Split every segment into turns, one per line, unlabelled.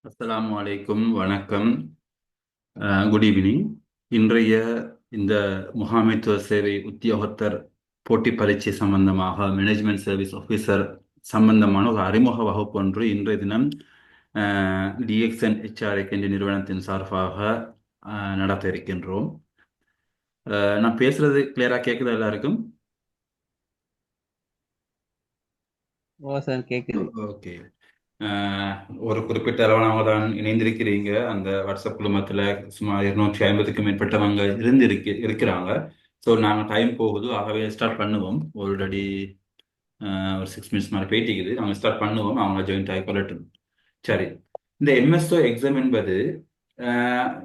அஸ்ஸலாமு அலைக்கும் வணக்கம். Good evening. இன்றைய இந்த முகாமைத்துவ சேவை உத்தியோகத்தர் போட்டி பரீட்சை சம்பந்தமாக மேனேஜ்மெண்ட் சர்வீஸ் ஆஃபீஸர் சம்பந்தமான ஒரு அறிமுக வகுப்பு ஒன்று இன்றைய தினம் டிஎக்ஸ்என் ஹெச்ஆர்ஐ என்ற நிறுவனத்தின் சார்பாக நடத்த இருக்கின்றோம். நான் பேசுறது கிளியரா கேட்குதா எல்லாருக்கும்?
ஓ சார் கேக்குது.
ஓகே. ஒரு குறிப்பிட்ட அளவானவங்க தான் இணைந்திருக்கிறீங்க. அந்த வாட்ஸ்அப் குழுமத்தில் சுமார் 250க்கும் மேற்பட்டவங்க இருக்கிறாங்க. ஸோ நாங்கள் டைம் போகுது, ஆகவே ஸ்டார்ட் பண்ணுவோம். ஆல்ரெடி ஒரு 6 மினிட்ஸ் மேலே போயிட்டிக்குது. நாங்கள் ஸ்டார்ட் பண்ணுவோம், அவங்க ஜாயின் ஆகி கொள்ளட்டும். சரி, இந்த எம்எஸ்ஓ எக்ஸாம் என்பது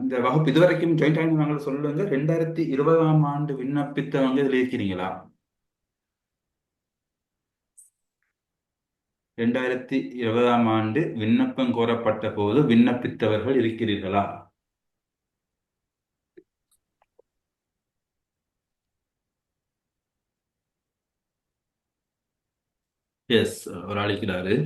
இந்த வகுப்பு இதுவரைக்கும் ஜாயின் ஆகினவங்க சொல்லுங்க. 2020ஆம் ஆண்டு விண்ணப்பித்தவங்க இதில் இருக்கிறீங்களா? 2020ஆம் ஆண்டு விண்ணப்பம் கோரப்பட்ட போது விண்ணப்பித்தவர்கள் இருக்கிறீர்களா? எஸ், ஒரு அழைக்கிறாரு.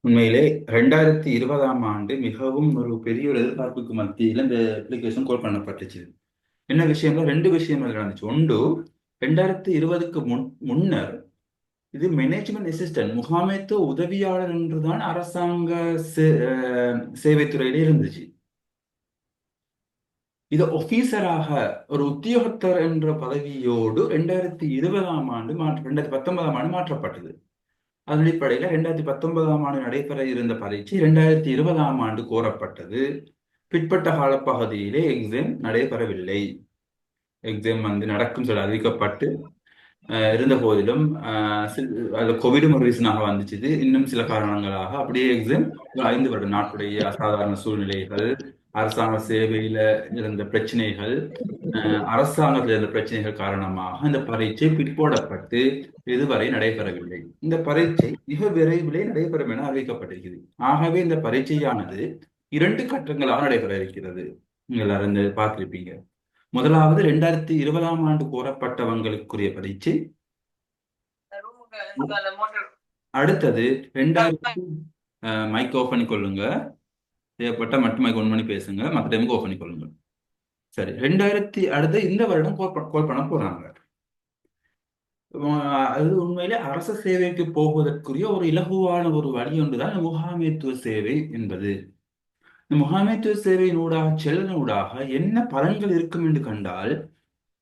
உண்மையிலே 2020ஆம் ஆண்டு மிகவும் ஒரு பெரிய ஒரு எதிர்பார்ப்புக்கு மத்தியில் இந்த அப்ளிகேஷன் கோல் பண்ணப்பட்டுச்சு. என்ன விஷயம்ல ரெண்டு விஷயங்கள் நடந்துச்சு. ஒன்று, 2020க்கு முன்னர் இது மேனேஜ்மெண்ட் அசிஸ்டன்ட் முகாமைத்துவ உதவியாளர் என்றுதான் அரசாங்க சேவைத்துறையில இருந்துச்சு. இது ஒபீசராக ஒரு உத்தியோகத்தர் என்ற பதவியோடு 2020ஆம் ஆண்டு 2019ஆம் ஆண்டு மாற்றப்பட்டது. அதன் அடிப்படையில் 2019ஆம் ஆண்டு நடைபெற இருந்த பரீட்சை 2020ஆம் ஆண்டு கோரப்பட்டது. பிற்பட்ட காலப்பகுதியிலே எக்ஸாம் நடைபெறவில்லை. எக்ஸாம் நடக்கும் சொல்லி அறிவிக்கப்பட்டு இருந்த போதிலும் அது கோவிடும் ஒரு ரீசனாக வந்துச்சு. இன்னும் சில காரணங்களாக அப்படியே எக்ஸாம் 5 வருடம் நாட்டுடைய அசாதாரண சூழ்நிலைகள், அரசாங்க சேவையில இருந்த பிரச்சனைகள், அரசாங்கத்தில் இருந்த பிரச்சனைகள் காரணமாக இந்த பரீட்சை பிற்போடப்பட்டு இதுவரை நடைபெறவில்லை. இந்த பரீட்சை மிக விரைவிலே நடைபெறும் என அறிவிக்கப்பட்டிருக்கிறது. ஆகவே இந்த பரீட்சையானது 2 கட்டங்களாக நடைபெற இருக்கிறது. நீங்கள் எல்லாரும் பார்த்திருப்பீங்க. முதலாவது 2020ஆம் ஆண்டு கோரப்பட்டவங்களுக்குரிய பரீட்சை. அடுத்தது 2000 மைக் ஆஃப் பண்ணி கொள்ளுங்க. தேவைப்பட்ட மட்டும் மைக் ஒன் பண்ணி பேசுங்க, மற்ற டைமுக்கு ஆஃப் பண்ணி கொள்ளுங்க. சரி, அடுத்து இந்த வருடம் கோல் பண்ண போறாங்க. அது உண்மையிலே அரச சேவைக்கு போவதற்குரிய ஒரு இலகுவான ஒரு வழி ஒன்றுதான் இந்த முகாமைத்துவ சேவை என்பது. இந்த முகாமைத்துவ சேவையின் ஊடாக செல்வதூடாக என்ன பலன்கள் இருக்கும் என்று கண்டால்,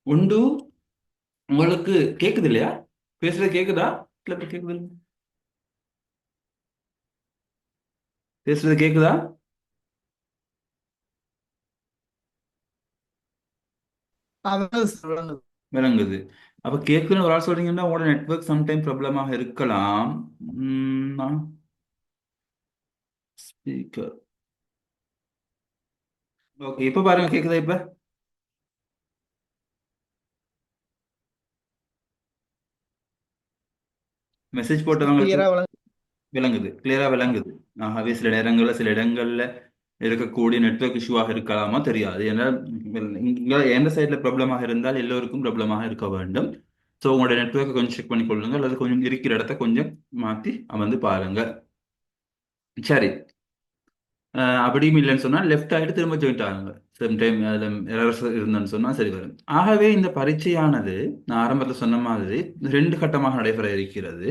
ஒன்று, உங்களுக்கு கேக்குது இல்லையா? பேசுறது கேக்குதா? இல்ல கேக்குது? பேசுறது கேக்குதா? விளங்குது. அப்ப கேக்குதுன்னு ஒரு ஆள் சொல்றீங்கன்னா உங்களோட நெட்வொர்க் சம்டைம் ப்ராப்ளமாக இருக்கலாம். ஸ்பீக்கர். ஓகே, இப்ப பாருங்க, கேக்குதா? இப்ப மெசேஜ் போட்டவங்களுக்கு
கிளியரா வழங்க.
விளங்குது, கிளியரா விளங்குது. ஆகவே சில இடங்கள்ல இருக்கக்கூடிய நெட்வொர்க் இஷ்யூவாக இருக்கலாமா தெரியாது. ஏன்னா இங்க எந்த சைட்ல ப்ராப்ளமாக இருந்தால் எல்லோருக்கும் ப்ராப்ளமாக இருக்க வேண்டும். ஸோ உங்களோட நெட்வொர்க்கை கொஞ்சம் செக் பண்ணி கொள்ளுங்க, அல்லது கொஞ்சம் இருக்கிற இடத்த கொஞ்சம் மாற்றி அமர்ந்து பாருங்க. சரி, அப்படியும் இல்லைன்னு சொன்னா லெஃப்ட் ஆகிட்டு திரும்ப ஜாயிண்ட் ஆகுங்க. சம்டைம் அதில் எரர்ஸ் இருந்தேன்னு சொன்னா சரி வரும். ஆகவே இந்த பரீட்சையானது நான் ஆரம்பத்தில் சொன்ன மாதிரி 2 கட்டமாக நடைபெற இருக்கிறது.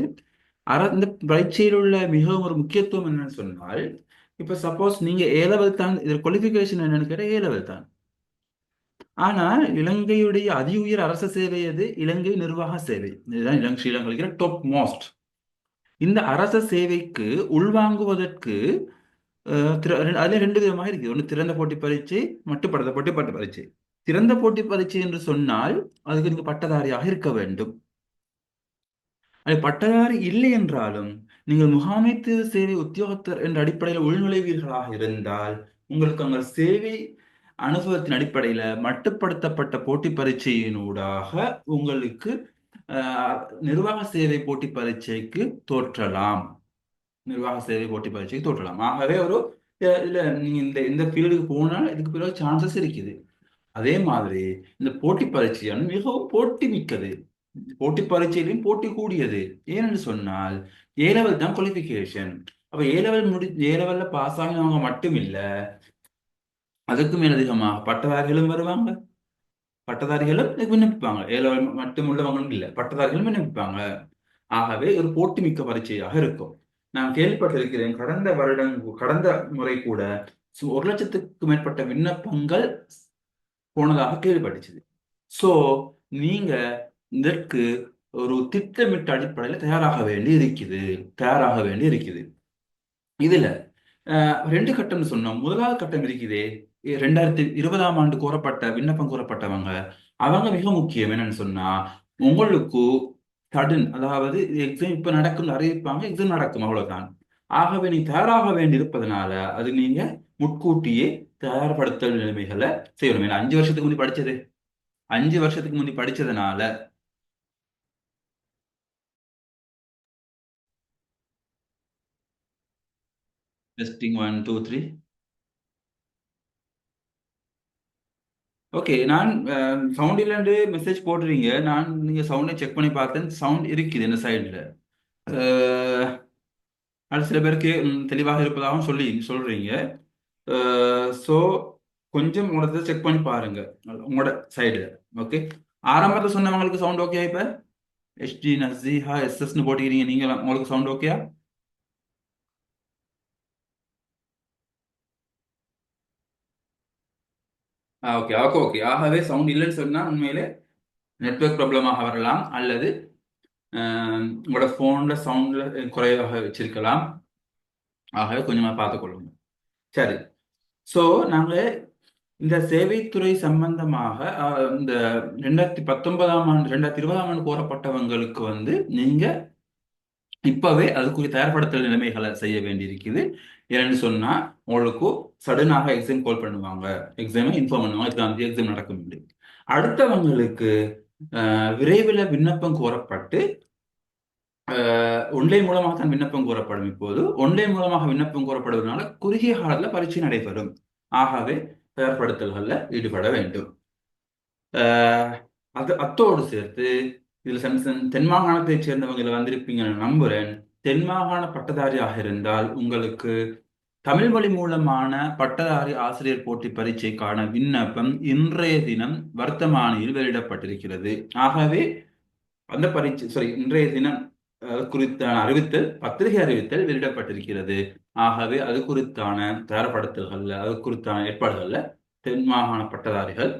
இந்த பரீட்சையில் உள்ள மிகவும் ஒரு முக்கியத்துவம் என்னன்னு சொன்னால், இப்ப சப்போஸ் நீங்க ஏ லெவல் தான், இது குவாலிஃபிகேஷன் என்னன்னு கேட்டால் ஏ லெவல் தான். ஆனா இலங்கையுடைய அதி உயர் அரச சேவை எது? இலங்கை நிர்வாக சேவை. இதுதான் ஸ்ரீலங்கா டாப் மோஸ்ட். இந்த அரச சேவைக்கு உள்வாங்குவதற்கு அதுல 2 விதமாக இருக்கு. ஒன்று திறந்த போட்டி பரீட்சை, மட்டுப்படுத்த போட்டி பரீட்சை. திறந்த போட்டி பரீட்சை என்று சொன்னால் அதுக்கு நீங்க பட்டதாரியாக இருக்க வேண்டும். அது பட்டதாரி இல்லை என்றாலும் நீங்கள் முகாமைத்துவ சேவை உத்தியோகத்தர் என்ற அடிப்படையில் உள்நுழைவீர்களாக இருந்தால் உங்களுக்கு அங்க சேவை அனுபவத்தின் அடிப்படையில மட்டுப்படுத்தப்பட்ட போட்டி பரீட்சையினூடாக உங்களுக்கு நிர்வாக சேவை போட்டி பரீட்சைக்கு தோற்றலாம். நிர்வாக சேவை போட்டி பரீட்சைக்கு தோற்றலாம். ஆகவே ஒரு இல்ல நீங்க இந்த ஃபீல்டுக்கு போனால் இதுக்கு பிறகு சான்சஸ் இருக்குது. அதே மாதிரி இந்த போட்டி பரீட்சையான மிகவும் போட்டி மிக்கது. போட்டி பரீட்சையிலும் போட்டி கூடியது. ஏனென்று சொன்னால் ஏ லெவல் தான் குவாலிஃபிகேஷன். அப்ப ஏ லெவல்ல பாஸ் ஆகினவங்க மட்டும் இல்ல, அதுக்கு மேலதிகமாக பட்டதாரிகளும் வருவாங்க. பட்டதாரிகளும் விண்ணப்பிப்பாங்க. ஏ லெவல் மட்டும் உள்ளவங்களும் இல்ல, பட்டதாரிகளும் விண்ணப்பிப்பாங்க. ஆகவே ஒரு போட்டி மிக்க பரீட்சையாக இருக்கும். நான் கேள்விப்பட்டிருக்கிறேன், கடந்த முறை கூட 1 லட்சத்துக்கு மேற்பட்ட விண்ணப்பங்கள் போனதாக கேள்விப்பட்டுச்சு. சோ நீங்க இதற்கு ஒரு திட்டமிட்ட அடிப்படையில் தயாராக வேண்டி இருக்குது. இதுல 2 கட்டம்னு சொன்னோம். முதலாவது கட்டம் இருக்குதே, 2020ஆம் ஆண்டு விண்ணப்பம் கோரப்பட்டவங்க, அவங்க மிக முக்கியம். என்னன்னு சொன்னா, உங்களுக்கு சடன், அதாவது எக்ஸாம் இப்ப நடக்கும் அறிவிப்பாங்க, எக்ஸாம் நடக்கும், அவ்வளவுதான். ஆகவே நீ தயாராக வேண்டி இருப்பதனால அது நீங்க முன்கூட்டியே தயார்படுத்தல் நிலைமைகளை செய்யணும். ஏன்னா 5 வருஷத்துக்கு முந்தி படிச்சதுனால. டெஸ்டிங் 1 2 3. ஓகே, நான் சவுண்ட் இல்லைன்னு மெசேஜ் போடுறீங்க. நீங்க சவுண்டை செக் பண்ணி பார்த்தேன், சவுண்ட் இருக்குது இந்த சைடில். அது சில பேருக்கு தெளிவாக இருப்பதாகவும் சொல்றீங்க. ஸோ கொஞ்சம் உங்களோட செக் பண்ணி பாருங்க, உங்களோட சைடு. ஓகே, ஆரம்பத்தில் சொன்னவங்களுக்கு சவுண்ட் ஓகே? இப்போ HD நசீஹா எஸ்எஸ்ன்னு போட்டிக்கிறீங்க, நீங்க உங்களுக்கு சவுண்ட் ஓகேயா? Okay okay okay. ஆகவே சவுண்ட் இல்லைன்னு சொன்னா உண்மையிலே நெட்வொர்க் ப்ராப்ளமாக வரலாம், அல்லது உங்களோட ஃபோன்ல சவுண்ட்ல குறைவாக வச்சிருக்கலாம். ஆகவே கொஞ்சமா பார்த்துக்கொள்ளுங்க. சரி. ஸோ நாங்க இந்த சேவைத்துறை சம்பந்தமாக இந்த 2020ஆம் ஆண்டு கோரப்பட்டவங்களுக்கு நீங்க இப்பவே அதுக்குரிய தயார்படுத்தல் நிலைமைகளை செய்ய வேண்டியிருக்குது. ஏன்னு சொன்னா உங்களுக்கு சடனாக எக்ஸாம் கால் பண்ணுவாங்க, எக்ஸாமை இன்ஃபார்ம் பண்ணுவாங்க, இதுதான் எக்ஸாம் நடக்கும். அடுத்தவங்களுக்கு விரைவில் விண்ணப்பம் கோரப்பட்டு ஒன்லைன் மூலமாக தான் விண்ணப்பம் கோரப்படும். இப்போது ஒன்லைன் மூலமாக விண்ணப்பம் கோரப்படுவதனால குறுகிய காலத்தில் பரீட்சை நடைபெறும். ஆகவே தயார்படுத்தல்கள்ல ஈடுபட வேண்டும். அத்தோடு சேர்த்து இதுல தென் மாகாணத்தை சேர்ந்தவங்களை வந்திருப்பீங்கன்னு நம்புறேன். தென் மாகாண பட்டதாரியாக இருந்தால் உங்களுக்கு தமிழ் வழி மூலமான பட்டதாரி ஆசிரியர் போட்டி பரீட்சைக்கான விண்ணப்பம் இன்றைய தினம் வர்த்தமானியில் வெளியிடப்பட்டிருக்கிறது. ஆகவே அந்த பரீட்சை இன்றைய தினம் குறித்தான பத்திரிகை அறிவித்தல் வெளியிடப்பட்டிருக்கிறது. ஆகவே அது குறித்தான தயார்படுத்தல்கள்ல, அது குறித்தான ஏற்பாடுகள்ல தென் மாகாண பட்டதாரிகள்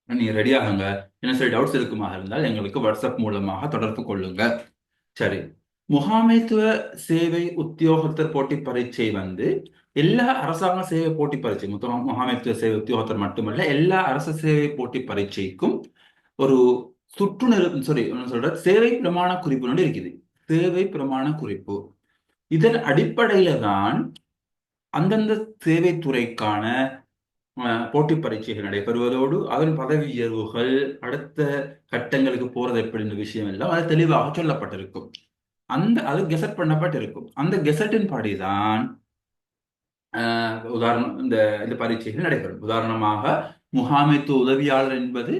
நீங்க ரெடி ஆகுங்க. என்ன சில டவுட்ஸ் இருக்குமாக இருந்தால் எங்களுக்கு வாட்ஸ்அப் மூலமாக தொடர்பு கொள்ளுங்க. சரி. முகாமைத்துவ சேவை உத்தியோகத்தர் போட்டி பரீட்சை எல்லா அரசாங்க சேவை போட்டி பரீட்சை, மொத்தம் முகாமைத்துவ சேவை உத்தியோகத்தர் மட்டுமல்ல, எல்லா அரசு சேவை போட்டி பரீட்சைக்கும் ஒரு சேவை பிரமாண குறிப்பு இருக்குது. சேவை பிரமாண குறிப்பு. இதன் அடிப்படையில தான் அந்தந்த சேவை துறைக்கான போட்டி பரீட்சைகள் நடைபெறுவதோடு அதன் பதவி உயர்வுகள் அடுத்த கட்டங்களுக்கு போறது எப்படின்ற விஷயம் எல்லாம் அது தெளிவாக சொல்லப்பட்டிருக்கும். அது கெசட் பண்ணப்பட்டிருக்கும். அந்த கெசட்டின் படிதான் உதாரணம் இந்த பரீட்சைகள் நடைபெறும். உதாரணமாக முகாமைத்துவ உதவியாளர் என்பது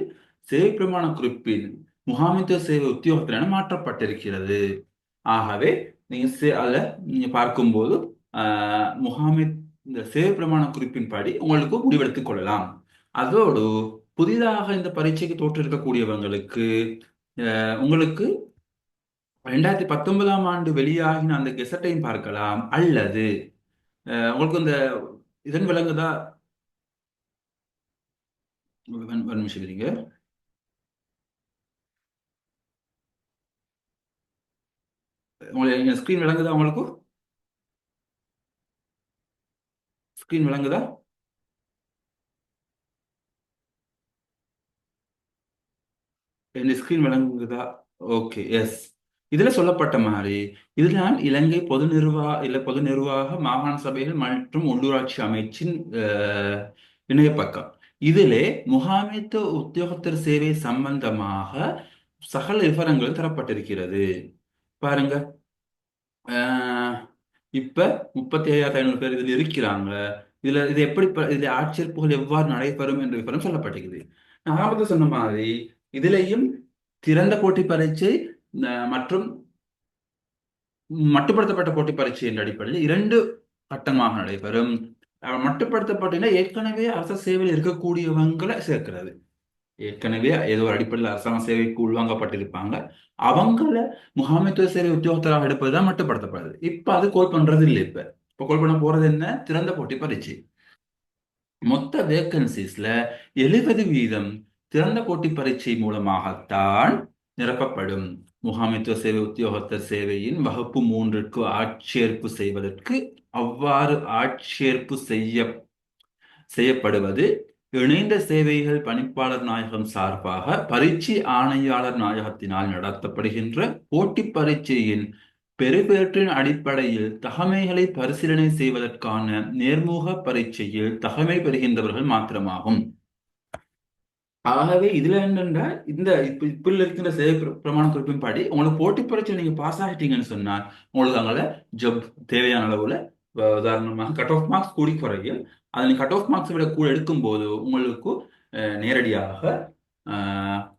சேவை பிரமாண குறிப்பில் முகாமைத்துவ சேவை உத்தியோகத்தில் என மாற்றப்பட்டிருக்கிறது. ஆகவே நீங்க பார்க்கும்போது இந்த சேவை பிரமாண குறிப்பின் படி உங்களுக்கு முடிவெடுத்துக் கொள்ளலாம். அதோடு புதிதாக இந்த பரீட்சைக்கு தோற்றிருக்கக்கூடியவங்களுக்கு உங்களுக்கு 2019ஆம் ஆண்டு வெளியாகின அந்த கெசட்டையும் பார்க்கலாம். அல்லது உங்களுக்கு இந்த இதன் விளங்குதா? ஒரு நிமிஷம் இருங்க. உங்களுக்கு ஸ்கிரீன் விளங்குதா? உங்களுக்கு ஸ்கிரீன் விளங்குதா? இந்த ஸ்கிரீன் விளங்குதா? Okay, yes. இதுல சொல்லப்பட்ட மாதிரி இதுதான் இலங்கை பொது நிர்வாக மாகாண சபைகள் மற்றும் உள்ளூராட்சி அமைச்சின் இணையப்பக்கம். இதிலே முகாமைத்துவ உத்தியோகத்தர் சேவை சம்பந்தமாக சகல விவரங்கள் தரப்பட்டிருக்கிறது. பாருங்க, இப்ப 35,500 பேர் இதில் இருக்கிறாங்க. இது ஆட்சேர்ப்புகள் எவ்வாறு நடைபெறும் என்ற விவரம் சொல்லப்பட்டிருக்குது. நான் ஆரம்பத்தில் சொன்ன மாதிரி இதுலேயும் திறந்த போட்டி பரீட்சை மற்றும் மட்டுப்படுத்தப்பட்ட போட்டி பரீட்சை என்ற அடிப்படையில் இரண்டு கட்டமாக நடைபெறும். மட்டுப்படுத்தப்பட்டீங்கன்னா ஏற்கனவே அரச சேவையில் இருக்கக்கூடியவங்களை சேர்க்கிறது. ஏற்கனவே ஏதோ ஒரு அடிப்படையில் அரசாங்க சேவைக்கு உள்வாங்கப்பட்டிருப்பாங்க, அவங்கள முகாமைத்துவ சேவை உத்தியோகத்தராக எடுப்பதுதான் மட்டுப்படுத்தப்படுது. இப்ப அது கோல் பண்றது இல்லை. இப்ப கோல் பண்ண போறது என்ன? திறந்த போட்டி பரீட்சை. மொத்த வேக்கன்சிஸ்ல 70% திறந்த போட்டி பரீட்சை மூலமாகத்தான் நிரப்பப்படும். முகாமைத்துவ சேவை உத்தியோகத்தர் சேவையின் வகுப்பு 3ற்கு ஆட்சேர்ப்பு செய்வதற்கு அவ்வாறு ஆட்சேர்ப்பு செய்யப்படுவது இணைந்த சேவைகள் பணிப்பாளர் நாயகம் சார்பாக பரீட்சை ஆணையாளர் நாயகத்தினால் நடத்தப்படுகின்ற போட்டி பரீட்சையின் பெறுபேற்றின் அடிப்படையில் தகமைகளை பரிசீலனை செய்வதற்கான நேர்முக பரீட்சையில் தகமை பெறுகின்றவர்கள் மாத்திரமாகும். ஆகவே இதுல என்னென்னா, இந்த இப்ப இருக்கின்ற சேவை பிரமாண குறிப்பின்படி உங்களுக்கு போட்டி பரீட்சை நீங்க பாஸ் ஆகிட்டீங்கன்னு சொன்னால் உங்களுக்கு அங்கே ஜப் தேவையான அளவுல உதாரணமாக கட் ஆஃப் மார்க்ஸ் கூடி குறையும். அதில் கட் ஆஃப் மார்க்ஸ் விட கூட எடுக்கும்போது உங்களுக்கு நேரடியாக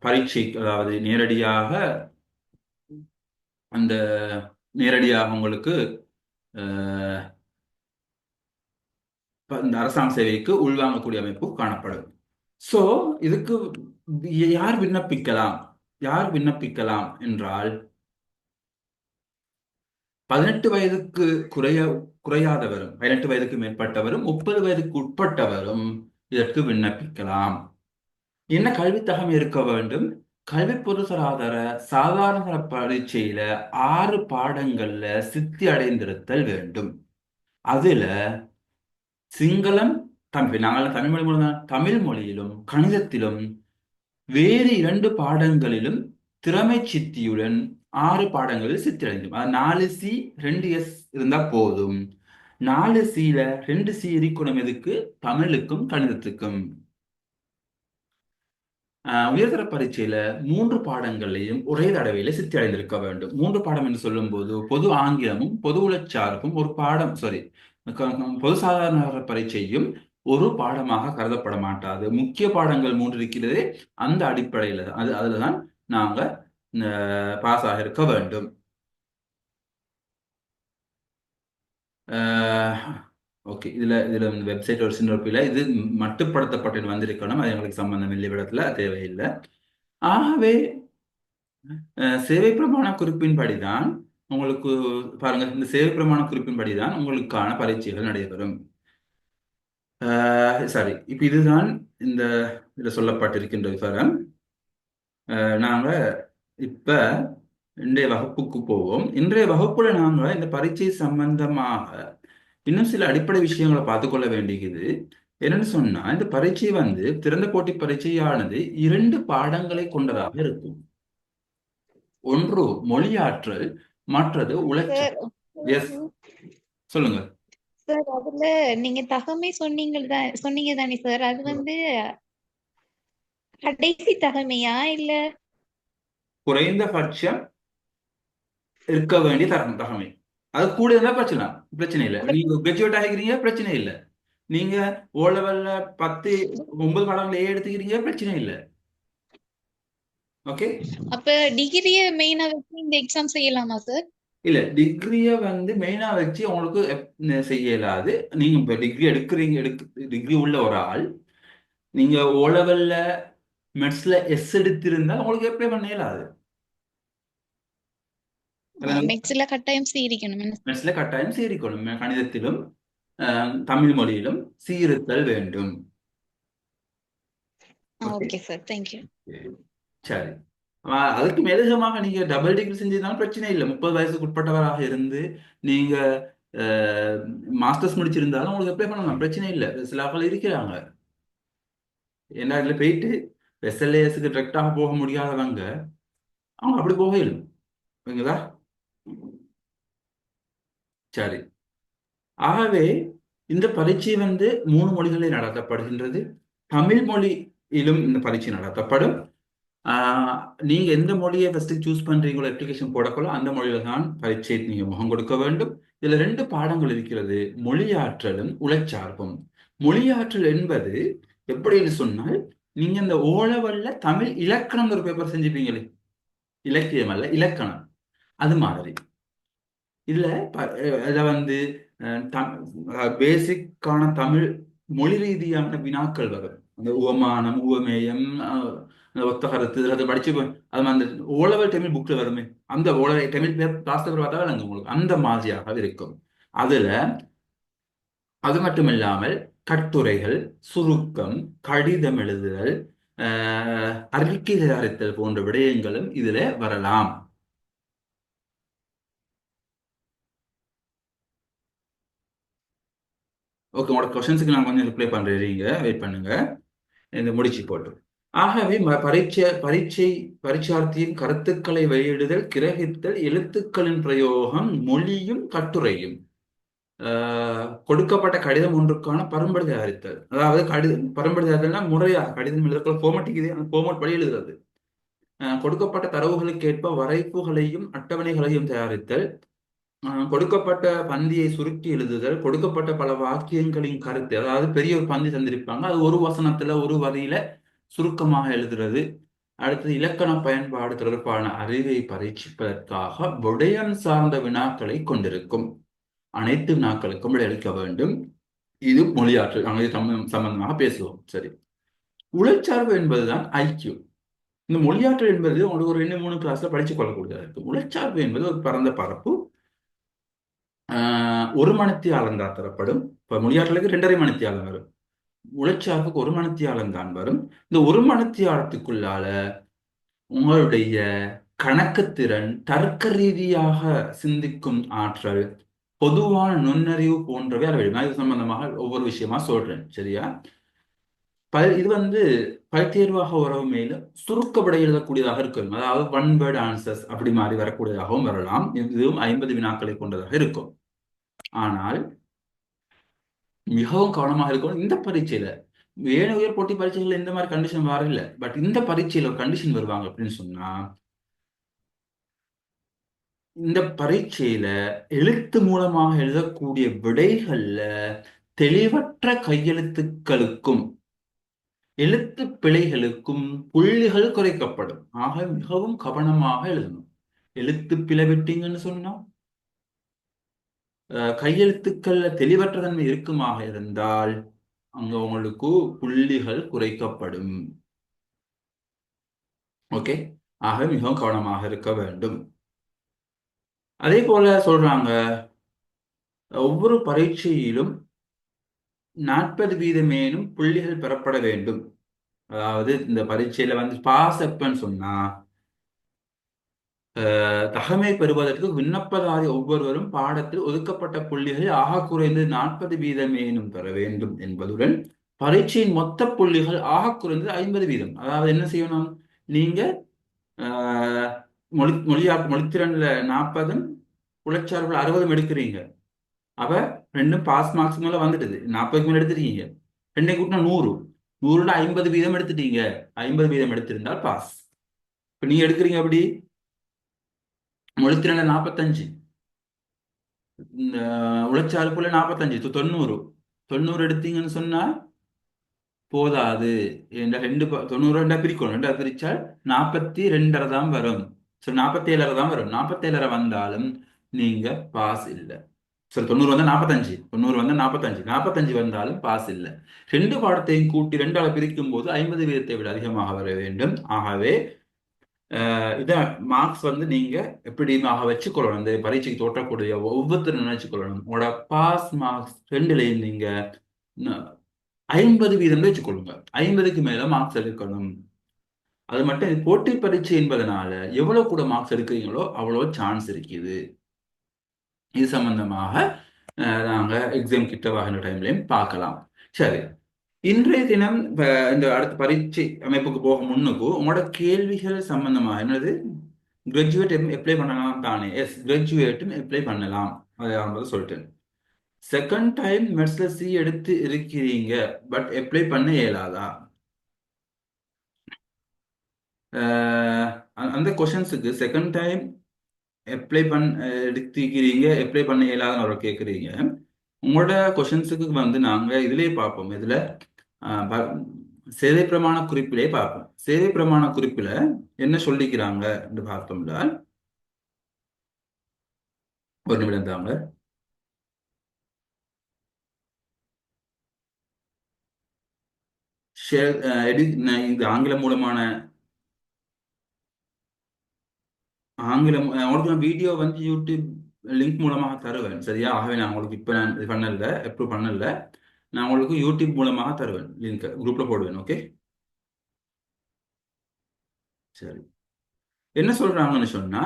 பரீட்சை, அதாவது நேரடியாக உங்களுக்கு இந்த அரசாங்க சேவைக்கு உள்வாங்கக்கூடிய அமைப்பு காணப்படும். சோ இதுக்கு யார் விண்ணப்பிக்கலாம் என்றால் 18 வயதுக்கு குறையாதவரும், 18 வயதுக்கு மேற்பட்டவரும், 30 வயதுக்கு உட்பட்டவரும் இதற்கு விண்ணப்பிக்கலாம். என்ன கல்வி தகம் இருக்க வேண்டும்? கல்வி பொருளாதார சாதாரண பரீட்சையில 6 பாடங்கள்ல சித்தி அடைந்திருத்தல் வேண்டும். அதுல சிங்களம், தமிழ், நாங்கள் தமிழ் மொழி மூலம் தமிழ் மொழியிலும் கணிதத்திலும் வேறு 2 பாடங்களிலும் திறமை சித்தியுடன் 6 பாடங்களில் சித்தி அடைந்தும். 4C 2S இருந்தா போதும். 4Cல 2C இருக்கணும். எதுக்கு? தமிழுக்கும் கணிதத்துக்கும். உயர்தர பரீட்சையில 3 பாடங்களையும் ஒரே தடவையில சித்தி அடைந்திருக்க வேண்டும். 3 பாடம் என்று சொல்லும் போது பொது ஆங்கிலமும் பொது உளச்சார்பும் ஒரு பாடம், பொது சாதாரண பரீட்சையும் ஒரு பாடமாக கருதப்பட மாட்டாது. முக்கிய பாடங்கள் 3 இருக்கிறதே, அந்த அடிப்படையில அதுலதான் நாங்க பாஸ் ஆகிருக்க வேண்டும். ஓகே, இதுல வெப்சைட் ஒரு சின்ன இது மட்டுப்படுத்தப்பட்டு வந்திருக்கணும். அது எங்களுக்கு சம்பந்தம் இல்லை, விடத்துல தேவையில்லை. ஆகவே சேவை பிரமாண குறிப்பின்படிதான் உங்களுக்கு பாருங்க, இந்த சேவை பிரமாண குறிப்பின்படிதான் உங்களுக்கான பரீட்சைகள் நடைபெறும். சரி, இப்ப இதுதான் இந்த இதுல சொல்லப்பட்டிருக்கின்ற விவரம். நாங்க இப்ப இன்றைய வகுப்புக்கு போவோம். இன்றைய வகுப்புல நாங்க இந்த பரீட்சை சம்பந்தமாக இன்னும் சில அடிப்படை விஷயங்களை பார்த்துக்கொள்ள வேண்டியது. என்னன்னு சொன்னா, இந்த பரீட்சை திறந்த போட்டி பரீட்சையானது 2 பாடங்களை கொண்டதாக இருக்கும். ஒன்று மொழியாற்றல், மற்றது உளச்சல். எஸ், சொல்லுங்க
சார். அதுல நீங்க தகமை சொன்னீங்க தானே சார்? அது கடைசி தகமையா இல்ல
குறைந்தபட்சம் இருக்க வேண்டிய தகமை? அது கூட இருந்தா பிரச்சனை இல்லை. நீங்க கிராஜுவேட் ஆகிக்கிறீங்க, பிரச்சனை இல்லை. நீங்க ஓ லெவல்ல 10 9 பாடங்களை எடுத்துக்கிறீங்க, பிரச்சனை இல்லை. ஓகே,
அப்ப டிகிரிய மெயினா வச்சு இந்த எக்ஸாம் செய்யலாமா சார்?
இல்ல, டிகிரிய மெயினா வச்சு உங்களுக்கு செய்ய இயலாது. நீங்க இப்ப டிகிரி எடுக்கிறீங்க, டிகிரி உள்ள ஒரு ஆள், நீங்க ஓ லெவல்ல மெட்ஸ்ல எஸ் எடுத்திருந்தா உங்களுக்கு அப்ளை பண்ண இயலாது.
மெட்ஸ்ல கட்டாயம்
சீரிக்கணும். கணிதத்திலும் தமிழ் மொழியிலும் சீர்த்தல் வேண்டும்.
Okay sir, thank you.
சரி, அதுக்கு மேலதிகமாக நீங்க டபுள் டிகிரி செஞ்சதுனாலும் பிரச்சனை இல்லை. 30 வயசுக்கு உட்பட்டவராக இருந்து நீங்க மாஸ்டர்ஸ் முடிச்சிருந்தாலும் உங்களுக்கு அப்ளை பண்ணலாம், பிரச்சனை இல்லை. சில ஆட்கள் இருக்கிறாங்க, ஏன்னா இதுல போயிட்டு எஸ்எல்ஏஎஸ்க்கு டிரெக்டாக போக முடியாதவங்க அவங்க அப்படி போக இல்லைங்களா? சரி, ஆகவே இந்த பரீட்சை 3 மொழிகளில் நடத்தப்படுகின்றது. தமிழ் மொழியிலும் இந்த பரீட்சை நடத்தப்படும். நீங்க எந்த மொழியை ஃபர்ஸ்ட் சூஸ் பண்றீங்களோ, அப்ளிகேஷன் போடக்கொள்ள அந்த மொழியில தான் பரீட்சை நீங்க முகம் கொடுக்க வேண்டும். இதுல 2 பாடங்கள் இருக்கிறது, மொழியாற்றலும் உளச்சார்பும். மொழியாற்றல் என்பது எப்படின்னு சொன்னால், நீங்க இந்த ஓ லெவல்ல தமிழ் இலக்கணம் ஒரு பேப்பர் செஞ்சுப்பீங்களே, இலக்கியம் அல்ல, இலக்கணம். அது மாதிரி இதுல இத வந்து பேசிக்கான தமிழ் மொழி ரீதியான வினாக்கள் வரும். அந்த உவமானம், உவமேயம், அந்த ஒத்த கருத்து அதை படிச்சு அது அந்த ஓலவல் தமிழ் புக்ல வருமே, அந்த ஓலவல் தமிழ் கிளாஸ் பேப்பர் பார்த்தா விளங்கும் உங்களுக்கு, அந்த மாதிரியாக இருக்கும். அதுல அது மட்டும் இல்லாமல் கட்டுரைகள், சுருக்கம், கடிதம் எழுதுதல், அறிக்கை தயாரித்தல் போன்ற விடயங்களும் இதுல வரலாம். ஓகே, உங்களோட கொஸ்டின்ஸுக்கு நான் கொஞ்சம் ரிப்ளை பண்றீங்க, வெயிட் பண்ணுங்க, இந்த முடிச்சு போட்டு. ஆகவே பரீட்சார்த்தியின் கருத்துக்களை வெளியிடுதல், கிரகித்தல், எழுத்துக்களின் பிரயோகம், மொழியும் கட்டுரையும், கொடுக்கப்பட்ட கடிதம் ஒன்றுக்கான பரும்படி தயாரித்தல். அதாவது பரும்படி தயாரித்தல்னா முறையாக கடிதம் எழுதுற ஃபார்மேட்டிக், இது அந்த ஃபார்மேட் படி எழுதுறது. கொடுக்கப்பட்ட தரவுகளுக்கு ஏற்ப வரைப்புகளையும் அட்டவணைகளையும் தயாரித்தல், கொடுக்கப்பட்ட பந்தியை சுருக்கி எழுதுதல், கொடுக்கப்பட்ட பல வாக்கியங்களின் கருத்து, அதாவது பெரிய ஒரு பந்தி தந்திருப்பாங்க, அது ஒரு வசனத்துல ஒரு வரியில சுருக்கமாக எழுதுறது. அடுத்தது இலக்கண பயன்பாடு தொடர்பான அறிவை பரீட்சிப்பதற்காக விடயம் சார்ந்த வினாக்களை கொண்டிருக்கும். அனைத்து வினாக்களுக்கும் விடையளிக்க வேண்டும். இது மொழியாற்றல், நாங்கள் இது சம்பந்தமாக பேசுவோம். சரி, உளச்சார்பு என்பதுதான் ஐக்கியூ. இந்த மொழியாற்றல் என்பது உங்களுக்கு ஒரு 2-3 கிளாஸ்ல படிச்சு கொள்ளக்கூடியதா இருக்கும். உளச்சார்பு என்பது ஒரு பரந்த பரப்பு. ஒரு மணித்தியாலம் தான் தரப்படும். இப்ப மொழியாற்றலுக்கு 2.5 மணித்தியாலம் வரும், உளச்சார்புக்கு 1 மணித்தியாலம் தான் வரும். இந்த 1 மணித்தியாலத்துக்குள்ளால உங்களுடைய கணக்குத்திறன், தர்க்க ரீதியாக சிந்திக்கும் ஆற்றல், பொதுவான நுண்ணறிவு போன்றவை அளவிடும். நான் இது சம்பந்தமாக ஒவ்வொரு விஷயமா சொல்றேன், சரியா? இது வந்து பல்தேர்வாக உறவு மேல சுருக்க விடை எழுதக்கூடியதாக இருக்கும். அதாவது ஒன் வேர்ட் ஆன்சர்ஸ் அப்படி மாறி வரக்கூடியதாகவும் வரலாம். இதுவும் 50 வினாக்களை கொண்டதாக இருக்கும். ஆனால் மிகவும் கவனமாக இருக்கணும். இந்த பரீட்சையில ஏன உயர் போட்டி பரீட்சைகள்ல இந்த மாதிரி கண்டிஷன் வரல, பட் இந்த பரீட்சையில ஒரு கண்டிஷன் வருவாங்க அப்படின்னு சொன்னா, இந்த பரீட்சையில எழுத்து மூலமாக எழுதக்கூடிய விடைகள்ல தெளிவற்ற கையெழுத்துக்களுக்கும் எழுத்து பிழைகளுக்கும் புள்ளிகள் குறைக்கப்படும். ஆக மிகவும் கவனமாக எழுதணும். எழுத்து பிழை விட்டீங்கன்னு சொன்னா, கையெழுத்துக்கள்ல தெளிவற்ற தன்மை இருக்குமாக இருந்தால் அங்க உங்களுக்கு புள்ளிகள் குறைக்கப்படும். ஓகே, ஆக மிகவும் கவனமாக இருக்க வேண்டும். அதே போல சொல்றாங்க, ஒவ்வொரு பரீட்சையிலும் 40% புள்ளிகள் பெறப்பட வேண்டும். அதாவது இந்த பரீட்சையில வந்து பாஸ் எப்பன்னு சொன்னா, தகமை பெறுவதற்கு விண்ணப்பதாரி ஒவ்வொருவரும் பாடத்தில் ஒதுக்கப்பட்ட புள்ளிகள் ஆக குறைந்து 40% பெற வேண்டும் என்பதுடன் பரீட்சையின் மொத்த புள்ளிகள் ஆக குறைந்தது 50%. அதாவது என்ன செய்யணும், நீங்க மொழித்திறன்ல 40, உளச்சார்புல 60 எடுக்கிறீங்க. அவ ரெண்டும் பாஸ் மார்க்ஸ் மேல வந்துடுது. 40க்கு மேல எடுத்துட்டீங்க, 2 கூட்டினா 100, 100ல 50% எடுத்துட்டீங்க. 50% எடுத்திருந்தால் பாஸ். இப்ப நீங்க எடுக்கிறீங்க அப்படி மொழித்திறன்ல 45, உளச்சார்புல 45, 90 எடுத்தீங்கன்னு சொன்னா போதாது. 90 பிரிக்கணும். 2 பிரிச்சால் 42 தான் வரும். சரி, 47 தான் வரும். 47 வந்தாலும் நீங்க பாஸ் இல்லை. சரி, 90 வந்தா 45, 90 வந்தா 45, 45 வந்தாலும் பாஸ் இல்லை. 2 பாடத்தையும் கூட்டி 2ஆல பிரிக்கும் போது 50% விட அதிகமாக வர வேண்டும். ஆகவே இத மார்க்ஸ் வந்து நீங்க எப்படிமாக வச்சுக்கொள்ளணும். இந்த பரீட்சைக்கு தோற்றக்கூடிய ஒவ்வொருத்தரும் நினைச்சுக்கொள்ளணும். உங்களோட பாஸ் மார்க்ஸ் 2லையும் நீங்க 50% வச்சுக்கொள்ளுங்க. 50க்கு மேல மார்க்ஸ் எடுக்கணும். அது மட்டும் போட்டி பரீட்சை என்பதனால எவ்வளவு கூட மார்க்ஸ் எடுக்கிறீங்களோ அவ்வளவு சான்ஸ் இருக்குது. இது சம்பந்தமாக நாங்க எக்ஸாம் கிட்ட வாங்கின டைம்லயும் பார்க்கலாம். சரி, இன்றைய தினம் இந்த அடுத்த பரீட்சை அமைப்புக்கு போக முன்னுக்கு உங்களோட கேள்விகள் சம்பந்தமாக என்னது, கிராஜுவேட் அப்ளை பண்ணலாம் தானே? எஸ், கிராஜுவேட்டும் அப்ளை பண்ணலாம். அதை சொல்லிட்டேன். செகண்ட் டைம் மெட்ஸ்ல சி எடுத்து இருக்கிறீங்க, பட் அப்ளை பண்ண இயலாதா? அந்த கொஷன்ஸுக்கு செகண்ட் டைம் எடுத்துக்கிறீங்க, அப்ளை பண்ண இயலாதுன்னு அவர் கேட்குறீங்க. உங்களோட கொஷின்ஸுக்கு வந்து நாங்கள் இதுலேயே பார்ப்போம். இதில் சேவை பிரமாண குறிப்பிலே பார்ப்போம். சேவை பிரமாண குறிப்பில என்ன சொல்லிக்கிறாங்க என்று பார்த்தோம்னா, ஒரு நிமிடம் தாங்க. இது ஆங்கிலம் மூலமான உங்களுக்கு நான் வீடியோ வந்து யூடியூப் லிங்க் மூலமாக தருவேன், சரியா? ஆகவே நான் உங்களுக்கு இப்போ நான் இது பண்ணல, அப்ரூவ் பண்ணல. நான் உங்களுக்கு யூடியூப் மூலமாக தருவேன், லிங்க் குரூப்ல போடுவேன். ஓகே, சரி. என்ன சொல்றாங்கன்னு சொன்னா,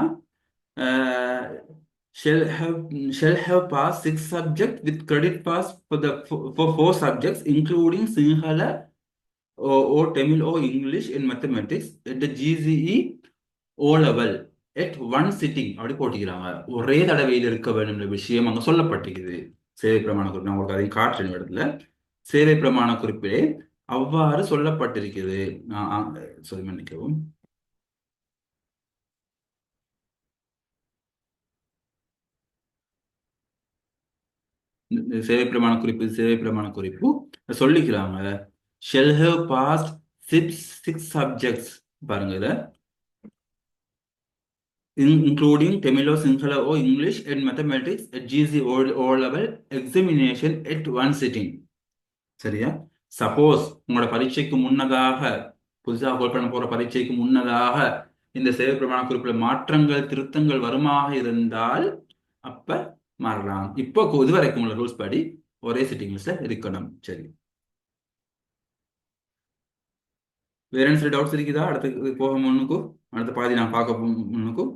uh, shall have shall have passed 6 subjects with credit pass for 4 subjects, including Sinhala or Tamil or English in mathematics at the GCE O level at one sitting. அப்படி போட்டிக்கிறாங்க. ஒரே தடவையில் இருக்க வேண்டும் என்ற விஷயம் அங்க சொல்லப்பட்டிருக்குது சேவை பிரமாண குறிப்பு. நான் உங்களுக்கு அதையும் காட்டுறேன் இடத்துல. சேவை பிரமாண குறிப்பிலே அவ்வாறு சொல்லப்பட்டிருக்கிறது. சொல்லி மன்னிக்கவும். சேவை பிரமாண குறிப்பு சொல்லிக்கிறாங்க. shall have passed six subjects, பாருங்க இத, including Tamil, Sinhala or English and mathematics at GC O level examination at one sitting. சரியா? சப்போஸ் உங்களோட பரீட்சைக்கு முன்னதாக, புதுசாக கோல் பண்ண போற பரீட்சைக்கு முன்னதாக இந்த சேவை பிரமாண குறிப்பில் மாற்றங்கள் திருத்தங்கள் வருமாக இருந்தால் அப்ப மாறலாம். இப்போ இதுவரைக்கும் உள்ள ரூல்ஸ் படி ஒரே சிட்டிங் லிஸ்ட்ல இருக்கணும். சரி, வேற என்ன சில டவுட்ஸ் இருக்குதா? அடுத்து போக முன்னுக்கும் அடுத்த பாதி நான் பார்க்க முன்னுக்கும்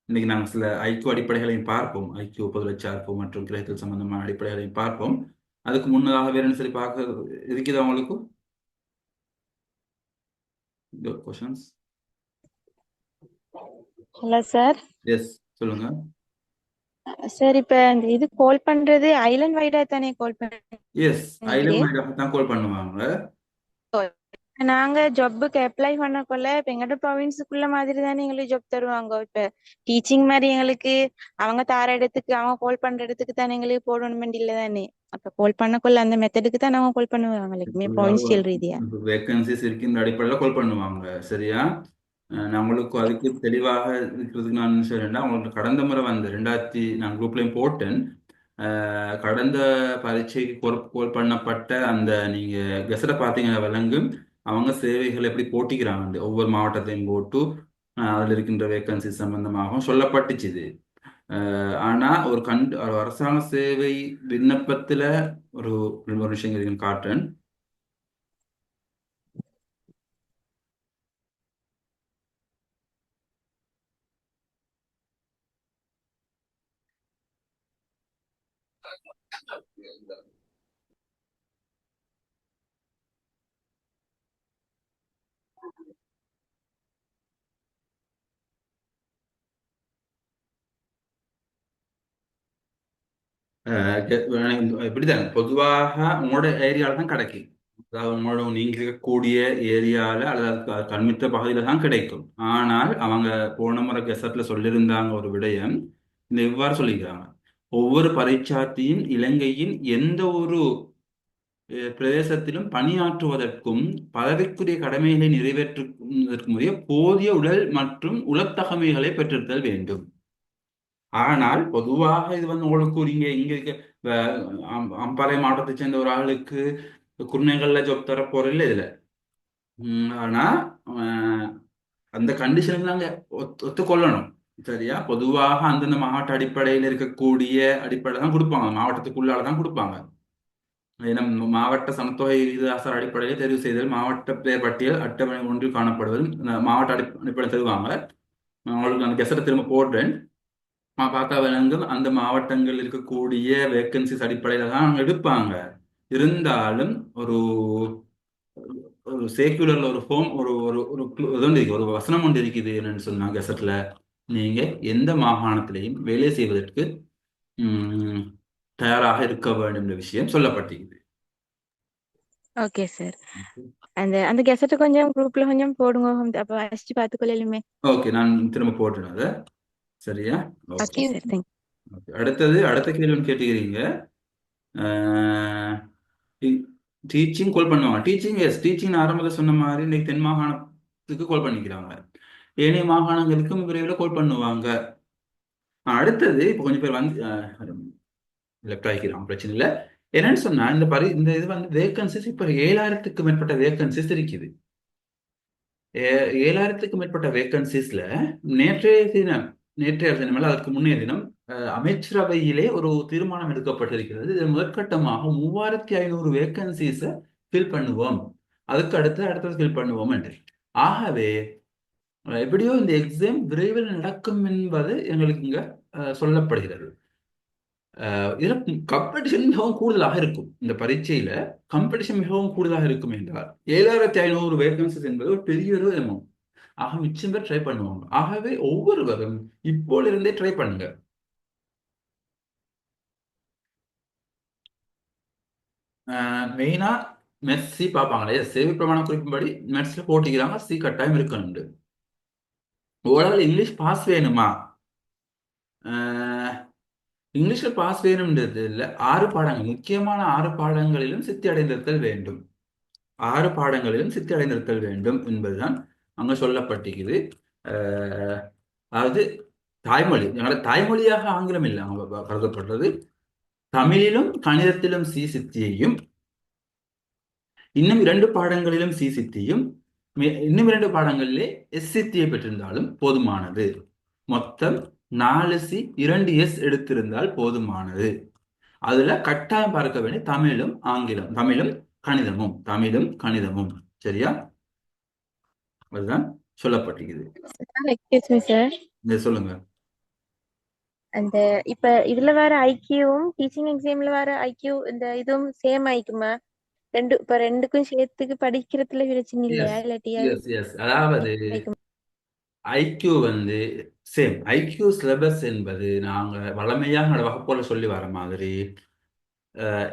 இன்னைக்கு நாங்கள் சில ஐக்கிய அடிப்படைகளையும் பார்ப்போம். ஐக்கிய பொதுளை சார்பு மற்றும் கிரகத்தில் சம்பந்தமான அடிப்படைகளையும் பார்ப்போம். அதுக்கு முன்னதாக வேற என்ன சரி பார்க்க இருக்குதா உங்களுக்கு? கொஸ்டின்ஸ்?
Hello sir.
எஸ், சொல்லுங்க.
சார் இப்ப இந்த இது கால் பண்றது ஐலண்ட் வைடா தானே கால்
எஸ், ஐலண்ட் வைடாக தான் கால் பண்ணுவாங்க.
நாங்க ஜாப்புக்கு அப்ளை பண்ணக்குள்ள இப்ப எங்கட ப்ரொவின்ஸுக்குள்ள மாதிரி தானே எங்களுக்கு ஜாப் தருவாங்க. இப்ப டீச்சிங் மாதிரி எங்களுக்கு அவங்க தார இடத்துக்கு அவங்க கால் பண்ற இடத்துக்கு தானே எங்களுக்கு போடணும் இல்ல தானே. அப்ப கால் பண்ணக்குள்ள அந்த மெத்தடுக்கு தான் அவங்க கால் பண்ணுவாங்க ப்ரொவின்சியல் ரீதியா.
வேகன்சிஸ் இருக்கின்ற அடிப்படையில் கால் பண்ணுவாங்க, சரியா? நான் உங்களுக்கு அதுக்கு தெளிவாக இருக்கிறதுக்கு நான் சொல்றேன்னா, உங்களுக்கு கடந்த முறை வந்து நான் குரூப்லையும் போட்டேன். கடந்த பரீட்சைக்கு கோல் பண்ணப்பட்ட அந்த நீங்க கெசட்டை பார்த்தீங்கன்னா விளங்கும் அவங்க சேவைகள் எப்படி போட்டிக்கிறாங்க ஒவ்வொரு மாவட்டத்தையும் போட்டு அதில் இருக்கின்ற வேகன்சி சம்பந்தமாகவும் சொல்லப்பட்டுச்சு இது. ஆனா ஒரு அரசாங்க சேவை விண்ணப்பத்துல ஒரு ஒரு விஷயம் காட்டுறேன். இப்படிதான் பொதுவாக உங்களோட ஏரியால தான் கிடைக்கும். அதாவது உங்களோட நீங்க இருக்கக்கூடிய ஏரியால அல்லது கண்மித்த பகுதியில தான் கிடைக்கும். ஆனால் அவங்க போன முறை கெசட்ல சொல்லியிருந்தாங்க ஒரு விடயம், இந்த இவ்வாறு சொல்லிக்கிறாங்க: ஒவ்வொரு பரீட்சார்த்தியும் இலங்கையின் எந்த ஒரு பிரதேசத்திலும் பணியாற்றுவதற்கும் பதவிக்குரிய கடமைகளை நிறைவேற்றுவதற்குரிய போதிய உடல் மற்றும் உளத்தகமைகளை பெற்றிருத்தல் வேண்டும். ஆனால் பொதுவாக இது வந்து உங்களுக்கு இங்க இருக்க அம்பாறை மாவட்டத்தை சேர்ந்த ஒரு ஆளுக்கு குருணைகள்ல ஜாப் தர போறதில்ல இதுல. ஆனா அந்த கண்டிஷனுக்கு நாங்க ஒத்துக்கொள்ளணும், சரியா? பொதுவாக அந்தந்த மாவட்ட அடிப்படையில் இருக்கக்கூடிய அடிப்படையில் தான் கொடுப்பாங்க, மாவட்டத்துக்குள்ளால தான் கொடுப்பாங்க. ஏன்னா மாவட்ட சமத்துவ விகிதாசார அடிப்படையில் தெரிவு செய்தல், மாவட்ட பெயர் பட்டியல் அட்டவணை ஒன்றில் காணப்படுவது மாவட்ட அடிப்படையில் தருவாங்க. உங்களுக்கு அந்த கெசட்டை திரும்ப போடுறேன், பார்க்க விளங்கும். அந்த மாவட்டங்கள் இருக்கக்கூடிய வேக்கன்சிஸ் அடிப்படையில தான் அவங்க எடுப்பாங்க. இருந்தாலும் ஒரு ஒரு சேக்குலர்ல ஒரு ஃபார்ம் ஒரு ஒரு ஒரு ஒரு வசனம் ஒன்று இருக்குது. என்னன்னு சொன்னா கெசட்ல நீங்க எந்த மாகாணத்திலையும் வேலை செய்வதற்கு தயாராக இருக்க வேண்டும் என்ற விஷயம் சொல்லப்பட்டிருக்குது.
Okay sir. அந்த அந்த கெசட் கொஞ்சம் குரூப்ல கொஞ்சம் போடுங்க, அப்ப வாசிச்சு பார்த்துக்கொள்ளலுமே.
ஓகே, நான் திரும்ப போடுறேன் அதை, சரியா?
ஓகே சார், தேங்க்
அடுத்த கேள்வி கேட்டுக்கிறீங்க. டீச்சிங் கால் பண்ணுவாங்க. டீச்சிங் எஸ், டீச்சிங் ஆரம்பத்தில் சொன்ன மாதிரி இன்னைக்கு தென் மாகாணத்துக்கு கால் பண்ணிக்கிறாங்க. ஏனைய மாகாணங்களுக்கும் விரைவில் கால் பண்ணுவாங்க. அடுத்தது இப்போ கொஞ்சம் பேர் வந்து லெஃப்ட் ஆகிக்கிறாங்க, பிரச்சனை இல்லை. என்னன்னு சொன்னா இந்த இது வந்து வேகன்சிஸ் இப்போ 7,000க்கு மேற்பட்ட வேகன்சிஸ் இருக்குது. 7,000க்கு மேற்பட்ட வேகன்சிஸ்ல நேற்றைய தினம் நேற்றைய தினம் அல்ல, அதற்கு முன்னைய தினம் அமைச்சரவையிலே ஒரு தீர்மானம் எடுக்கப்பட்டிருக்கிறது. இது முதற்கட்டமாக 3,500 வேகன்சிஸை ஃபில் பண்ணுவோம், அதுக்கு அடுத்தது ஃபில் பண்ணுவோம் என்று. ஆகவே எப்படியோ இந்த எக்ஸாம் விரைவில் நடக்கும் என்பது எங்களுக்கு இங்க சொல்லப்படுகிறது. இதுல காம்படிஷன் மிகவும் கூடுதலாக இருக்கும். இந்த பரீட்சையில காம்படிஷன் மிகவும் கூடுதலாக இருக்கும் என்றால் 7,500 வேகன்சிஸ் என்பது ஒரு பெரிய ஒரு அமௌண்ட். ஆக மிச்சம் பேர் ட்ரை பண்ணுவாங்க. ஆகவே ஒவ்வொருவரும் இப்போல இருந்தே ட்ரை பண்ணுங்க. மெயினா மெட்ஸ் சி பார்ப்பாங்களே, சேவை பிரமாண குறிப்பின்படி மெட்ஸ்ல போட்டிக்கிறாங்க, சி கட்டாயம் இருக்கணும். ஓரளவு இங்கிலீஷ் பாஸ் வேணுமா? இங்கிலீஷ்ல பாஸ் வேணும்ன்றது இல்லை, 6 பாடங்கள், முக்கியமான 6 பாடங்களிலும் சித்தி அடைந்திருத்தல் வேண்டும். 6 பாடங்களிலும் சித்தி அடைந்திருத்தல் வேண்டும் என்பதுதான் அங்க சொல்லப்பட்டிருக்குது. அதாவது தாய்மொழி, எங்களோட தாய்மொழியாக ஆங்கிலம் இல்லை அங்க கருதப்படுறது. தமிழிலும் கணிதத்திலும் சி சித்தியையும், இன்னும் 2 பாடங்களிலும் சி சித்தியும், இன்னும் 2 பாடங்களிலே எஸ் சித்தியை பெற்றிருந்தாலும் போதுமானது. மொத்தம் 4 சி 2 எஸ் எடுத்திருந்தால் போதுமானது. அதுல கட்டாயம் பார்க்க வேண்டிய தமிழும் ஆங்கிலம், தமிழும் கணிதமும். சரியா? அதுதான் சொல்லப்பட்டிருக்குது. சொல்லுங்க.
அந்த இப்ப இதுல வேற ஐக்கியூவும் டீச்சிங் எக்ஸாம்ல வேற ஐக்கியூ இந்த இதுவும் சேம் ஆயிக்குமா? ரெண்டுக்கும் சேர்த்துக்கு படிக்கிறதுல பிரச்சனை இல்லையா? இல்லாட்டியா
அதாவது ஐக்கியூ வந்து சேம். ஐக்கியூ சிலபஸ் என்பது நாங்க வளமையாக வகுப்போல சொல்லி வர மாதிரி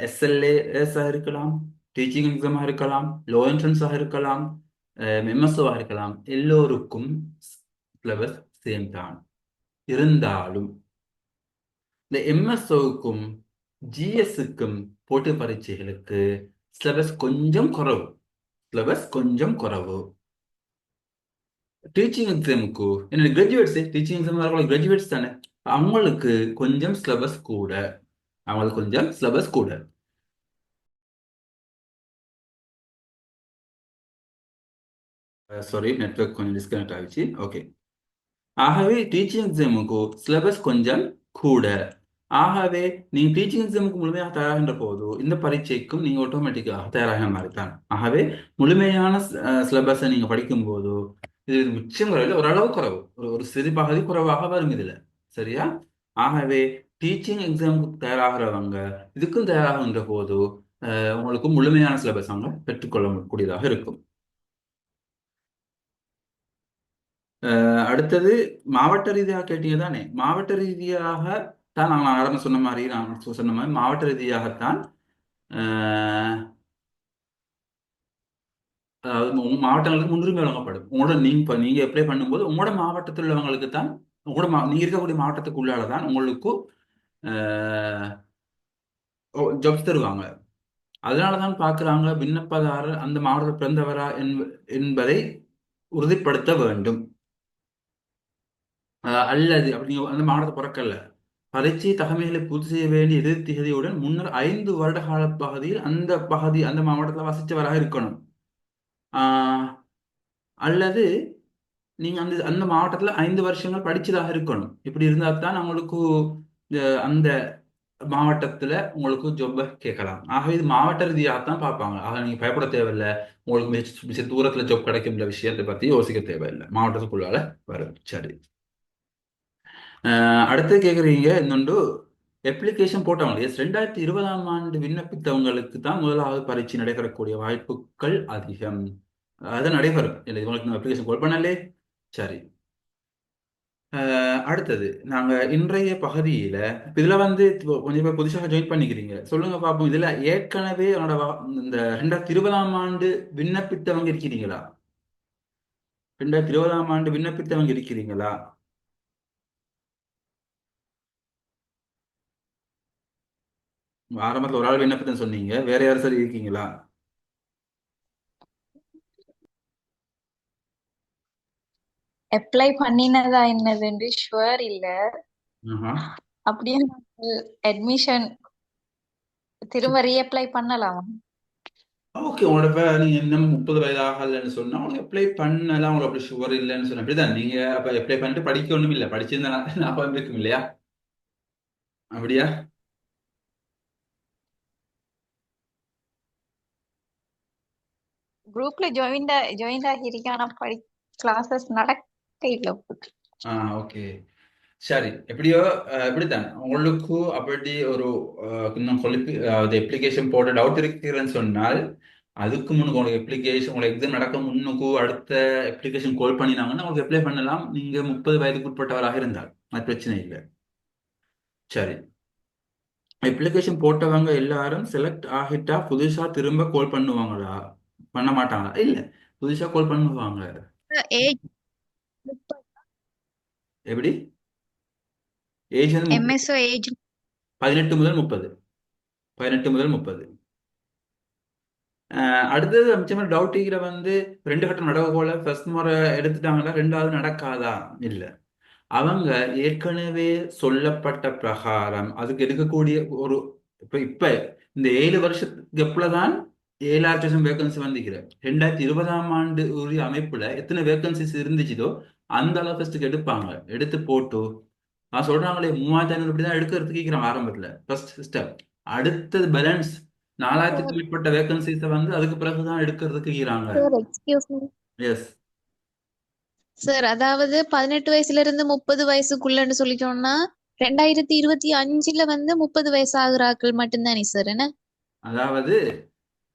எஸ்எல்ஏ இருக்கலாம், டீச்சிங் எக்ஸாமாக இருக்கலாம், லோ என்ட்ரன்ஸாக இருக்கலாம், எம்எஸ்ஓவாக இருக்கலாம், எல்லோருக்கும் சிலபஸ் சேம் தான். இருந்தாலும் இந்த எம்எஸ்ஓவுக்கும் ஜிஎஸ்ஸுக்கும் போட்டி பரீட்சைகளுக்கு சிலபஸ் கொஞ்சம் குறைவு. டீச்சிங் எக்ஸாமுக்கு என்ன கிராஜுவேட்ஸ், டீச்சிங் எக்ஸாம் வரக்கூடிய கிராஜுவேட்ஸ் தானே, அவங்களுக்கு கொஞ்சம் சிலபஸ் கூட. சாரி, நெட்வொர்க் கொஞ்சம் டிஸ்கனெக்ட் ஆகிடுச்சு. ஓகே. ஆகவே டீச்சிங் எக்ஸாமுக்கு சிலபஸ் கொஞ்சம் கூட. ஆகவே நீங்க டீச்சிங் எக்ஸாமுக்கு முழுமையாக தயாராகின்ற போது இந்த பரீட்சைக்கும் நீங்க ஆட்டோமேட்டிக்காக தயாராகிற மாதிரி தான். ஆகவே முழுமையான சிலபஸை நீங்க படிக்கும் போது இது மிச்சம் குறைவில் ஓரளவு குறைவு, ஒரு சிறு பகுதி குறைவாக வரும் இதுல. சரியா? ஆகவே டீச்சிங் எக்ஸாமுக்கு தயாராகிறவங்க இதுக்கும் தயாராகின்ற போது உங்களுக்கு முழுமையான சிலபஸ் அவங்க பெற்றுக்கொள்ள கூடியதாக இருக்கும். அடுத்தது மாவட்ட ரீதியாக கேட்டீங்க தானே. மாவட்ட ரீதியாக தான் நான் ஆரம்ப சொன்ன மாதிரி மாவட்ட ரீதியாகத்தான் அதாவது மாவட்டங்களுக்கு முன்னுரிமை வழங்கப்படும். நீங்க அப்ளை பண்ணும்போது உங்களோட மாவட்டத்தில் உள்ளவங்களுக்கு தான், நீங்க இருக்கக்கூடிய மாவட்டத்துக்கு உள்ளால தான் உங்களுக்கு ஜாப்ஸ் தருவாங்க. அதனாலதான் பாக்குறாங்க விண்ணப்பதாரர் அந்த மாவட்டத்தில் பிறந்தவரா என்பதை உறுதிப்படுத்த வேண்டும். அல்லது அப்படி அந்த மாவட்டத்தை பிறக்கல, பரீட்சை தகமைகளை பூர்த்தி செய்ய வேண்டிய இறுதி திகதியுடன் முன்னர் 5 வருட கால பகுதியில் அந்த மாவட்டத்தில் வசித்தவராக இருக்கணும். அல்லது நீங்க அந்த மாவட்டத்துல 5 வருஷங்கள் படிச்சதாக இருக்கணும். இப்படி இருந்தா தான் அவங்களுக்கு அந்த மாவட்டத்துல உங்களுக்கு ஜாப் கேட்கலாம். ஆகவே இது மாவட்ட ரீதியாகத்தான் பார்ப்பாங்க. ஆக நீங்க பயப்பட தேவையில்லை, உங்களுக்கு மிக தூரத்துல ஜாப் கிடைக்கும்ன்ற விஷயத்தை பத்தி யோசிக்க தேவையில்லை, மாவட்டத்துக்குள்ளால வரும். சரி. அடுத்து கேக்குறீங்க இன்னொன்று, அப்ளிகேஷன் போட்டவங்க 2020ஆம் ஆண்டு விண்ணப்பித்தவங்களுக்கு தான் முதலாவது பரீட்சை நடைபெறக்கூடிய வாய்ப்புகள் அதிகம். அது நடைபெறும் இல்லை, உங்களுக்கு அப்ளிகேஷன் கால் பண்ணலே. சரி. அடுத்தது நாங்க இன்றைய பகுதியில இதுல வந்து கொஞ்சம் பேர் புதுசாக ஜாயின் பண்ணிக்கிறீங்க, சொல்லுங்க பாப்போம். இதுல ஏற்கனவே இந்த 2020ஆம் ஆண்டு விண்ணப்பித்தவங்க இருக்கிறீங்களா? 2020ஆம் ஆண்டு விண்ணப்பித்தவங்க இருக்கிறீங்களா? ஆரம்பத்தில் ஒரு ஆள் விண்ணப்பத்தை சொன்னீங்க, வேற யாரும் சரி இருக்கீங்களா?
அப்ளை பண்ணினதா என்னதுன்னு ஷுவர் இல்ல.
ஆஹா.
அப்படியே அட்மிஷன் திரும்ப ரீஅப்ளை பண்ணலாமா?
ஓகே, உங்களோட இப்ப நீங்க இன்னும் 30 வயது ஆகலன்னு சொன்னா உங்களுக்கு அப்ளை பண்ணலாம். உங்களுக்கு அப்படி ஷுகர் இல்லைன்னு சொன்னா அப்படிதான். நீங்க அப்ப அப்ளை பண்ணிட்டு படிக்க ஒண்ணும் இல்லை, படிச்சிருந்தா ஞாபகம் இருக்கும் இல்லையா? அப்படியா?
குரூப்ல ஜாயின் ஆகியிருக்கேன், ஆனா கிளாஸஸ் நடக்க இல்ல.
ஓகே, சரி. எப்படியோ இப்படித்தான் உங்களுக்கு அப்படி ஒரு இன்னும் அது அப்ளிகேஷன் போட டவுட் இருக்குன்னு சொன்னால் அதுக்கு முன்னுக்கு உங்களுக்கு அப்ளிகேஷன் உங்களுக்கு எக்ஸாம் நடக்க முன்னுக்கு அடுத்த அப்ளிகேஷன் கால் பண்ணினாங்கன்னா உங்களுக்கு அப்ளை பண்ணலாம். நீங்க 30 வயதுக்கு உட்பட்டவராக இருந்தால் அது பிரச்சனை இல்லை. சரி, அப்ளிகேஷன் போட்டவங்க எல்லாரும் செலக்ட் ஆகிட்டா புதுசா திரும்ப கால் பண்ணுவாங்களா? பண்ண மாட்டாங்களா? இல்ல, புதுசா கால் பண்ணுவாங்க.
ஏஜ்
எப்படி? ஏஜ் வந்து
எம்எஸ்ஓ ஏஜ்
18 முதல் 30. 18 முதல் 30. அடுத்தது மிச்சமா டவுட் இருக்கிற வந்து 2 கட்டம் நடக்க போல ஃபர்ஸ்ட் முறை எடுத்துட்டாங்களா, 2வது நடக்காதா? இல்ல, அவங்க ஏற்கனவே சொல்லப்பட்ட பிரகாரம் அதுக்கு எடுக்கக்கூடிய ஒரு இப்ப இந்த 7 வருஷத்துக்கு எப்பலதான் 7,000 வேகன்சி வந்திருக்கிற 2020ஆம் ஆண்டு உரிய அமைப்புல எத்தனை வேகன்சிஸ் இருந்துச்சுதோ அந்த அளவு ஃபர்ஸ்ட்டுக்கு எடுப்பாங்க. எடுத்து போட்டு நான் சொல்றாங்களே 3,500 இப்படிதான் எடுக்கிறதுக்கு இருக்கிறாங்க ஆரம்பத்துல ஃபர்ஸ்ட் ஸ்டெப். அடுத்தது பேலன்ஸ் 4,000க்கும் மேற்பட்ட வேகன்சிஸை வந்து அதுக்கு பிறகுதான் எடுக்கிறதுக்கு இருக்கிறாங்க.
Sir excuse me
yes,
sir, அதாவது 18 வயசுல இருந்து 30 வயசுக்குள்ளன்னு சொல்லிட்டோம்னா 2025ல வந்து 30 வயசு ஆகுறாக்கள் மட்டும்தானே சார்? என்ன
அதாவது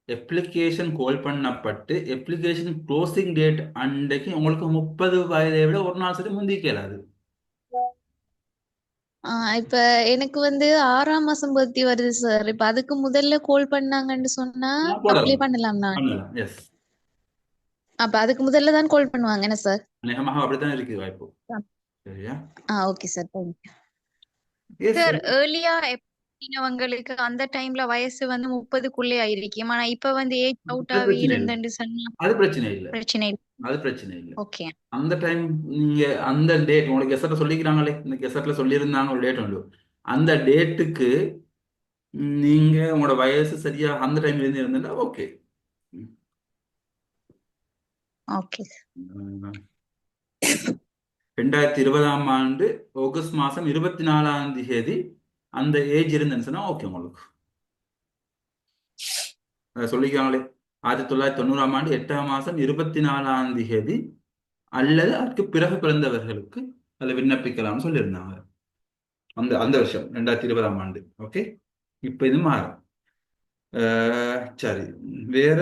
அப்ளிகேஷன் கால் பண்ணப்பட்டு அப்ளிகேஷன் க்ளோசிங் டேட் அன்றைக்கு உங்களுக்கு 30 வயதை விட ஒரு நாள் சரி முந்திக்க இயலாது.
இப்ப எனக்கு வந்து 6ஆம் மாசம் பர்த்டே வருது சார். இப்ப அதுக்கு முதல்ல கால் பண்ணாங்கன்னு சொன்னா அப்ளை
போடலாம்,
பண்ணலாம் நான்.
பண்ணலாம். எஸ்,
அப்ப அதுக்கு முதல்ல தான் கால் பண்ணுவாங்க என்ன சார்?
அநேகமாக அப்படித்தான் இருக்குது வாய்ப்பு. சரியா?
Okay sir, thank you
yes,
sir. ஏர்லியா அவங்களுக்கு அந்த டைம்ல வயசு வந்து 30க்குள்ளே ஆயிருக்கும். ஆனா இப்ப வந்து ஏஜ்
அது
அவுட்டாவே
பிரச்சனை இல்லை,
இருந்துன்னு சொன்னா
அது பிரச்சனை இல்லை,
பிரச்சனை இல்லை.
அது பிரச்சனை இல்லை.
ஓகே
அந்த டைம் நீங்க அந்த டேட் உங்களுக்கு கெசட்ல சொல்லிக்கிறாங்களே, இந்த கெசட்ல சொல்லியிருந்தாங்க ஒரு டேட் உண்டு. அந்த டேட்டுக்கு நீங்க உங்களோட வயசு சரியா அந்த டைம்ல இருந்து இருந்தா ஓகே.
ஓகே
2020ஆம் ஆண்டு ஆகஸ்ட் மாசம் 24ஆம் தேதி அந்த ஏஜ் இருந்துன்னு சொன்னா ஓகே உங்களுக்கு. சொல்லிக்கிறாங்களே 1990ஆம் ஆண்டு 8ஆம் மாசம் 24ஆம் தேதி அல்லது அதுக்கு பிறகு பிறந்தவர்களுக்கு அதை விண்ணப்பிக்கலாம்னு சொல்லியிருந்தாங்க. அந்த அந்த வருஷம் 2020ஆம் ஆண்டு. ஓகே, இப்ப இது மாறும். சரி, வேற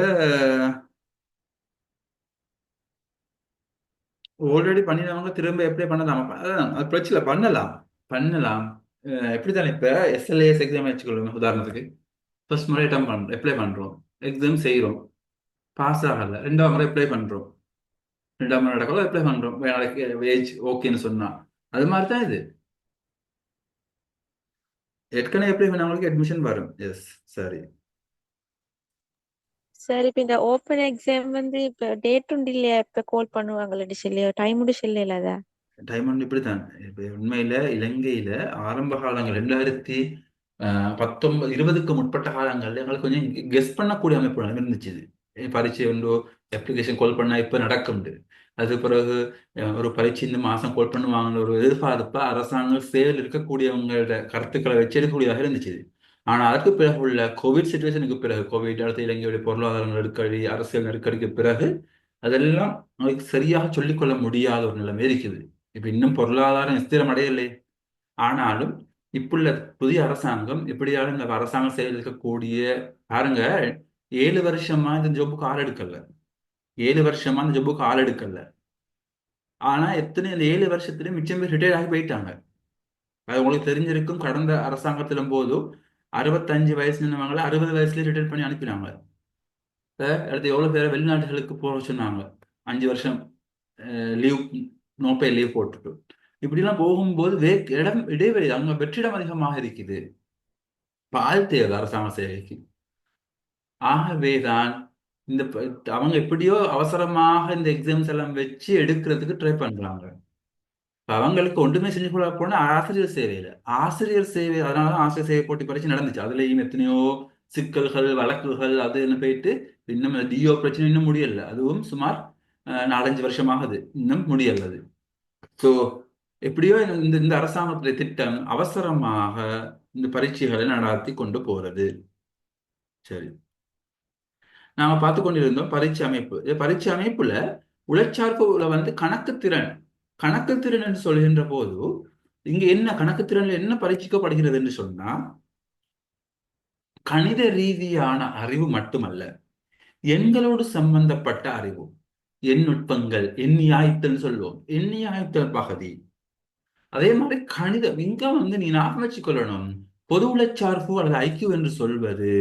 ஆல்ரெடி பண்ணினவங்க திரும்ப அப்ளை பண்ணலாமா? அதான் அது பிரச்சனை, பண்ணலாம் பண்ணலாம். எப்படித்தானே இப்ப எஸ்எல்ஏஎஸ் எக்ஸாம் வச்சுக்கொள்ளுங்க உதாரணத்துக்கு. ஃபர்ஸ்ட் முறை அப்ளை பண்றோம், எக்ஸாம் செய்யறோம், பாஸ் ஆகல, 2ஆம் முறை அப்ளை பண்றோம், 2ஆம் முறை நடக்கல அப்ளை பண்றோம், ஏஜ் ஓகேன்னு சொன்னா அது மாதிரி தான் இது. ஏற்கனவே அப்ளை பண்ணவங்களுக்கு அட்மிஷன் வரும். எஸ், சரி.
சரி, இப்ப இந்த ஓப்பன் எக்ஸாம் வந்து இப்ப டேட் உண்டு இல்லையா? இப்ப கால் பண்ணுவாங்களா சொல்லி டைம் உண்டு சொல்லல அதா?
டைம் வந்து இப்படித்தான். இப்ப உண்மையில இலங்கையில ஆரம்ப காலங்கள் 2019 20க்கு முற்பட்ட காலங்கள்ல எங்களுக்கு கொஞ்சம் கெஸ் பண்ணக்கூடிய அமைப்பு இருந்துச்சு. பரீட்சை உண்டு, அப்ளிகேஷன் கால் பண்ணா இப்ப நடக்கும்ண்டு. அது பிறகு ஒரு பரீட்சை இந்த மாசம் கால் பண்ணுவாங்க ஒரு எதிர்பார்ப்பா அரசாங்கம் சேல் இருக்கக்கூடியவங்களோட கருத்துக்களை வச்சு எடுக்கக்கூடியதாக இருந்துச்சு. ஆனா அதற்கு பிறகு உள்ள கோவிட் சுச்சுவேஷனுக்கு பிறகு, கோவிட் அடுத்து இலங்கையுடைய பொருளாதார நெருக்கடி, அரசியல் நெருக்கடிக்கு பிறகு அதெல்லாம் அவங்களுக்கு சரியாக சொல்லிக்கொள்ள முடியாத ஒரு நிலைமை இருக்குது. இப்ப இன்னும் பொருளாதாரம் ஸ்திரம் அடையலை. ஆனாலும் இப்புள்ள புதிய அரசாங்கம் இப்படியான இந்த அரசாங்கம் செயல் இருக்கக்கூடிய பாருங்க, 7 வருஷமா இந்த ஜொப்புக்கு ஆள் எடுக்கல, 7 வருஷமா இந்த ஜொப்புக்கு ஆள் எடுக்கல. ஆனா எத்தனை இந்த 7 வருஷத்துல மிச்சம் பேர் ரிட்டையர் ஆகி போயிட்டாங்க. அது உங்களுக்கு தெரிஞ்சிருக்கும். கடந்த அரசாங்கத்திலும் போதும் 65 வயசு நின்றவங்களை 60 வயசுல ரிட்டையர் பண்ணி அனுப்பினாங்க. அடுத்து எவ்வளவு பேரை வெளிநாடுகளுக்கு போக சொன்னாங்க, 5 வருஷம் லீவ், நோப்பே லீவ் போட்டுட்டு. இப்படிலாம் போகும்போது இடைவெளி அங்க வெற்றிடம் அதிகமாக இருக்குது. பால் தேவை அரசாங்க சேவைக்கு. ஆகவேதான் அவங்க எப்படியோ அவசரமாக இந்த எக்ஸாம்ஸ் எல்லாம் வச்சு எடுக்கிறதுக்கு ட்ரை பண்றாங்க. இப்ப அவங்களுக்கு ஒன்றுமே செஞ்சு கொள்ள போனா ஆசிரியர் சேவையில ஆசிரியர் சேவை, அதனாலதான் ஆசிரியர் சேவை போட்டி பரீட்சை நடந்துச்சு. அதுலயும் எத்தனையோ சிக்கல்கள் வழக்குகள் அது என்ன போயிட்டு இன்னும் டிஓ பிரச்சனை இன்னும் முடியல. அதுவும் சுமார் 4-5 வருஷமாகுது, இன்னும் முடியல அது. ஸோ எப்படியோ இந்த இந்த அரசாங்கத்துடைய திட்டம் அவசரமாக இந்த பரீட்சைகளை நடத்தி கொண்டு போறது. சரி, நாம பார்த்து கொண்டிருந்தோம் பரீட்சை அமைப்பு. பரீட்சை அமைப்புல உழைச்சார்புல வந்து கணக்குத்திறன். கணக்குத்திறன் என்று சொல்கின்ற போது இங்க என்ன கணக்குத்திறன்ல என்ன பரீட்சிக்கப்படுகிறது என்று சொன்னா, கணித ரீதியான அறிவு மட்டுமல்ல, எண்களோடு சம்பந்தப்பட்ட அறிவு, எண் நுட்பங்கள், எண்ணியாய்த்தல் சொல்லுவோம், எண்ணியாய்த்தல் பகுதி. அதே மாதிரி கணிதம் இங்க வந்து நீ ஞாபகம் வச்சுக்கொள்ளணும், பொது உழைச்சார்பு அல்லது ஐக்கியூ என்று சொல்வது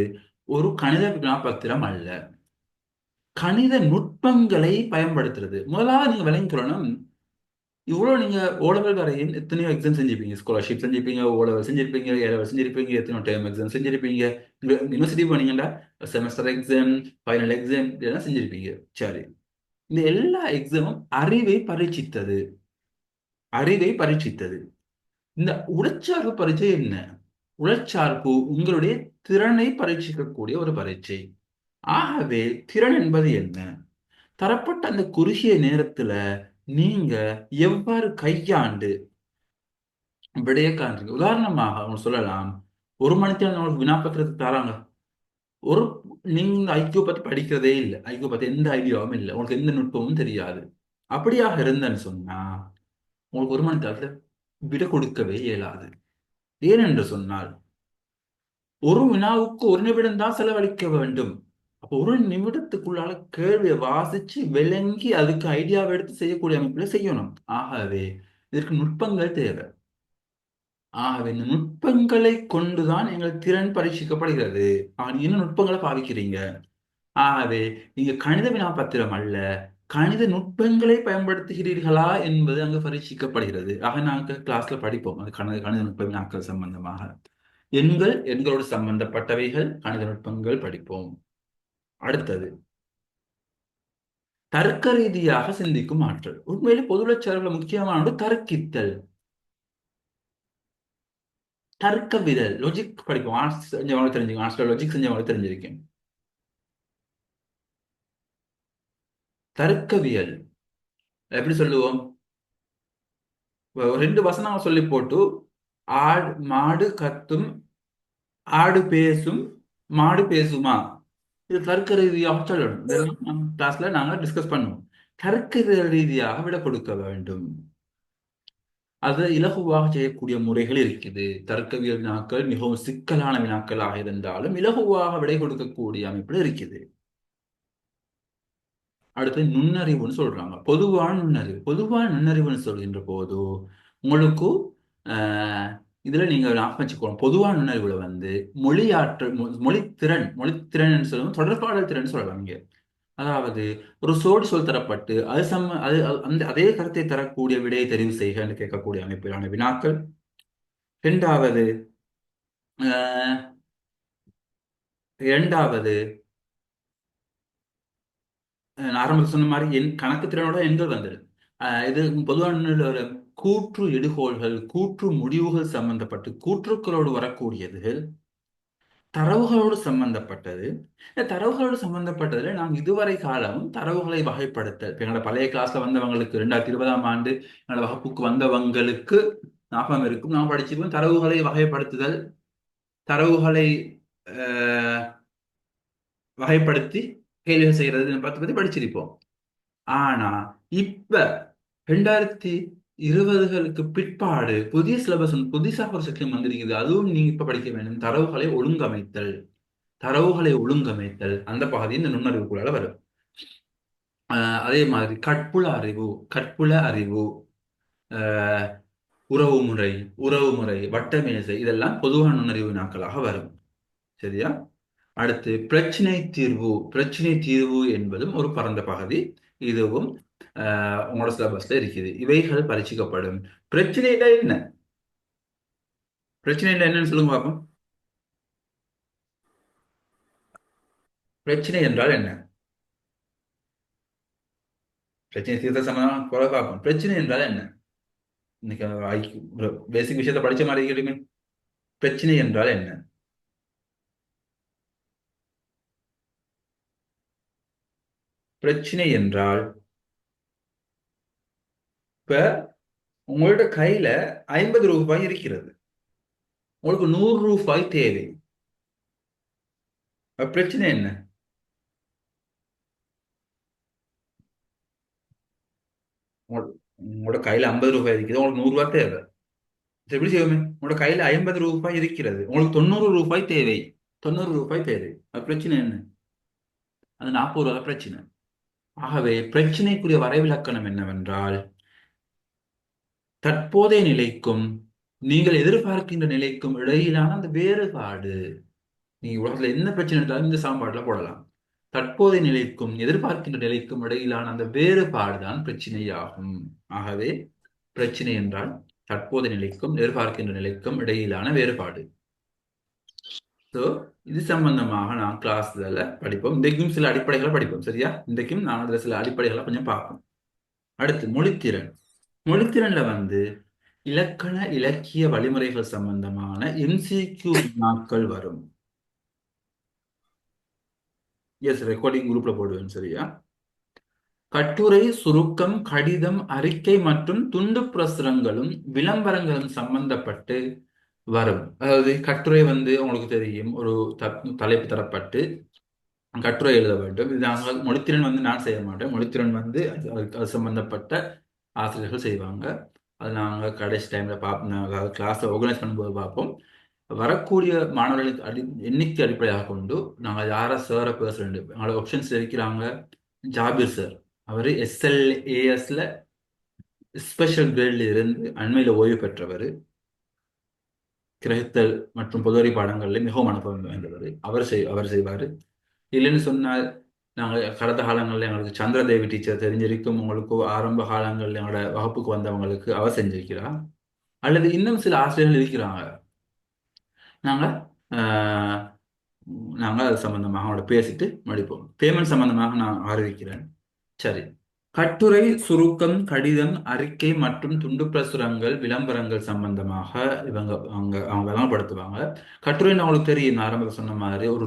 ஒரு கணித வினாப்பத்திரம் அல்ல, கணித நுட்பங்களை பயன்படுத்துறது. முதலாவது நீங்க விளங்கிக் கொள்ளணும், இவ்வளவு நீங்க ஓலெவல் வரையும் எத்தனையோ எக்ஸாம் செஞ்சிருப்பீங்க, ஸ்காலர்ஷிப் செஞ்சிருப்பீங்க, ஓலெவல் செஞ்சிருப்பீங்க, ஏலெவல் செஞ்சிருப்பீங்க, எத்தனையோ டேர்ம் எக்ஸாம் செஞ்சிருப்பீங்க, யூனிவர்சிட்டி போனீங்கன்னா செமஸ்டர் எக்ஸாம், ஃபைனல் எக்ஸாம் இதெல்லாம் செஞ்சிருப்பீங்க. சரி, இந்த எல்லா எக்ஸாமும் அறிவை பரீட்சித்தது, அறிவை பரீட்சித்தது. இந்த உடற்சார்பு பரீட்சை என்ன? உடற்சார்பு உங்களுடைய திறனை பரீட்சிக்கக்கூடிய ஒரு பரீட்சை. ஆகவே திறன் என்பது என்ன? தரப்பட்ட அந்த குறுகிய நேரத்துல நீங்க எவ்வாறு கையாண்டு விடைய காண்றீங்க. உதாரணமாக அவங்க சொல்லலாம், ஒரு மணிக்கு நம்மளுக்கு வினாப்பத்திரத்துக்கு தராங்க, ஒரு நீங்க இந்த ஐக்கியூ பத்தி படிக்கிறதே இல்லை, ஐக்கியூ பத்தி எந்த ஐடியாவும் இல்லை, உங்களுக்கு எந்த நுட்பமும் தெரியாது. அப்படியாக இருந்தேன்னு சொன்னா உங்களுக்கு ஒரு மணி நேரத்துல விட கொடுக்கவே இயலாது. ஏனென்று சொன்னால் ஒரு வினாவுக்கு 1 நிமிடம் தான் செலவழிக்க வேண்டும். அப்போ 1 நிமிடத்துக்குள்ளால கேள்வியை வாசிச்சு விளங்கி அதுக்கு ஐடியாவை எடுத்து செய்யக்கூடிய அமைப்புல செய்யணும். ஆகவே இதற்கு நுட்பங்கள் தேவை. ஆகவே இந்த நுட்பங்களை கொண்டுதான் எங்கள் திறன் பரீட்சிக்கப்படுகிறது. என்ன நுட்பங்களை பாவிக்கிறீங்க? ஆகவே நீங்க கணித வினாப்பத்திரம் அல்ல, கணித நுட்பங்களை பயன்படுத்துகிறீர்களா என்பது அங்கு பரீட்சிக்கப்படுகிறது. ஆக நாங்கள் கிளாஸ்ல படிப்போம் அது கணித நுட்ப வினாக்கள் சம்பந்தமாக. எண்களோடு சம்பந்தப்பட்டவைகள், கணித நுட்பங்கள் படிப்போம். அடுத்தது தர்க்க ரீதியாக சிந்திக்கும் ஆற்றல். உண்மையிலே பொதுவுளச் சேர்வுல முக்கியமான தர்க்கித்தல், தர்க்கவியல், லாஜிக் படிப்போம். ஆர்ட்ஸ் செஞ்சவங்களுக்கு தெரிஞ்சுக்கும், ஆர்ட்ஸ்ல லாஜிக் செஞ்சவங்களுக்கு தெரிஞ்சிருக்கும். தர்க்கவியல் எப்படி சொல்லுவோம்? 2 வசனம் சொல்லி போட்டு மாடு கத்தும், ஆடு பேசும், மாடு பேசுமா, இது தர்க்க ரீதியாக சொல்லணும். இதெல்லாம் கிளாஸ்ல நாங்க டிஸ்கஸ் பண்ணுவோம். தர்க்க ரீதியாக விட கொடுக்க வேண்டும். அதை இலகுவாக செய்யக்கூடிய முறைகள் இருக்குது. தர்க்கவியல் வினாக்கள் மிகவும் சிக்கலான வினாக்களாக இருந்தாலும் இலகுவாக விடை கொடுக்கக்கூடிய அமைப்புல இருக்குது. அடுத்து நுண்ணறிவுன்னு சொல்றாங்க. பொதுவான நுண்ணறிவு. பொதுவான நுண்ணறிவுன்னு சொல்கின்ற போது உங்களுக்கு இதுல நீங்க ஞாபகம் வச்சுக்கணும், பொதுவான நுண்ணறிவுல வந்து மொழியாற்றல், மொழித்திறன் சொல்லுவோம், தொடர்பாடல் திறன் சொல்லலாம் இங்க. அதாவது ஒரு சொல் தரப்பட்டு அது அந்த அதே கருத்தை தரக்கூடிய விடையை தெரிவு செய்க என்று கேட்கக்கூடிய அமைப்பிலான வினாக்கள். இரண்டாவது நான் ஆரம்பத்தில் சொன்ன மாதிரி கணக்கு திறனோட எண்கள் வந்தது. இது பொதுவான ஒரு கூற்று எடுகோள்கள், கூற்று முடிவுகள் சம்பந்தப்பட்டு கூற்றுக்களோடு வரக்கூடியது, தரவுகளோடு சம்பந்தப்பட்டது. தரவுகளோடு சம்பந்தப்பட்டதுல நாம் இதுவரை காலம் தரவுகளை வகைப்படுத்தல், எங்களோட பழைய கிளாஸ்ல வந்தவங்களுக்கு 2020ஆம் ஆண்டு என்னோட வகுப்புக்கு வந்தவங்களுக்கு ஞாபகம் இருக்கும், நாம் படிச்சிருக்கோம். தரவுகளை வகைப்படுத்துதல், தரவுகளை வகைப்படுத்தி கேள்விகள் செய்யறது பத்தி படிச்சிருப்போம். ஆனா இப்ப 2020களுக்கு பிற்பாடு புதிய சிலபஸ், புதுசாக ஒரு செக்ஷன் வந்திருக்குது. அதுவும் நீங்க இப்ப படிக்க வேண்டும். தரவுகளை ஒழுங்கமைத்தல், தரவுகளை ஒழுங்கமைத்தல் அந்த பகுதி இந்த நுண்ணறிவுக்குள்ளால வரும். அதே மாதிரி கற்புல அறிவு, உறவுமுறை, வட்டமேசை, இதெல்லாம் பொதுவான நுண்ணறிவு வினாக்களாக வரும். சரியா? அடுத்து பிரச்சனை தீர்வு என்பதும் ஒரு பரந்த பகுதி. இதுவும் உங்களோட சிலபஸ்ல இருக்குது. இவைகள் பரீட்சிக்கப்படும். பிரச்சனையில என்னன்னு சொல்லுங்க பாப்போம். பிரச்சனை என்றால் என்ன? பிரச்சனை தீர்த்த சம்பந்தமா குறை பார்ப்போம். பிரச்சனை என்றால் என்ன? இன்னைக்கு ஒரு பேசிக் விஷயத்த படிச்ச மாதிரி கேட்டுங்க. பிரச்சனை என்றால் என்ன? பிரச்சனை என்றால் இப்ப உங்களோட கையில 50 ரூபாய் இருக்கிறது, உங்களுக்கு 100 ரூபாய் தேவை. அப்ப பிரச்சனை என்ன? உங்களோட கையில 50 ரூபாய் இருக்குது, உங்களுக்கு 100 ரூபாய் தேவை. சரி, எப்படி செய்வோமே? உங்களோட கையில 50 ரூபாய் இருக்கிறது, உங்களுக்கு 90 ரூபாய் தேவை. 90 ரூபாய் தேவை. அது பிரச்சனை என்ன? அது 40 ரூபாய் பிரச்சனை. ஆகவே பிரச்சனைக்குரிய வரைவிலக்கணம் என்னவென்றால், தற்போதைய நிலைக்கும் நீங்கள் எதிர்பார்க்கின்ற நிலைக்கும் இடையிலான அந்த வேறுபாடு. நீங்க உலகத்துல என்ன பிரச்சனை இருந்தாலும் இந்த சாம்பாடுல போடலாம். தற்போதைய நிலைக்கும் எதிர்பார்க்கின்ற நிலைக்கும் இடையிலான அந்த வேறுபாடு தான் பிரச்சனையாகும். ஆகவே பிரச்சனை என்றால் தற்போதைய நிலைக்கும் எதிர்பார்க்கின்ற நிலைக்கும் இடையிலான வேறுபாடு. ஸோ இது சம்பந்தமாக நான் கிளாஸ்ல படிப்போம். இன்றைக்கும் சில அடிப்படைகளை படிப்போம். சரியா? இன்றைக்கும் நான் அதுல சில அடிப்படைகளை கொஞ்சம் பார்ப்போம். அடுத்து மொழித்திறன். மொழித்திறன்ல இலக்கண இலக்கிய வழிமுறைகள் சம்பந்தமான MCQ வினாக்கள் வரும். எஸ், ரெக்கார்டிங் குரூப்ல போடுவேன். சரியா? கட்டுரை, சுருக்கம், கடிதம், அறிக்கை மற்றும் துண்டு பிரசுரங்களும் விளம்பரங்களும் சம்பந்தப்பட்டு வரும். அதாவது கட்டுரை உங்களுக்கு தெரியும், ஒரு தலைப்பு தரப்பட்டு கட்டுரை எழுத வேண்டும். இது நாங்கள் மொழித்திறன் நான் செய்ய மாட்டேன். மொழித்திறன் அது சம்பந்தப்பட்ட ஆசிரியர்கள் செய்வாங்க. அது நாங்கள் கடைசி டைம்ல பார்ப்போம். நாங்கள் கிளாஸை ஆர்கனைஸ் பண்ணும்போது பார்ப்போம். வரக்கூடிய மாணவர்களுக்கு எண்ணிக்கை அடிப்படையாக கொண்டு நாங்கள் யாரை சாரை பேசுறேன், எங்களோட ஆப்ஷன்ஸ் இருக்கிறாங்க. ஜாபீர் சார், அவர் SLASல ஸ்பெஷல் கிரேட்ல இருந்து அண்மையில ஓய்வு பெற்றவர். கிரகித்தல் மற்றும் பொதுவரி பாடங்கள்ல மிகவும் அனுபவம் வாய்ந்தவர். அவர் செய்வார். இல்லைன்னு சொன்னால், நாங்கள் கடந்த காலங்களில் எங்களுக்கு சந்திரதேவி டீச்சர் தெரிஞ்சிருக்கும். உங்களுக்கு ஆரம்ப காலங்களில் எங்களோட வகுப்புக்கு வந்தவங்களுக்கு அவர் செஞ்சிருக்கிறா. அல்லது இன்னும் சில ஆசிரியர்கள் இருக்கிறாங்க. நாங்கள் அது சம்பந்தமாக அவங்களோட பேசிட்டு முடிப்போம். பேமெண்ட் சம்பந்தமாக நான் ஆரம்பிக்கிறேன். சரி. கட்டுரை, சுருக்கம், கடிதம், அறிக்கை மற்றும் துண்டு பிரசுரங்கள், விளம்பரங்கள் சம்பந்தமாக அவங்க விளம்பரப்படுத்துவாங்க. கட்டுரைன்னு அவங்களுக்கு தெரியும். நான் ஆரம்பத்தில் சொன்ன மாதிரி ஒரு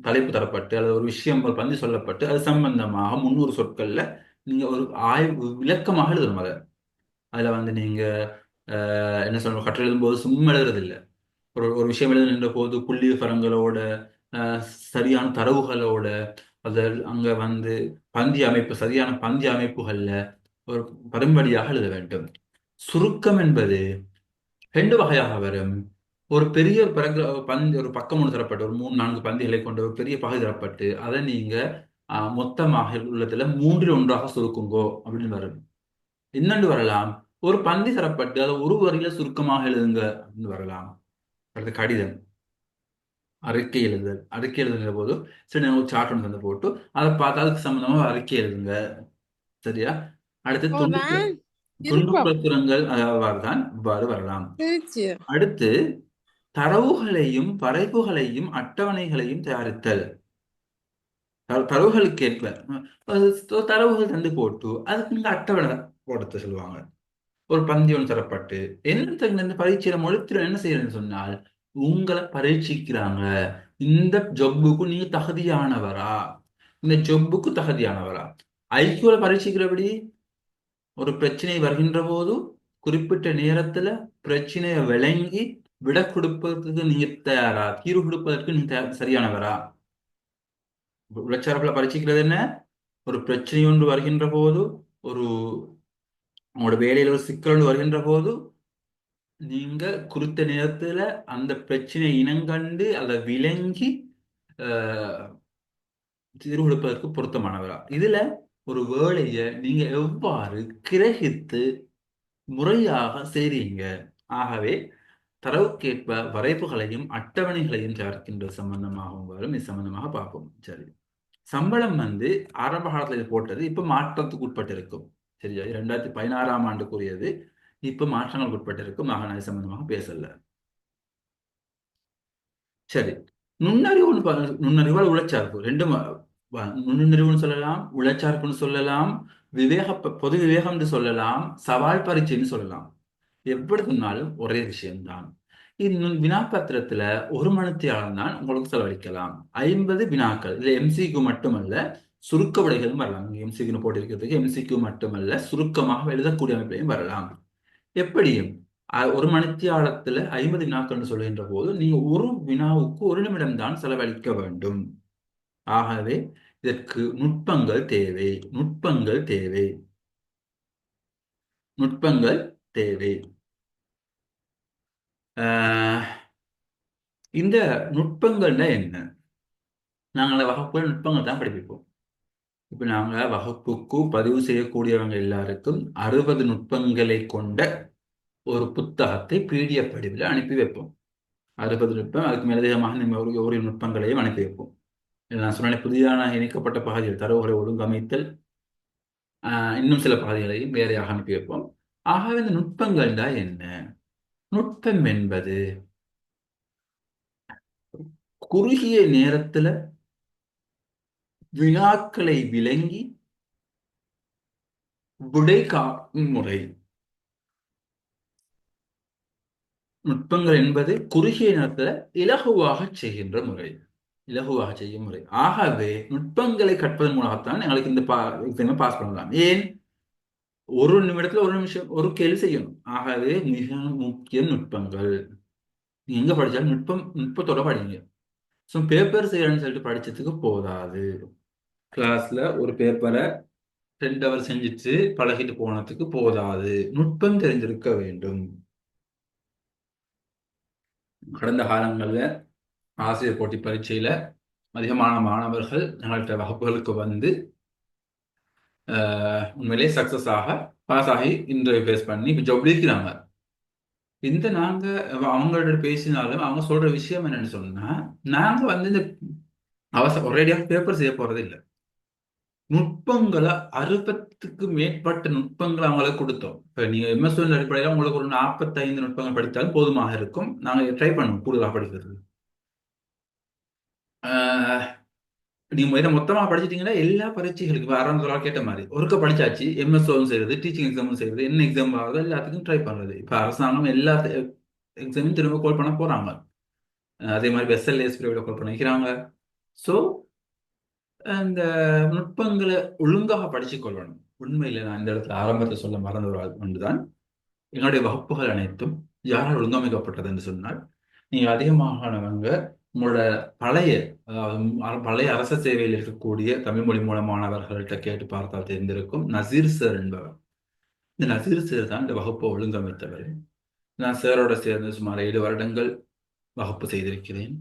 தலைப்பு தரப்பட்டு அல்லது ஒரு விஷயம் பந்தி சொல்லப்பட்டு அது சம்பந்தமாக 300 சொற்கள்ல நீங்க ஒரு ஆய்வு விளக்கமாக எழுதணும். அதுல நீங்க என்ன சொல்லணும், கட்டுரை எழுதும்போது சும்மா எழுதுறது இல்லை. ஒரு விஷயம் எழுதுகின்ற போது புள்ளி விவரங்களோட, சரியான தரவுகளோட, அது அங்க சரியான பந்தி அமைப்புகள்ல ஒரு பரும்படியாக எழுத வேண்டும். சுருக்கம் என்பது 2 வகையாக வரும். ஒரு பெரிய ஒரு பக்கம் ஒன்று தரப்பட்டு ஒரு 3-4 பந்திகளை கொண்ட ஒரு பெரிய பகுதி தரப்பட்டு அதை நீங்க மொத்தமாக உள்ளத்துல 3-1 சுருக்குங்கோ அப்படின்னு வரும். இன்னொன்று வரலாம், ஒரு பந்தி தரப்பட்டு அதை ஒரு வரியில சுருக்கமாக எழுதுங்க அப்படின்னு வரலாம். அடுத்து கடிதம், அறிக்கை எழுதுகிற போது சரி, ஒரு சார்ட் ஒன்று தந்து போட்டு அதை பார்த்து அதுக்கு சம்பந்தமா அறிக்கை எழுதுங்க. சரியா? அடுத்து துண்டு பிரசுரங்கள் தான் இவ்வாறு வரலாம். அடுத்து தரவுகளையும் வரைவுகளையும் அட்டவணைகளையும் தயாரித்தல். தரவுகளுக்கு ஏற்ப தரவுகள் தந்து போட்டு அதுக்கு நீங்க அட்டவணை போடுத்த சொல்லுவாங்க. ஒரு பந்தி ஒன்று தரப்பட்டு என்ன பரீட்சையில மொழித்திறன் என்ன செய்யறதுன்னு சொன்னால், உங்களை பரீட்சிக்கிறாங்க. இந்த ஜொப்புக்கு நீங்க தகுதியானவரா, இந்த ஜொப்புக்கு தகுதியானவரா. ஐக்கியூல பரீட்சிக்கிறபடி ஒரு பிரச்சனை வருகின்ற போது குறிப்பிட்ட நேரத்துல பிரச்சனையை விளங்கி விட கொடுப்பதற்கு நீங்க தயாரா, தீர்வு கொடுப்பதற்கு நீங்க சரியானவரா. உளச்சார்புல பரீட்சிக்கிறது என்ன? ஒரு பிரச்சனை ஒன்று வருகின்ற போது, உங்களோட வேலையில ஒரு சிக்கல் ஒன்று வருகின்ற போது நீங்க குறித்த நேரத்துல அந்த பிரச்சனை இனங்கண்டு அதை விளங்கி தீர்வு கொடுப்பதற்கு பொருத்தமானவரா. இதுல ஒரு வேலையை நீங்க எவ்வாறு கிரகித்து முறையாக செய்றீங்க. ஆகவே தரவுக்கேற்ப வரைப்புகளையும் அட்டவணைகளையும் தயாரிக்கின்ற சம்பந்தமாகவும் வரும். இது சம்பந்தமாக பார்ப்போம். சரி. சம்பளம் ஆரம்ப காலத்துல இது போட்டது இப்ப மாற்றத்துக்கு உட்பட்டு இருக்கும். சரியா? 2016ஆம் ஆண்டுக்குரியது இப்ப மாற்றங்களுக்கு உட்பட்டு இருக்கும். ஆக நான் சம்பந்தமாக பேசல. சரி. நுண்ணறிவால் உளச்சார்பு ரெண்டும் நுண்ணறிவுன்னு சொல்லலாம், உளச்சார்புன்னு சொல்லலாம், பொது விவேகம் என்று சொல்லலாம், சவால் பரீட்சைன்னு சொல்லலாம். எப்படி சொன்னாலும் ஒரே விஷயம்தான். இன்னும் வினாப்பத்திரத்துல ஒரு மணித்தியாலம் தான் உங்களுக்கு செலவழிக்கலாம். 50 வினாக்கள். இதுல எம்சிக்யூ மட்டுமல்ல, சுருக்க விடைகளும் வரலாம். எம்சிக்யூ போட்டிருக்கிறதுக்கு எம்சிக்யூ மட்டுமல்ல, சுருக்கமாக எழுதக்கூடிய அமைப்பிலையும் வரலாம். எப்படியும் ஒரு மணித்தியாலத்துல 50 வினாக்கள்னு சொல்கின்ற போது நீங்க ஒரு வினாவுக்கு 1 நிமிடம் தான் செலவழிக்க வேண்டும். ஆகவே இதற்கு நுட்பங்கள் தேவை, நுட்பங்கள் தேவை, நுட்பங்கள் தேவை. ஆஹ் இந்த நுட்பங்கள்னா என்ன? நாங்கள் வகுப்புல நுட்பங்கள் தான் படிப்பிப்போம். இப்ப நாங்க வகுப்புக்கு பதிவு செய்யக்கூடியவங்க எல்லாருக்கும் 60 நுட்பங்களை கொண்ட ஒரு புத்தகத்தை PDF வடிவில் அனுப்பி வைப்போம். 60 நுட்பம், அதுக்கு மேலதிகமாக நம்ம ஒரு நுட்பங்களையும் அனுப்பி வைப்போம். நான் சொன்ன புதிதான இணைக்கப்பட்ட பகுதிகள், தரவுகளை ஒழுங்கமைத்தல், இன்னும் சில பகுதிகளையும் வேறையாக அனுப்பி வைப்போம். ஆகவே இந்த நுட்பங்கள்டா என்ன? நுட்பம் என்பது குறுகிய நேரத்துல வினாக்களை விளங்கி விடை காணும் முறை. நுட்பங்கள் என்பது குறுகிய நேரத்துல இலகுவாக செய்கின்ற முறை, இலகுவாக செய்யும் முறை. ஆகவே நுட்பங்களை கற்பதன் மூலமாகத்தான் எங்களுக்கு இந்த எக்ஸாமை பாஸ் பண்ணலாம். ஏன்? ஒரு நிமிடத்துல ஒரு நிமிஷம் ஒரு கேள்வி செய்யணும். ஆகவே மிக முக்கிய நுட்பங்கள். நீங்க எங்க படிச்சாலும் நுட்பத்தோட படிங்க. ஸோ பேப்பர் செய்யறேன்னு சொல்லிட்டு படிச்சதுக்கு போதாது. கிளாஸ்ல ஒரு பேப்பரை 2 ஹவர் செஞ்சுட்டு பழகிட்டு போனதுக்கு போதாது. நுட்பம் தெரிஞ்சிருக்க வேண்டும். கடந்த காலங்கள்ல ஆசிரியர் போட்டி பரீட்சையில அதிகமான மாணவர்கள் எங்கள்கிட்ட வகுப்புகளுக்கு வந்து உண்மையிலே சக்சஸ் ஆக பாஸ் ஆகி இன்டர்வியூ ஃபேஸ் பண்ணி இப்போ ஜாப் இருக்கிறாங்க. இந்த நாங்க அவங்களோட பேசினாலும் அவங்க சொல்ற விஷயம் என்னன்னு சொன்னா, நாங்க வந்து இந்த ஒரேடியாக பேப்பர் செய்ய போறது இல்லை. நுட்பங்களை 60க்கு மேற்பட்ட நுட்பங்களை அவங்களுக்கு கொடுத்தோம். இப்ப நீங்க எம்எஸ்என் அடிப்படையில் உங்களுக்கு ஒரு 45 நுட்பங்கள் படித்தாலும் போதுமாக இருக்கும். நாங்க ட்ரை பண்ணுவோம் கூடுதலாக படிக்கிறது. நீங்க மொத்தமா படிச்சிட்டீங்கன்னா எல்லா பரீட்சைகளுக்கு ஆரம்பத்தில் கேட்ட மாதிரி ஒருக்க படிச்சாச்சு. எம்எஸ்ஓவும் செய்யறது, டீச்சிங் எக்ஸாமும் செய்யறது, என்ன எக்ஸாம் ஆகுது எல்லாத்துக்கும் ட்ரை பண்றது. இப்ப அரசாங்கம் எல்லா எக்ஸாமையும் திரும்ப கால் பண்ண போறாங்க. அதே மாதிரி SLAS கால் பண்ண வைக்கிறாங்க. ஸோ அந்த நுட்பங்களை ஒழுங்காக படிச்சு கொள்ளணும். உண்மையில நான் இந்த இடத்துல ஆரம்பத்தை சொல்ல மறந்த ஒரு ஒன்றுதான், என்னுடைய வகுப்புகள் அனைத்தும் யாரால் ஒழுங்கமைக்கப்பட்டது என்று சொன்னால், நீங்க அதிகமானவங்க உங்களோட பழைய அரச சேவையில் இருக்கக்கூடிய தமிழ் மொழி மூலமானவர்கள்ட்ட கேட்டு பார்த்தால் தெரிந்திருக்கும். நசீர் சார் என்பவர். இந்த நசீர் சார் தான் இந்த வகுப்பை ஒழுங்கமைத்தவர். நான் சாரோட சேர்ந்து சுமார் 7 வருடங்கள் வகுப்பு செய்திருக்கிறேன்.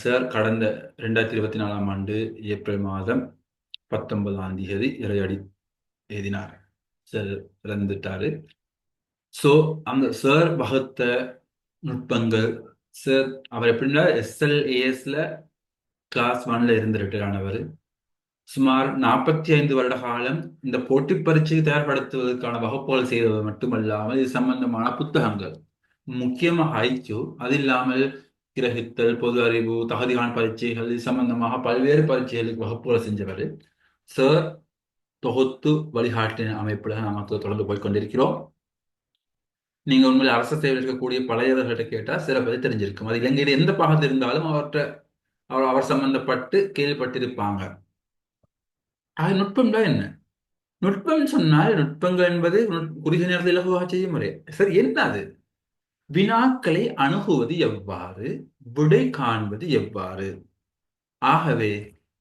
சார் கடந்த 2024ஆம் ஆண்டு ஏப்ரல் மாதம் 19ஆம் தேதி இறையடி எழுதினார். சார் இறந்துட்டாரு. ஸோ அந்த சார் வகுத்த நுட்பங்கள், சார் அவர் எப்படின்னா SLASல கிளாஸ் 1ல இருந்து ரிட்டையர் ஆனவர். சுமார் 45 வருட காலம் இந்த போட்டி பரீட்சைக்கு தயார்படுத்துவதற்கான வகுப்புகள் செய்தது மட்டுமல்லாமல் இது சம்பந்தமான புத்தகங்கள், முக்கியமாக ஐக்கியூ, அது இல்லாமல் கிரகித்தல், பொது அறிவு, தகுதிகான பரீட்சைகள், இது சம்பந்தமாக பல்வேறு பரீட்சைகளுக்கு வகுப்புகளை செஞ்சவர். சார் தொகுத்து வழிகாட்டின அமைப்புல நாம தொடர்ந்து போய்கொண்டிருக்கிறோம். நீங்க உண்மையில் அரசு சேவையில் இருக்கக்கூடிய பழையவர்கிட்ட கேட்டா சில பேர் தெரிஞ்சிருக்கும். அது இலங்கையில எந்த பாகத்தில் இருந்தாலும் அவர் சம்பந்தப்பட்டு கேள்விப்பட்டிருப்பாங்க. ஆக நுட்பம்னா என்ன? நுட்பம் சொன்னால் நுட்பங்கள் என்பது குறுகிய நேரத்தில் இலகுவாக செய்யும் முறை. சரி, என்ன அது? வினாக்களை அணுகுவது எவ்வாறு, விடை காண்பது எவ்வாறு? ஆகவே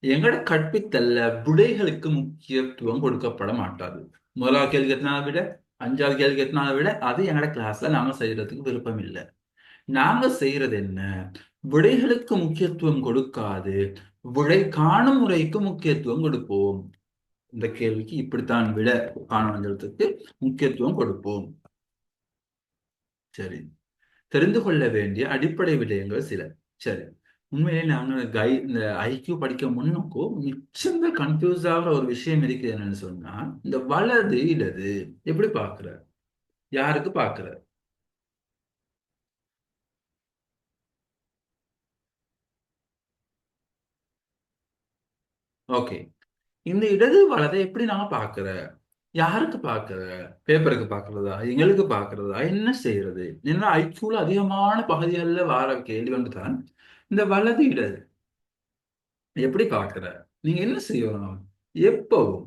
எங்கட கற்பித்தல்ல விடைகளுக்கு முக்கியத்துவம் கொடுக்கப்பட மாட்டாது. முதலாவது கேள்வி கேட்டினால விட, 5வது கேள்வி கேட்டினால விட, அது எங்கட கிளாஸ்ல நாம செய்யறதுக்கு விருப்பம் இல்லை. நாங்க செய்யறது என்ன? விடைகளுக்கு முக்கியத்துவம் கொடுக்காது, விடை காணும் முறைக்கு முக்கியத்துவம் கொடுப்போம். இந்த கேள்விக்கு இப்படித்தான் விட காணவங்களுக்கு முக்கியத்துவம் கொடுப்போம். சரி, தெரிந்து கொள்ள வேண்டிய அடிப்படை விடயங்கள் சில. சரி, உண்மையிலே நாங்க இந்த ஐக்கியூ படிக்க முன்னுக்கும் மிச்சம் கன்ஃபியூஸ் ஆகிற ஒரு விஷயம் இருக்குது. என்னன்னு சொன்னா, இந்த வலது இடது எப்படி பாக்குற, யாருக்கு பாக்குற? ஓகே, இந்த இடது வலதை எப்படி நாங்க பாக்குற? யாருக்கு பாக்குற? பேப்பருக்கு பாக்குறதா, எங்களுக்கு பாக்குறதா, என்ன செய்யறது? ஏன்னா ஐக்கியூல அதிகமான பகுதிகளில் வார கேள்வி வந்துதான் இந்த வலது இடது எப்படி பாக்குற? நீங்க என்ன செய்யணும்? எப்பவும்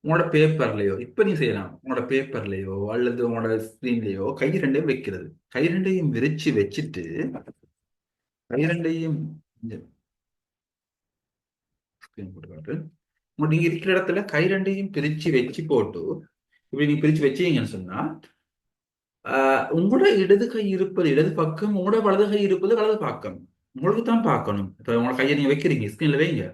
உங்களோட பேப்பர்லயோ இப்ப நீ செய்யலாம், உங்களோட பேப்பர்லயோ அல்லது உங்களோட ஸ்கிரீன்லயோ கை ரெண்டையும் வைக்கிறது. கை ரெண்டையும் விரிச்சு வச்சுட்டு கை ரெண்டையும் ஸ்கிரீன் போட்டு காட்டு. நீங்க இருக்கிற இடத்துல கை ரெண்டையும் பிரிச்சு வச்சு போட்டு இப்படி நீங்க பிரிச்சு வச்சீங்கன்னு சொன்னா உங்களோட இடது கை இருப்பது இடது பக்கம், உங்களோட வலது கை இருப்பது வலது பக்கம். உங்களுக்கு தான் பார்க்கணும். இப்ப உங்களோட கையை நீங்க வைக்கிறீங்க, ஸ்கிரீன்ல வைங்க.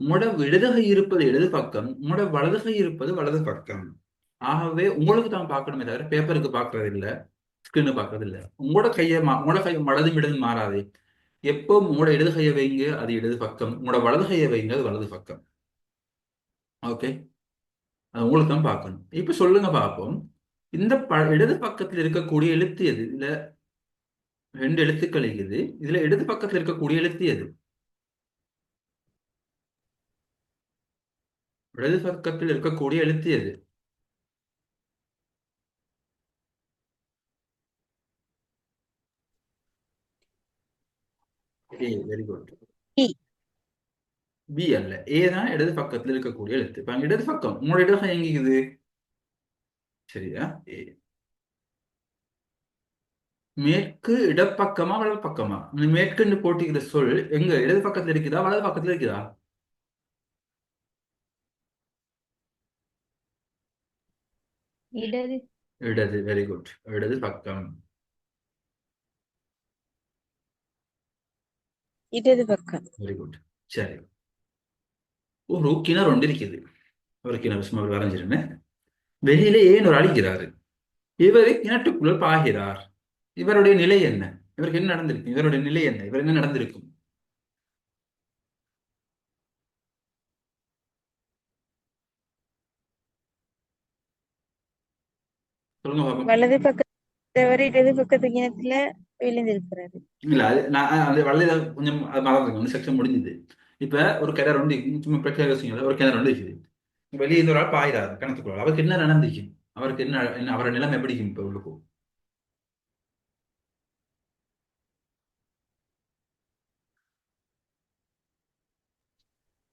உங்களோட இடது கை இருப்பது இடது பக்கம், உங்களோட வலது கை இருப்பது வலது பக்கம். ஆகவே உங்களுக்கு தான் பார்க்கணுமே தவிர பேப்பருக்கு பார்க்கறது இல்ல, ஸ்கிரீனு பார்க்கறது இல்ல. உங்களோட கை வலதும் இடதும் மாறாது. எப்போ உங்களோட இடது கையை வைங்க அது இடது பக்கம், உங்களோட வலது கையை வைங்க அது வலது பக்கம். ஓகே, அது உங்களுக்கு தான் பார்க்கணும். இப்ப சொல்லுங்க பார்ப்போம், இந்த இடது பக்கத்தில் இருக்கக்கூடிய எழுத்து எது? இதுல 2 எழுத்துக்கள் இருக்குது. இதுல இடது பக்கத்தில் இருக்கக்கூடிய எழுத்து எது? இடது பக்கத்தில் இருக்கக்கூடிய எழுத்து எது? ஏ, வெரி குட்.
டி.
பி அல்ல, ஏ தான் இடது பக்கத்தில் இருக்கக்கூடிய எழுத்து. இப்ப இடது பக்கம் உங்களோட இடது கை எங்கிக்குது? சரியா? ஏ. மேற்கு இடப்பக்கமா வலது பக்கமா? மேற்குன்னு போட்டிக்கிற சொல் எங்க இடது பக்கத்துல இருக்குதா வலது பக்கத்துல இருக்குதா?
இடது.
இடது, வெரி குட். இடது பக்கம்.
இடது பக்கம்.
Very good. சரி, ஒரு கிணறு ஒன்று இருக்குது. ஒரு கிணறு சும்மா வரைஞ்சிருந்தேன். வெளியில ஏன் ஒரு அடிக்கிறாரு. இவரை கிணற்றுக்குள்ள பாகிறார். இவருடைய நிலை என்ன? இவருக்கு என்ன நடந்திருக்கும்? இவருடைய நிலை என்ன? இவர் என்ன நடந்திருக்கும்? சொல்லுங்க பாப்போம்.
வலது பக்கத்தவர் இடது பக்கத்து கிணத்துல விழுந்திருக்கிறாரு.
இல்ல, அது நான் அந்த வலையில கொஞ்சம் அது மறந்துருக்கேன். அந்த செக்ஷன் முடிஞ்சது. இப்ப ஒரு கிணறு ஒன்று சும்மா பிரச்சனை ஒரு கிணறு ஒன்று இருக்குது. வெளியே இந்த ஒரு ஆள் பாயிறாரு கிணத்துக்குள்ள. அவருக்கு என்ன நடந்துச்சு? அவருக்கு என்ன அவரோட நிலைமை எப்படிக்கும் இப்ப உள்ளுக்கும்?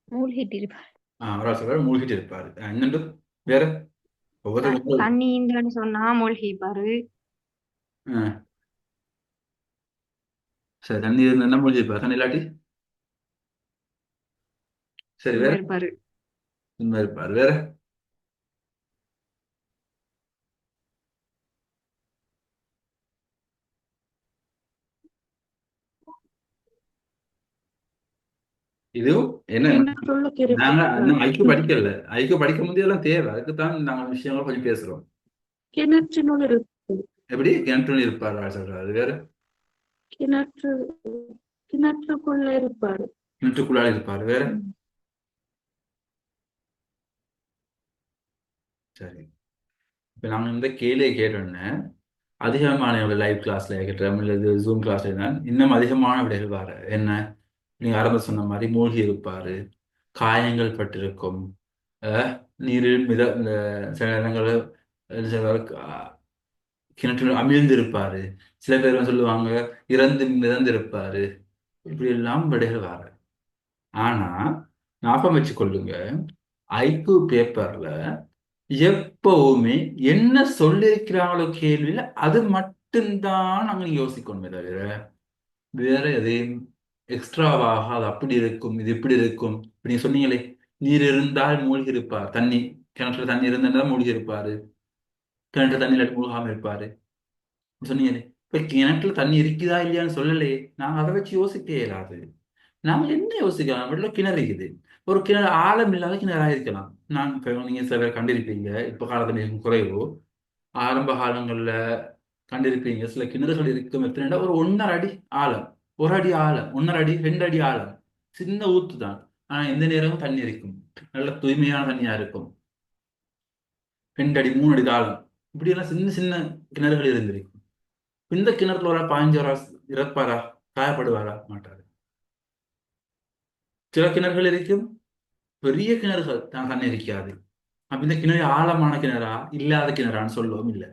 மூழ்கிட்டு இருப்பார்.
ஒரு ஆள் சொல்றாரு மூழ்கிட்டு இருப்பாரு. இன்னொன்று வேற ஒவ்வொருத்தரும்
தண்ணி இல்லைன்னு சொன்னா மூழ்கிப்பாரு.
சரி, தண்ணி இருந்தா மூழ்கி இருப்பாரு. தண்ணி இல்லாட்டி சரி வேற
இருப்பாரு.
சும்மா இருப்பாரு. வேற இதுவும் என்ன? நாங்க இன்னும் ஐக்கு படிக்கல. ஐக்கு படிக்க முடியெல்லாம் தேவை. அதுக்குத்தான் நாங்க விஷயங்களை கொஞ்சம் பேசுறோம்.
கிணற்றினுள் இருப்பார்.
எப்படி கிணற்று இருப்பாரு ஆள் சொல்றாரு. அது வேற
கிணற்றுக்குள்ள இருப்பாரு.
கிணற்றுக்குள்ளாடி இருப்பாரு. வேற சரி. இப்ப நாங்க இந்த கேள்வியை கேட்டோன்னே அதிகமான லைவ் கிளாஸ்ல கேட்டோம் இல்லது ஜூம் கிளாஸ்ல தான் இன்னும் அதிகமான விடைகள் வர என்ன? நீங்க ஆரம்ப சொன்ன மாதிரி மூழ்கி இருப்பாரு, காயங்கள் பட்டிருக்கும், நீரில் இந்த சில நேரங்களில் கிணற்றில் அமிழ்ந்து இருப்பாரு. சில பேர் சொல்லுவாங்க இறந்து மிதந்து இருப்பாரு. இப்படி எல்லாம் விடைகள் வர. ஆனா ஞாபகம் வச்சு கொள்ளுங்க, ஐக்கு பேப்பர்ல எப்பவுமே என்ன சொல்லியிருக்கிறாங்களோ கேள்வியில அது மட்டும்தான் நாங்க யோசிக்கணுமே தவிர வேற எதையும் எக்ஸ்ட்ராவாக அது அப்படி இருக்கும் இது இப்படி இருக்கும். இப்ப நீங்க சொன்னீங்களே நீர் இருந்தால் மூழ்கி இருப்பார், தண்ணி கிணற்றுல தண்ணி இருந்தால் மூழ்கி இருப்பாரு, கிணற்று தண்ணி இல்லாட்டி மூழ்காம இருப்பாரு சொன்னீங்களே. இப்ப கிணற்றுல தண்ணி இருக்குதா இல்லையான்னு சொல்லலையே. நாங்க அதை வச்சு யோசிக்க இயலாது. நாம என்ன யோசிக்கலாம்? வீட்டுல கிணறு இருக்குது. ஒரு கிணறு ஆழம் இல்லாத கிணறா இருக்கலாம். நான் இப்ப நீங்க சில பேர் கண்டிருப்பீங்க, இப்ப காலத்துல மிகவும் குறைவோ. ஆரம்ப காலங்கள்ல கண்டிருப்பீங்க சில கிணறுகள் இருக்கும். எத்தனை ஒரு 1.5 அடி ஆழம், 1 அடி ஆழம், 1.5 அடி 2 அடி ஆழம், சின்ன ஊத்து தான். ஆனா எந்த நேரமும் தண்ணி இருக்கும், நல்ல தூய்மையான தண்ணியா இருக்கும். 2 அடி 3 அடி ஆழம், இப்படி எல்லாம் சின்ன சின்ன கிணறுகள் இருந்திருக்கும். இந்த கிணறுல ஒரு 15 ஒரு இறப்பாரா? காயப்படுவாரா? மாட்டாரு. சில கிணறுகள் இருக்கும் பெரிய கிணறுகள் தான் தண்ணி இருக்காது. அப்ப இந்த கிணறு ஆழமான கிணறா இல்லாத கிணறான்னு சொல்லவும் இல்லை.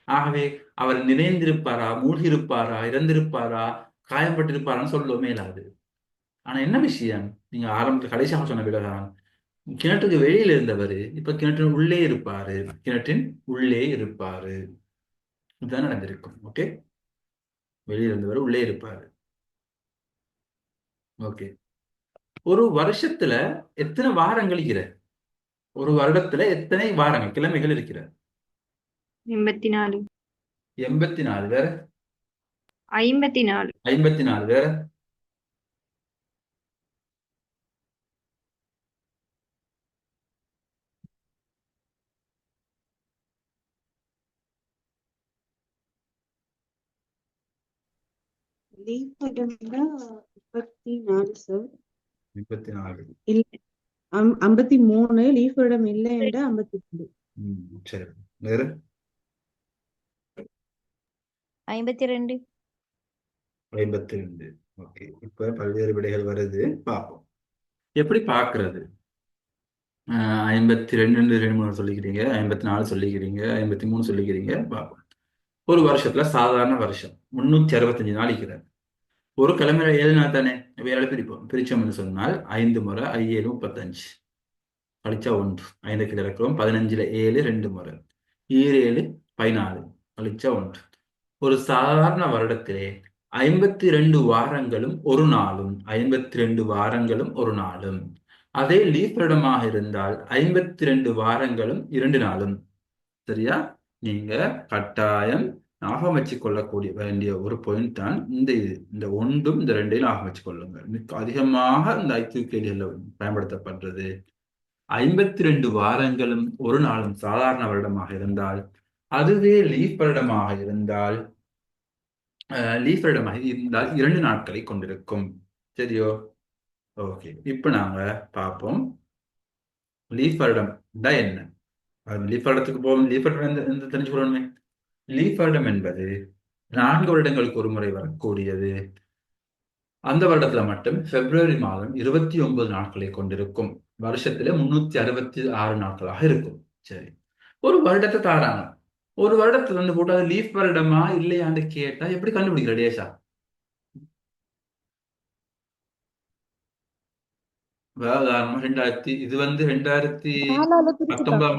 ஆகவே அவர் நிறைந்திருப்பாரா, மூழ்கியிருப்பாரா, இறந்திருப்பாரா, காயப்பட்டிருப்பாரான்னு சொல்லவுமே இல்லாது. ஆனா என்ன விஷயம், நீங்க ஆரம்பத்துல கடைசியாக சொன்ன விடதான், கிணற்றுக்கு வெளியில இருந்தவர் இப்ப கிணற்றின் உள்ளே இருப்பாரு. கிணற்றின் உள்ளே இருப்பாரு. இதுதான் நடந்திருக்கும். ஓகே, வெளியில இருந்தவர் உள்ளே இருப்பாரு. ஓகே, ஒரு வருஷத்துல எத்தனை வாரங்கள் இருக்கிற? ஒரு வருடத்துல எத்தனை வாரங்கள் கிழமைகள் இருக்கிற?
84
84. வேற
54
54. வேற
லீப் இருந்தா 34 சார்.
54.
இல்ல 53. லீஃப் இடம் இல்லைன்னா 52.
சரி. வேற
52.
52. ஓகே, இப்ப பல்வேறு விடைகள் வருது, பார்ப்போம். எப்படி பார்க்கிறது? 52 2 சொல்லிக்கிறீங்க, 54 சொல்லிக்கிறீங்க, 53 சொல்லிக்கிறீங்க. பார்ப்போம். ஒரு வருஷத்துல சாதாரண வருஷம் 365 நாள் இருக்கிறார். ஒரு கிழமையில 7 நாள் தானே. வேலை பிரிப்போம். பிரிச்சோம்னு சொன்னால் 5 முறை 5 7 35 கழிச்சா 1. 5 கீழே இருக்கிறோம். 15ல 7 2 முறை 7 7 14 கழிச்சா 1. ஒரு சாதாரண வருடத்திலே 52 வாரங்களும் ஒரு நாளும், 52 வாரங்களும் ஒரு நாளும். அதே லீப் வருடமாக இருந்தால் 52 வாரங்களும் 2 நாளும். சரியா? நீங்க கட்டாயம் ஞாபகம் வச்சு கொள்ளக்கூடிய வேண்டிய ஒரு பாயிண்ட் தான் இந்த ஒன்றும் இந்த ரெண்டையும் ஞாபகம் வச்சு கொள்ளுங்க. மிக அதிகமாக இந்த ஐக்கிய கேள்விகளில் பயன்படுத்தப்படுறது 52 வாரங்களும் ஒரு நாளும் சாதாரண வருடமாக இருந்தால், அதுவே லீப் வருடமாக இருந்தால் 2 நாட்களை கொண்டிருக்கும். சரியோ? ஓகே, இப்ப நாங்க பார்ப்போம் லீப் வருடம் என்ன. லீப் வருடத்துக்கு போவோம். லீப் வருடம் தெரிஞ்சுக்கணுமே. லீப் வருடம் என்பது 4 வருடங்களுக்கு ஒரு முறை வரக்கூடியது. அந்த வருடத்துல மட்டும் பிப்ரவரி மாதம் 29 நாட்களை கொண்டிருக்கும். வருஷத்துல 366 நாட்களாக இருக்கும். சரி, ஒரு வருடத்தை தாராங்க. ஒரு வருடத்துல வந்து போட்டு அது லீப் வருடமா இல்லையான்னு கேட்டா எப்படி கண்டுபிடிக்கிற டேஷா? உதாரணமா 2019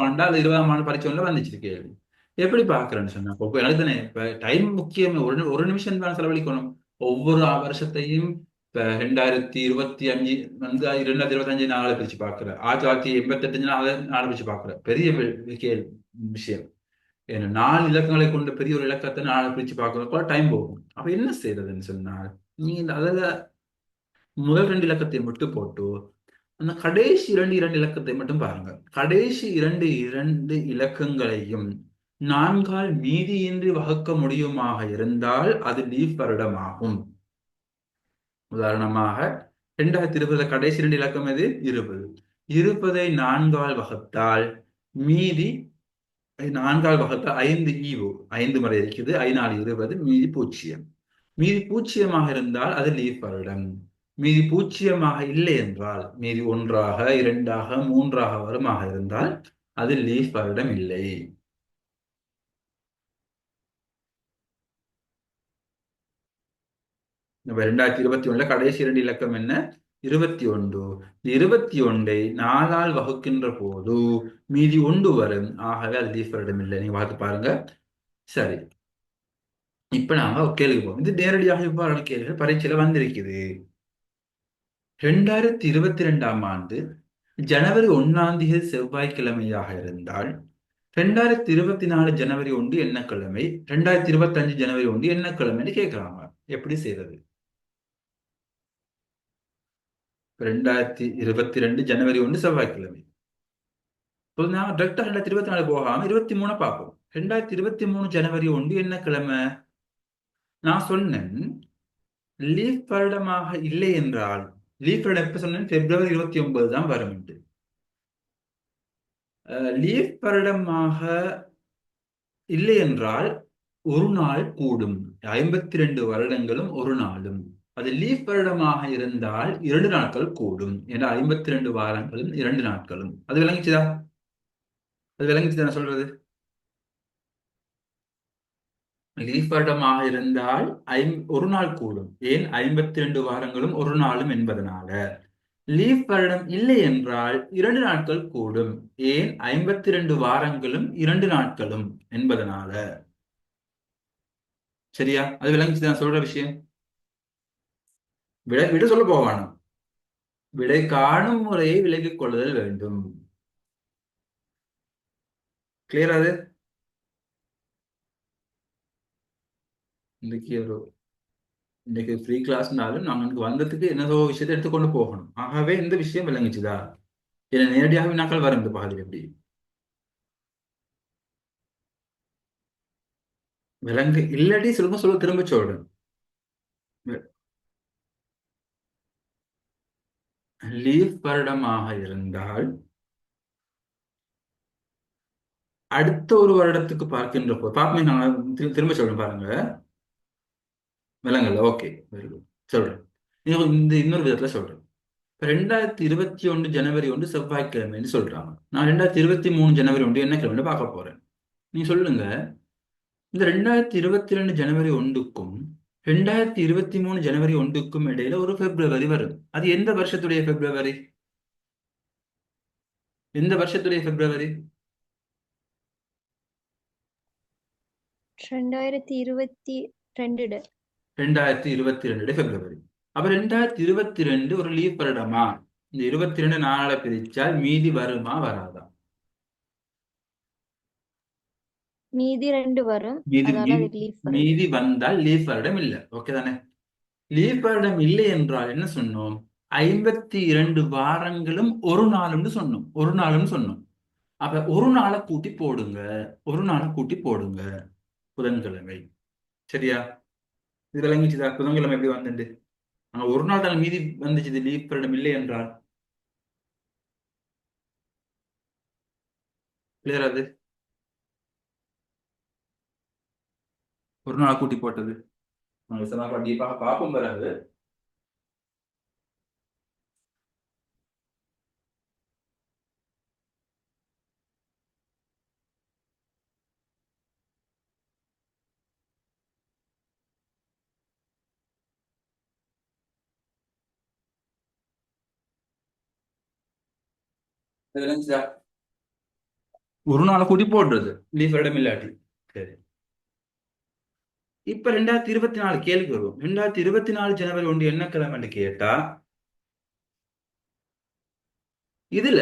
ஆண்டா அது 20ஆம் ஆண்டு பரிச்சைல வந்துச்சு கேள்வி. எப்படி பாக்குறேன்னு சொன்னா, இப்போ எனக்கு தானே இப்ப டைம் முக்கியம். ஒரு நிமிஷம் தான் செலவழிக்கணும். ஒவ்வொரு வருஷத்தையும் இப்ப 2025 வந்து 2025 நாளை பிரிச்சு பாக்குறேன். 1988 நாளை பிரிச்சு பாக்குறேன். பெரிய விஷயம். ஏன்னா 4 இலக்கங்களை கொண்ட பெரிய ஒரு இலக்கத்தை நாளை பிரிச்சு பார்க்கறதுக்குள்ள டைம் போகும். அப்ப என்ன செய்யறதுன்னு சொன்னால், நீங்க அதுல முதல் 2 இலக்கத்தை மட்டும் போட்டு அந்த கடைசி 2 இலக்கத்தை மட்டும் பாருங்க. கடைசி 2 இலக்கங்களையும் 4ஆல் மீதியின்றி வகுக்க முடியுமாக இருந்தால் அது லீப் வருடமாகும். உதாரணமாக 2020 கடைசி 2 இலக்கம் எது? 20. 20ஐ 4ஆல் வகுத்தால் மீதி 4ஆல் வகுத்தால் 5 ஈவு 5 முறை இருக்குது. 5 4 20, மீதி 0. மீதி 0 இருந்தால் அது லீப் வருடம். மீதி 0 இல்லை என்றால், மீதி 1ஆக 2ஆக 3ஆக வருமாக இருந்தால் அது லீப் வருடம் இல்லை. இப்ப 2021 கடைசி 2 இலக்கம் என்ன? 21. 21ஐ 4ஆல் வகுக்கின்ற போது மீதி 1 வரும். ஆகவே அது லீப் வருடம் இல்லை. நீங்க பார்த்து பாருங்க. சரி, இப்ப நாம கேள்வி போவோம். இது நேரடியாக இவ்வாறான கேள்விகள் பரீட்சையில வந்திருக்குது. 2022ஆம் ஆண்டு ஜனவரி 1ஆம் தேதி செவ்வாய்க்கிழமையாக இருந்தால் 2024 ஜனவரி 1 என்ன கிழமை, 2025 ஜனவரி 1 என்ன கிழமைன்னு கேட்கறாங்க. எப்படி செய்யறது? 2022 ஜனவரி 1 செவ்வாய்க்கிழமை. நான் டைரக்டா 2024 போகாம 23 பார்ப்போம். 2023 ஜனவரி 1 என்ன கிழமை? நான் சொன்னேன் லீப் வருடமாக இல்லை என்றால், லீப் வருடம் எப்ப சொன்னேன்? பிப்ரவரி 29 தான் வரும். லீப் வருடமாக இல்லை என்றால் ஒரு நாள் கூடும். 52 வருடங்களும் ஒரு நாளும். அது லீப் வருடமாக இருந்தால் 2 நாட்கள் கூடும். ஏன்னா 52 வாரங்களும் 2 நாட்களும். அது விளங்கிச்சுதா? அது விளங்கிச்சுதா நான் சொல்றது? லீப் வருடமாக இருந்தால் ஒரு நாள் கூடும். ஏன் 52 வாரங்களும் ஒரு நாளும் என்பதனால. லீப் வருடம் இல்லை என்றால் 2 நாட்கள் கூடும். ஏன் 52 வாரங்களும் 2 நாட்களும் என்பதனால. சரியா? அது விளங்கிச்சு நான் சொல்ற விஷயம். விட விட சொல்ல போவானோ, விடை காணும் முறையை விலகிக் கொள்ளுதல் வேண்டும். கிளியர் அது? இன்னைக்கு ஃப்ரீ கிளாஸ்னாலும் நாங்க வந்ததுக்கு என்னதோ விஷயத்தை எடுத்துக்கொண்டு போகணும். ஆகவே இந்த விஷயம் விளங்கிச்சுதா? ஏன்னா நேரடியாக வினாக்கள் வரும் இந்த பகுதியில். எப்படி விலங்கு இல்லாட்டி சொல்ல திரும்ப சொல்றேன். லீப் வருடமாக இருந்தால் அடுத்த ஒரு வருடத்துக்கு பார்க்கின்ற போது பாப்பமே நான் திரும்ப சொல்றேன் பாருங்க. விலங்கல்ல. Okay, very good. சொல்றேன். இந்த இன்னொரு விதத்துல சொல்றேன். 2021 ஜனவரி 1 செவ்வாய்க்கிழமைன்னு சொல்றாங்க. நான் 2023 ஜனவரி 1 என்ன கிழமைன்னு பார்க்க போறேன். நீ சொல்லுங்க, இந்த 2022 ஜனவரி 1க்கும் 2023 ஜனவரி 1க்கும் இடையில ஒரு பிப்ரவரி வரும். அது எந்த வருஷத்துடைய பிப்ரவரி? எந்த வருஷத்துடைய பிப்ரவரி?
2022
2022 பிப்ரவரி. அப்ப 2022 ஒரு லீப் வருடமா? இந்த 22 நாளை பிரிச்சால் மீதி வருமா வராதா?
மீதி 2 வரும்.
மீதி
அதால
மீதி
அதுக்கு லீஃப் வருது.
மீதி வந்தால் லீப் வருடம் இல்லை. ஓகே தானே? லீப் வருடம் இல்லை என்றால் என்ன சொன்னோம்? 52 வாரங்களும் ஒரு நாளும்னு சொன்னோம். ஒரு நாளும் சொன்னோம். அப்ப ஒரு நாளை கூட்டி போடுங்க. ஒரு நாளை கூட்டி போடுங்க. புதன்கிழமை. சரியா? இது விளங்கிச்சுதா? புதன்கிழமை எப்படி வந்துட்டு அங்க ஒரு நாள் தான் மீதி வந்துச்சு. லீப் வருடம் இல்லை என்றால் கிளியர் அது? ஒரு நாள் கூட்டி போட்டது டீப்பாக பார்ப்போம் வராது. விளங்குச்சா? ஒரு நாளை கூட்டி போடுறது லீப் வருடம் இல்லாட்டி. சரி, இப்ப 2024 கேள்வி வருவோம். 2024 ஜனவரி 1 என்ன கிழமைன்னு கேட்டா, இதுல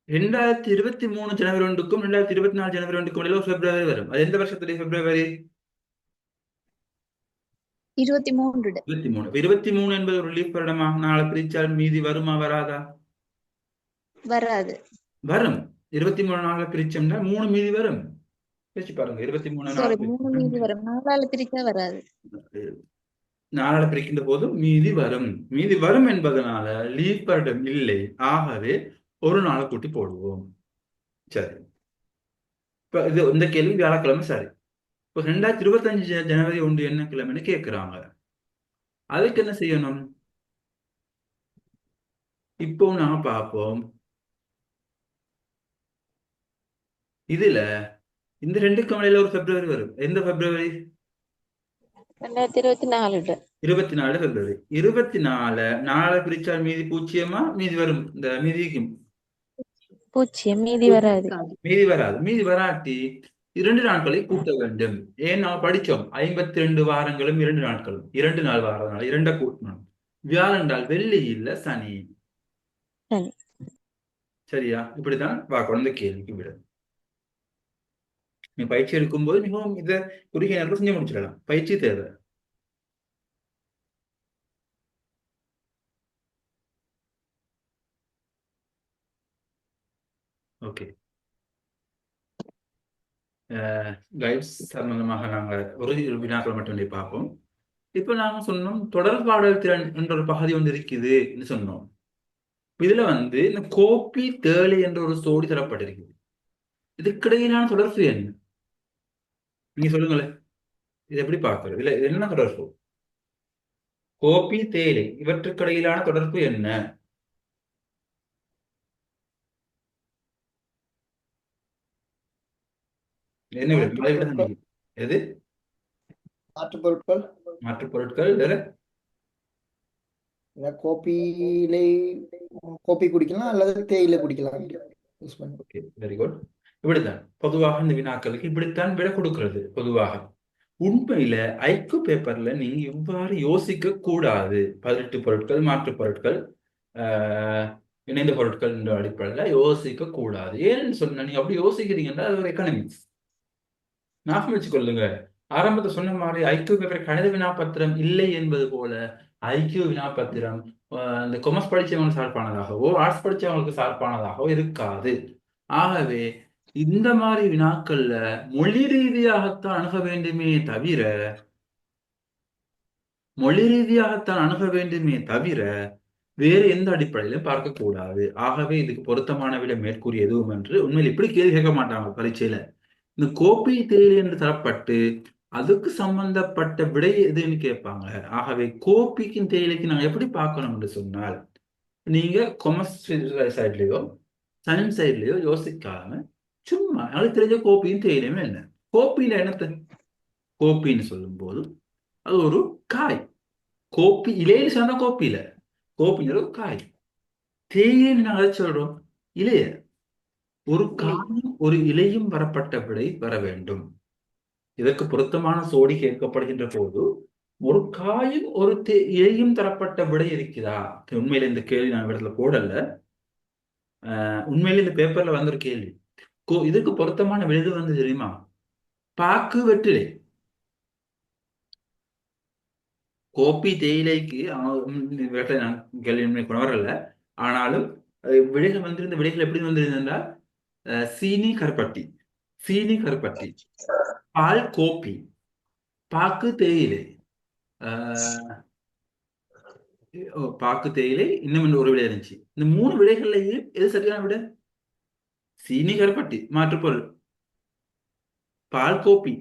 2023 ஜனவரி 1க்கும் 2024 ஜனவரி 1க்கும் இடையில ஒரு பிப்ரவரி வரும். அது எந்த வருஷத்துடைய பிப்ரவரி?
23.
23. 23 என்பது ஒரு லீப் வருடமா? நாளை பிரிச்சால் மீதி வருமா வராதா?
வராது.
வரும். 23 நாளை பிரிச்சோம்னா 3 மீதி வரும். பிரிச்சு பாருங்க. 23
சாரி,
நாள்
3 மீதி வரும். 4ஆல பிரிச்சா வராது.
நாளால பிரிக்கின்ற போது மீதி வரும். மீதி வரும் என்பதனால லீப் வருடம் இல்லை. ஆகவே ஒரு நாளை கூட்டி போடுவோம். சரி, இப்ப இது இந்த கேள்வி வியாழக்கிழமை. சரி, இப்ப 2025 ஜனவரி 1 என்ன கிழமைன்னு கேட்கிறாங்க. அதுக்கு என்ன செய்யணும்? இப்போ நாம பார்ப்போம். இதுல இந்த 2க்கும் இடையில ஒரு பிப்ரவரி வரும். எந்த பிப்ரவரி?
2024
24 பிப்ரவரி. 24 நாளை பிரிச்சால் மீதி பூஜ்ஜியமா? மீதி வரும். இந்த மீதிக்கும்
பூஜ்ஜியம். மீதி வராது.
மீதி வராது. மீதி வராட்டி 2 நாட்களை கூட்ட வேண்டும். ஏன் நாம் படிச்சோம் 52 வாரங்களும் 2 நாட்களும். 2 நாள் வாரனால 2 கூட்டணும். வியாழண்டால் வெள்ளி இல்ல சனி.
சரி.
சரியா? இப்படித்தான் பார்க்கணும் இந்த கேள்விக்கு விட. நீ பயிற்சி எடுக்கும்போது மிகவும் இதை குறுகிய நேரத்தில் செஞ்சு முடிச்சிடலாம். பயிற்சி தேவை. ஓகே, கைட்ஸ் சம்பந்தமாக நாங்கள் ஒரு வினாக்கள் மட்டும் பார்ப்போம். இப்ப நாங்க சொன்னோம் தொடர்பாடல் திறன் என்ற ஒரு பகுதி ஒன்று இருக்குதுன்னு சொன்னோம். இதுல இந்த கோப்பி தேளி என்ற ஒரு சோடி தரப்பட்டிருக்குது. இதுக்கிடையிலான தொடர்பு என்ன? நீங்க சொல்லுங்களேன். இது எப்படி பார்க்கறது? இல்ல இது என்ன தொடர்பு? கோபி தேயிலை இவற்றுக்கிடையிலான தொடர்பு என்ன? என்ன விட
மாற்றுப்
விட விட
பொருட்கள்
எது?
மாற்றுப் பொருட்கள்
மாற்றுப் பொருட்கள் வேற?
இந்த கோப்பியிலே கோப்பி குடிக்கலாம் அல்லது தேயிலை குடிக்கலாம் யூஸ் பண்ணி.
Okay, very good. இப்படித்தான் பொதுவாக இந்த வினாக்களுக்கு இப்படித்தான் விட கொடுக்கிறது பொதுவாக. உண்மையில ஐக்கு பேப்பர்ல நீங்க இவ்வாறு யோசிக்க கூடாது. 18 பொருட்கள், மாற்றுப் பொருட்கள், ஆஹ் இணைந்த பொருட்கள் என்ற அடிப்படையில யோசிக்க கூடாது. ஏன்னு சொன்னா நீங்க அப்படி யோசிக்கிறீங்கன்னா அது ஒரு எக்கனாமிக்ஸ். ஞாபகம் வச்சுக்கொள்ளுங்க, ஆரம்பத்தை சொன்ன மாதிரி ஐக்கியூ பேப்பர் கணித வினாப்பத்திரம் இல்லை என்பது போல ஐக்கியூ வினாப்பத்திரம் இந்த கொமர்ஸ் படிச்சவங்களுக்கு சார்பானதாகவோ ஆர்ட்ஸ் படிச்சவங்களுக்கு சார்பானதாகவோ இருக்காது. ஆகவே இந்த மாதிரி வினாக்கள்ல மொழி ரீதியாகத்தான் அணுக வேண்டுமே தவிர வேறு எந்த அடிப்படையிலும் பார்க்க கூடாது. ஆகவே இதுக்கு பொருத்தமான விட மேற்கூறிய எதுவும் என்று உண்மையில் இப்படி கேள்வி கேட்க மாட்டாங்க பரீட்சையில. இந்த கோப்பி தேயிலை என்று தரப்பட்டு அதுக்கு சம்பந்தப்பட்ட விடை எதுன்னு கேட்பாங்க. ஆகவே கோப்பிக்கும் தேயிலைக்கு நாங்க எப்படி பார்க்கணும் என்று சொன்னால், நீங்க கொமர்ஸ் சைட்லயோ சயின்ஸ் சைட்லயோ யோசிக்காம சும்மா எனக்கு தெரிஞ்ச கோப்பியும் தேயிலையுமே என்ன, கோப்பியில என்னத்தை கோப்பின்னு சொல்லும் போது அது ஒரு காய். கோப்பி இலையில சொன்னா கோப்பியில கோப்பிங்கிற ஒரு காய். தேயிலைன்னு நாங்க எதை சொல்றோம்? இலைய. ஒரு காயும் ஒரு இலையும் வரப்பட்ட விடை வர வேண்டும். இதற்கு பொருத்தமான சோடி கேட்கப்படுகின்ற போது ஒரு காயும் ஒரு இலையும் தரப்பட்ட விடை இருக்குதா? உண்மையில இந்த கேள்வி நான் இடத்துல போடல, உண்மையில இந்த பேப்பர்ல வந்த ஒரு கேள்வி. இதுக்கு பொருத்தமான விடை வந்து தெரியுமா? பாக்கு வெற்றிலை. கோப்பி தேயிலைக்கு நான் கேள்வி கொண்டு வரல. ஆனாலும் விடைகள் வந்திருந்த விடைகள் எப்படி வந்திருந்தா சீனி கருப்பட்டி, பால் கோப்பி, பாக்கு தேயிலை, இன்னும் ஒரு விடை இருந்துச்சு. இந்த 3 விடைகள்லயும் எது சரியான விடை? சீனி கருப்பட்டி மாற்றுப்பொருள், பால் கோப்பி,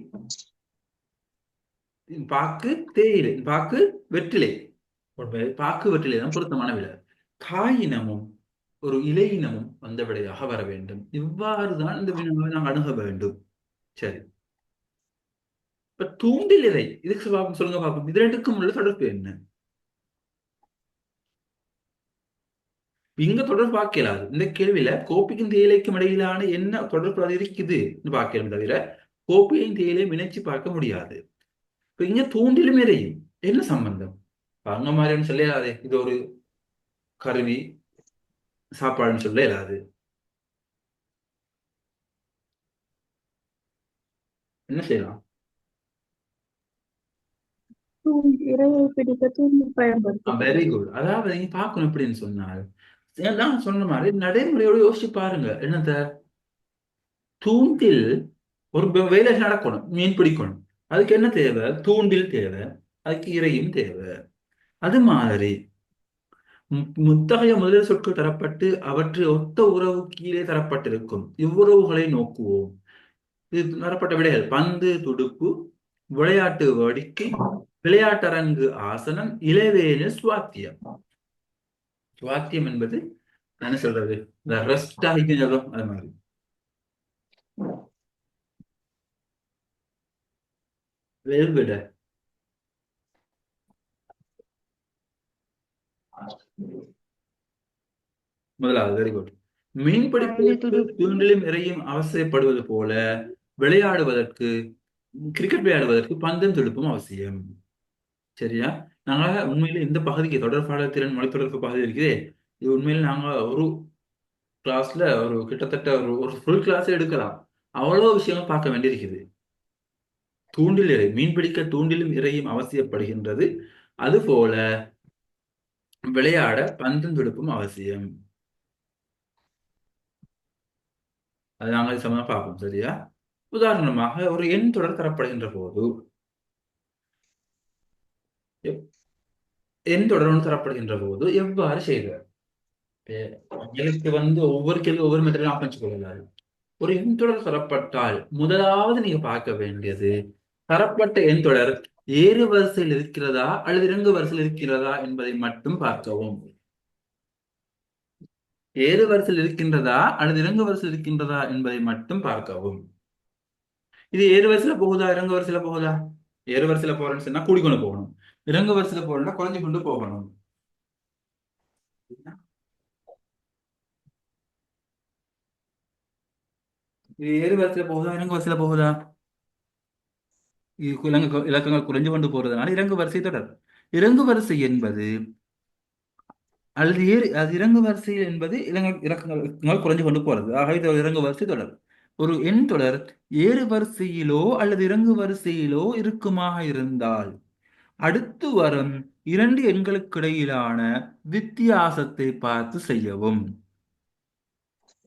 பாக்கு தேயிலை, பாக்கு வெற்றிலை. பாக்கு வெற்றிலை தான் பொருத்தமான விடை. காயினமும் ஒரு இலையினமும் வந்த விடையாக வர வேண்டும். இவ்வாறுதான் இந்த வினாவை நாம் அணுக வேண்டும். சரி, இப்ப தூண்டில் இலை இதுக்கு சொல்லுங்க பார்ப்போம். இது ரெண்டுக்கும் உள்ள தொடர்பு என்ன? இங்க தொடர்பு பார்க்கலாது. இந்த கேள்வியில கோப்பிக்கும் தேயிலைக்கும் இடையிலான என்ன தொடர்பு அது இருக்குது பார்க்கலாம், தவிர கோப்பியையும் தேயிலையும் இணைச்சு பார்க்க முடியாது. இப்ப இங்க தூண்டிலும் இறையும் என்ன சம்பந்தம்? அங்க மாதிரின்னு சொல்ல இயலாது. இது ஒரு கருவி சாப்பாடுன்னு சொல்ல இயலாது. என்ன செய்யலாம்?
இரையை பிடிக்க தூண்டில் பயன்படுத்தும்.
Very good. அதாவது நீங்க பார்க்கணும் எப்படின்னு சொன்னால், நான் சொன்ன மாதிரி நடைமுறையோட யோசிச்சு பாருங்க. என்னத்த தூண்டில் ஒரு வேலை நடக்கணும், மீன் பிடிக்கணும், அதுக்கு என்ன தேவை? தூண்டில் தேவை, அதுக்கு இரையும் தேவை. அது மாதிரி முத்தகைய முதல் சொற்கள் தரப்பட்டு அவற்றை ஒத்த உறவு கீழே தரப்பட்டிருக்கும். இவ்வுறவுகளை நோக்குவோம். இது தரப்பட்ட விடைகள்: பந்து துடுப்பு, விளையாட்டு வேடிக்கை, விளையாட்டரங்கு ஆசனம், இளவேனில் சுவாத்தியம். சுவாத்தியம் என்பது என்ன சொல்றது? இந்த ரெஸ்ட் ஆகிக்கும் அது மாதிரி. விட முதலாவது வெரி குட். மீன்பிடிப்பதற்கு தூண்டிலும் இறையும் அவசியப்படுவது போல விளையாடுவதற்கு, கிரிக்கெட் விளையாடுவதற்கு பந்தும் துடுப்பும் அவசியம். சரியா? நாங்க உண்மையில இந்த பகுதிக்கு தொடர்பாளர் திறன் மொழி தொடர்பு பகுதி இருக்குது. இது உண்மையில நாங்க ஒரு கிளாஸ்ல ஒரு கிட்டத்தட்ட ஒரு ஃபுல் கிளாஸ் எடுக்கலாம். அவ்வளவு விஷயங்கள் பார்க்க வேண்டியிருக்குது. தூண்டில் இறை, மீன்பிடிக்க தூண்டிலும் இறையும் அவசியப்படுகின்றது. அதுபோல விளையாட பந்தும் துடுப்பும் அவசியம். அது நாங்கள் சம்பந்தமா பார்ப்போம். சரியா? உதாரணமாக ஒரு எண் தொடர் தரப்படுகின்ற போது, எண் தொடர் தரப்படுகின்ற போது எவ்வாறு செய்வது? எங்களுக்கு ஒவ்வொரு கேள்வி ஒவ்வொரு மெத்தடில் ஆரம்பிச்சு கொள்ளலாம். ஒரு எண் தொடர் தரப்பட்டால் முதலாவது நீங்க பார்க்க வேண்டியது தரப்பட்ட எண் தொடர் ஏறு வரிசையில் இருக்கிறதா அல்லது இறங்கு வரிசையில் இருக்கிறதா என்பதை மட்டும் பார்க்கவும். ஏறு வரிசையில் இருக்கின்றதா அல்லது இறங்கு வரிசையில் இருக்கின்றதா என்பதை மட்டும் பார்க்கவும். இது ஏறு வரிசையில போகுதா இறங்கு வரிசையில போகுதா? ஏறு வரிசையில போறேன்னு சொன்னா கூடிக்கொண்டு போகணும், இறங்கு வரிசையில போறேன்னா குறைஞ்சு கொண்டு போகணும். இது ஏறு வரிசையில போகுதா இறங்கு வரிசையில போகுதா? இலக்கங்கள் குறைஞ்சு கொண்டு போறதுனால இறங்கு வரிசை தொடர். இறங்கு வரிசை என்பது அது இறங்கு வரிசை என்பது இலக்கங்கள் குறைஞ்சு கொண்டு போறது. ஆக இது ஒரு இறங்கு வரிசை தொடர். ஒரு எண் தொடர் ஏறு வரிசையிலோ அல்லது இறங்கு வரிசையிலோ இருக்குமாக இருந்தால் அடுத்து வரும் இரண்டு எண்களுக்கு இடையிலான வித்தியாசத்தை பார்த்து செய்யவும்.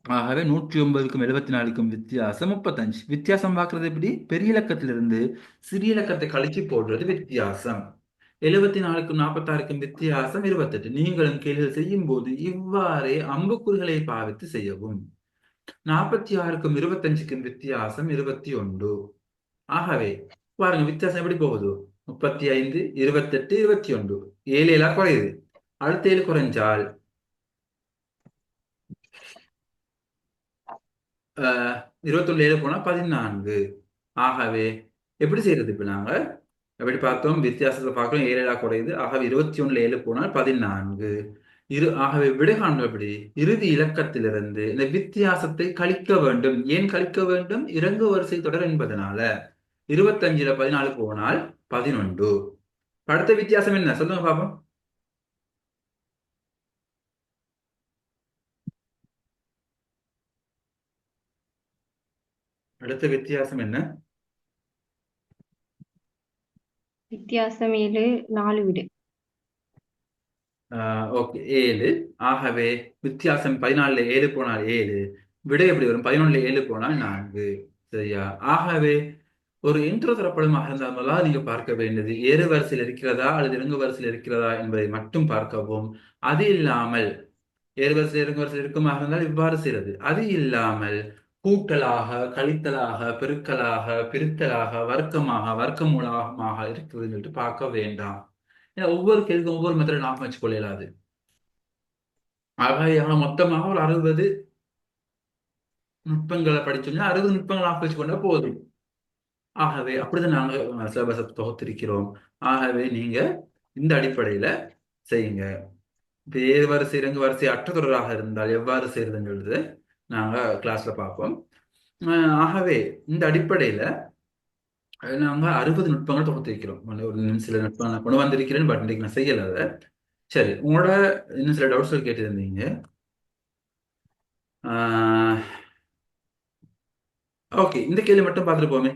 ஆகவே 109க்கும் 74க்கும் வித்தியாசம் 35. வித்தியாசம் பார்க்கறது எப்படி? பெரிய இலக்கத்திலிருந்து சிறிய இலக்கத்தை கழிச்சு போடுறது வித்தியாசம். 74க்கும் 46க்கும் வித்தியாசம் 28. நீங்களும் கேள்விகள் செய்யும் போது இவ்வாறே அம்புக்குறிகளை பாவித்து செய்யவும். 46க்கும் 25க்கும் வித்தியாசம் 21. ஆகவே பாருங்க வித்தியாசம் எப்படி போகுது? 35, 28, 21. 7 7 குறையுது. அடுத்த 7 குறைஞ்சால் 21 7 போனா 14. ஆகவே எப்படி செய்யறது? இப்ப நாங்க எப்படி பார்த்தோம்? வித்தியாசத்தை பார்க்கிறோம். 7 7 குறையுது. ஆகவே 21 7 போனால் 14. ஆகவே விடை காண்பது எப்படி? இறுதி இலக்கத்திலிருந்து இந்த வித்தியாசத்தை கழிக்க வேண்டும். ஏன் கழிக்க வேண்டும்? இறங்கு வரிசை தொடர் என்பதனால. 25ல 14 போனால் 11. அடுத்த வித்தியாசம் என்ன சொல்லுங்க பாப்போம். அடுத்த வித்தியாசம் என்ன?
வித்தியாசம் 7 4 விடு.
ஓகே 7. ஆகவே வித்தியாசம் 14ல 7 போனால் 7. விடை எப்படி வரும்? 11ல 7 போனால் 4. சரியா? ஆகவே ஒரு இன்ட்ரோ தரப்படுமாக இருந்தால் முதலாவது நீங்க பார்க்க வேண்டியது ஏறு வரிசையில் இருக்கிறதா அல்லது இறங்கு வரிசையில் இருக்கிறதா என்பதை மட்டும் பார்க்கவும். அது இல்லாமல் ஏறு வரிசையில் இறங்கு வரிசையில் இருக்குமாக இருந்தால் இவ்வாறு செய்யறது. அது இல்லாமல் கூட்டலாக, கழித்தலாக, பெருக்கலாக, பிரித்தலாக, வர்க்கமூலமாக இருக்குதுன்னு சொல்லிட்டு பார்க்க வேண்டாம். ஏன்னா ஒவ்வொரு கேள்விக்கும் ஒவ்வொரு மெத்தட் ஞாபகம் வச்சுக்கொள்ள இயலாது. ஆக மொத்தமாக ஒரு 60 நுட்பங்களை படிச்சோம்னா 60 நுட்பங்கள் ஞாபகம் வச்சுக்கொண்டா போதும். ஆகவே அப்படிதான் நாங்க சிலபஸை தொகுத்திருக்கிறோம். ஆகவே நீங்க இந்த அடிப்படையில செய்யுங்க. இப்ப ஏறு வரிசை இறங்கு வரிசை அற்ற தொடராக இருந்தால் எவ்வாறு செய்யறதுங்கிறது நாங்க கிளாஸ்ல பார்ப்போம். ஆகவே இந்த அடிப்படையில நாங்க 60 நுட்பங்கள் தொகுத்திருக்கிறோம். ஒரு சில நுட்பங்கள் நான் கொண்டு வந்திருக்கிறேன், பட் இன்னைக்கு நான் செய்யல அதை. சரி, உங்களோட இன்னும் சில டவுட்ஸ் கேட்டிருந்தீங்க. ஓகே, இந்த கேள்வி மட்டும் பார்த்துட்டு போமே.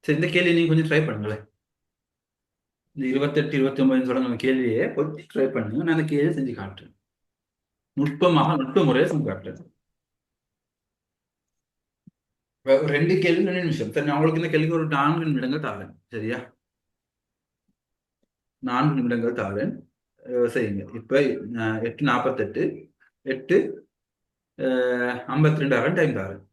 சரி, இந்த கேள்வி நீங்க கொஞ்சம் ட்ரை பண்ணுங்களேன். இந்த 28 29 தொடங்க கேள்வியை கொஞ்சம் ட்ரை பண்ணுங்க. நான் அந்த கேள்வியை செஞ்சு காட்டுறேன். நுட்ப முறையை செஞ்சு காட்டுறேன். 2 கேள்வி 2 நிமிஷம். சரி, நான் உங்களுக்கு இந்த கேள்விக்கு ஒரு 4 நிமிடங்கள் தாரேன். சரியா? 4 நிமிடங்கள் தாரேன். செய்யுங்க. இப்ப 8:48 8:52 டைம் தாரேன்.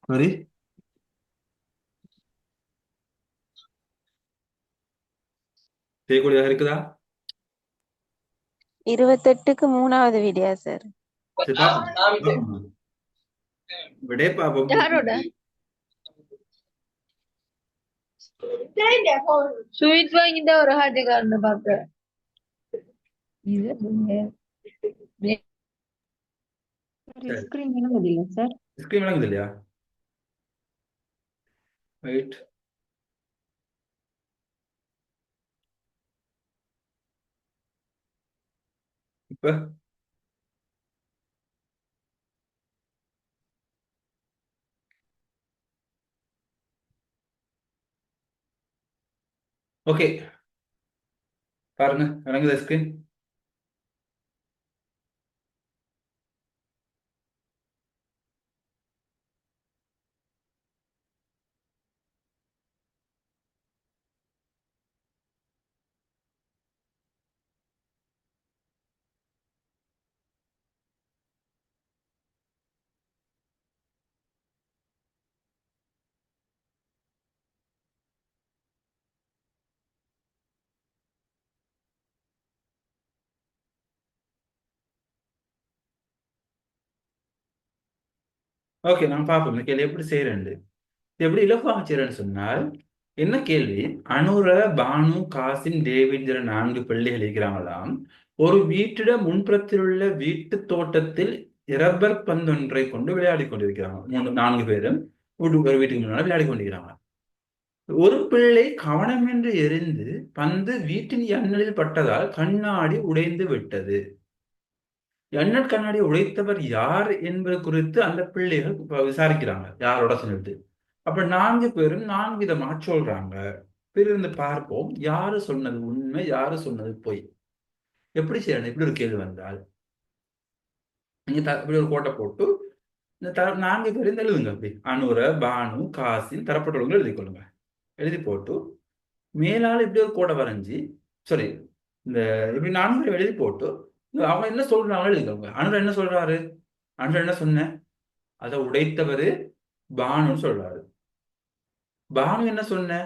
சரி, செய்யக்கூடியதாக இருக்குதா?
28க்கு 3வது வீடியோ சார்.
சரி, பாப்போம். விடை பாப்போம்.
ஸ்வீட் வாங்கிட்டு ஒரு ஹார்ட் கார்டு பாக்க
இது
சரி,
ஸ்கிரீன் விளங்குதில்ல சார்.
ஸ்கிரீன் விளங்குது இல்லையா? ரைட். இப்ப ஓகே, பாருங்க விளங்குதா ஸ்கிரீன்? ஓகே, நான் பார்ப்போம் இந்த கேள்வி எப்படி செய்யறேன். எப்படி இலகுவாக செய்யறேன்னு சொன்னால் என்ன கேள்வி? அனுர, பானு, காசிம், டேவிட்ங்கிற 4 பிள்ளைகள் இருக்கிறாங்களாம். ஒரு வீட்டிட முன்புறத்தில் உள்ள வீட்டு தோட்டத்தில் ரப்பர் பந்தொன்றை கொண்டு விளையாடி கொண்டிருக்கிறாங்க. 4 பேரும் ஒரு வீட்டுக்கு முன்னாடி விளையாடி கொண்டிருக்கிறாங்க. ஒரு பிள்ளை கவனமின்றி எறிந்து பந்து வீட்டின் ஜன்னலில் பட்டதால் கண்ணாடி உடைந்து விட்டது. ஜன்னல் கண்ணாடி உடைத்தவர் யார் என்பது குறித்து அந்த பிள்ளைகள் விசாரிக்கிறாங்க, யாரோட சொல்லிட்டு. அப்ப 4 பேரும் 4 விதமா சொல்றாங்க. பிறந்து பார்ப்போம் யாரு சொன்னது உண்மை, யாரு சொன்னது பொய். எப்படி செய்யணும் இப்படி ஒரு கேள்வி வந்தால்? நீங்க இப்படி ஒரு கோட்டை போட்டு இந்த 4 பேரும் எழுதுங்க. அப்படி அனுர, பானு, காசின் தரப்பட்டவங்க எழுதி கொள்ளுங்க. எழுதி போட்டு மேலால இப்படி ஒரு கோட்டை வரைஞ்சி, சாரி, இந்த இப்படி 4 பேரும் எழுதி போட்டு அவங்க என்ன சொல்றாங்க எழுதிக்கோங்க. அனுர என்ன சொல்றாரு? அனுர என்ன சொன்ன? அதை உடைத்தவரு பானுன்னு சொல்றாரு. பானு என்ன சொன்ன?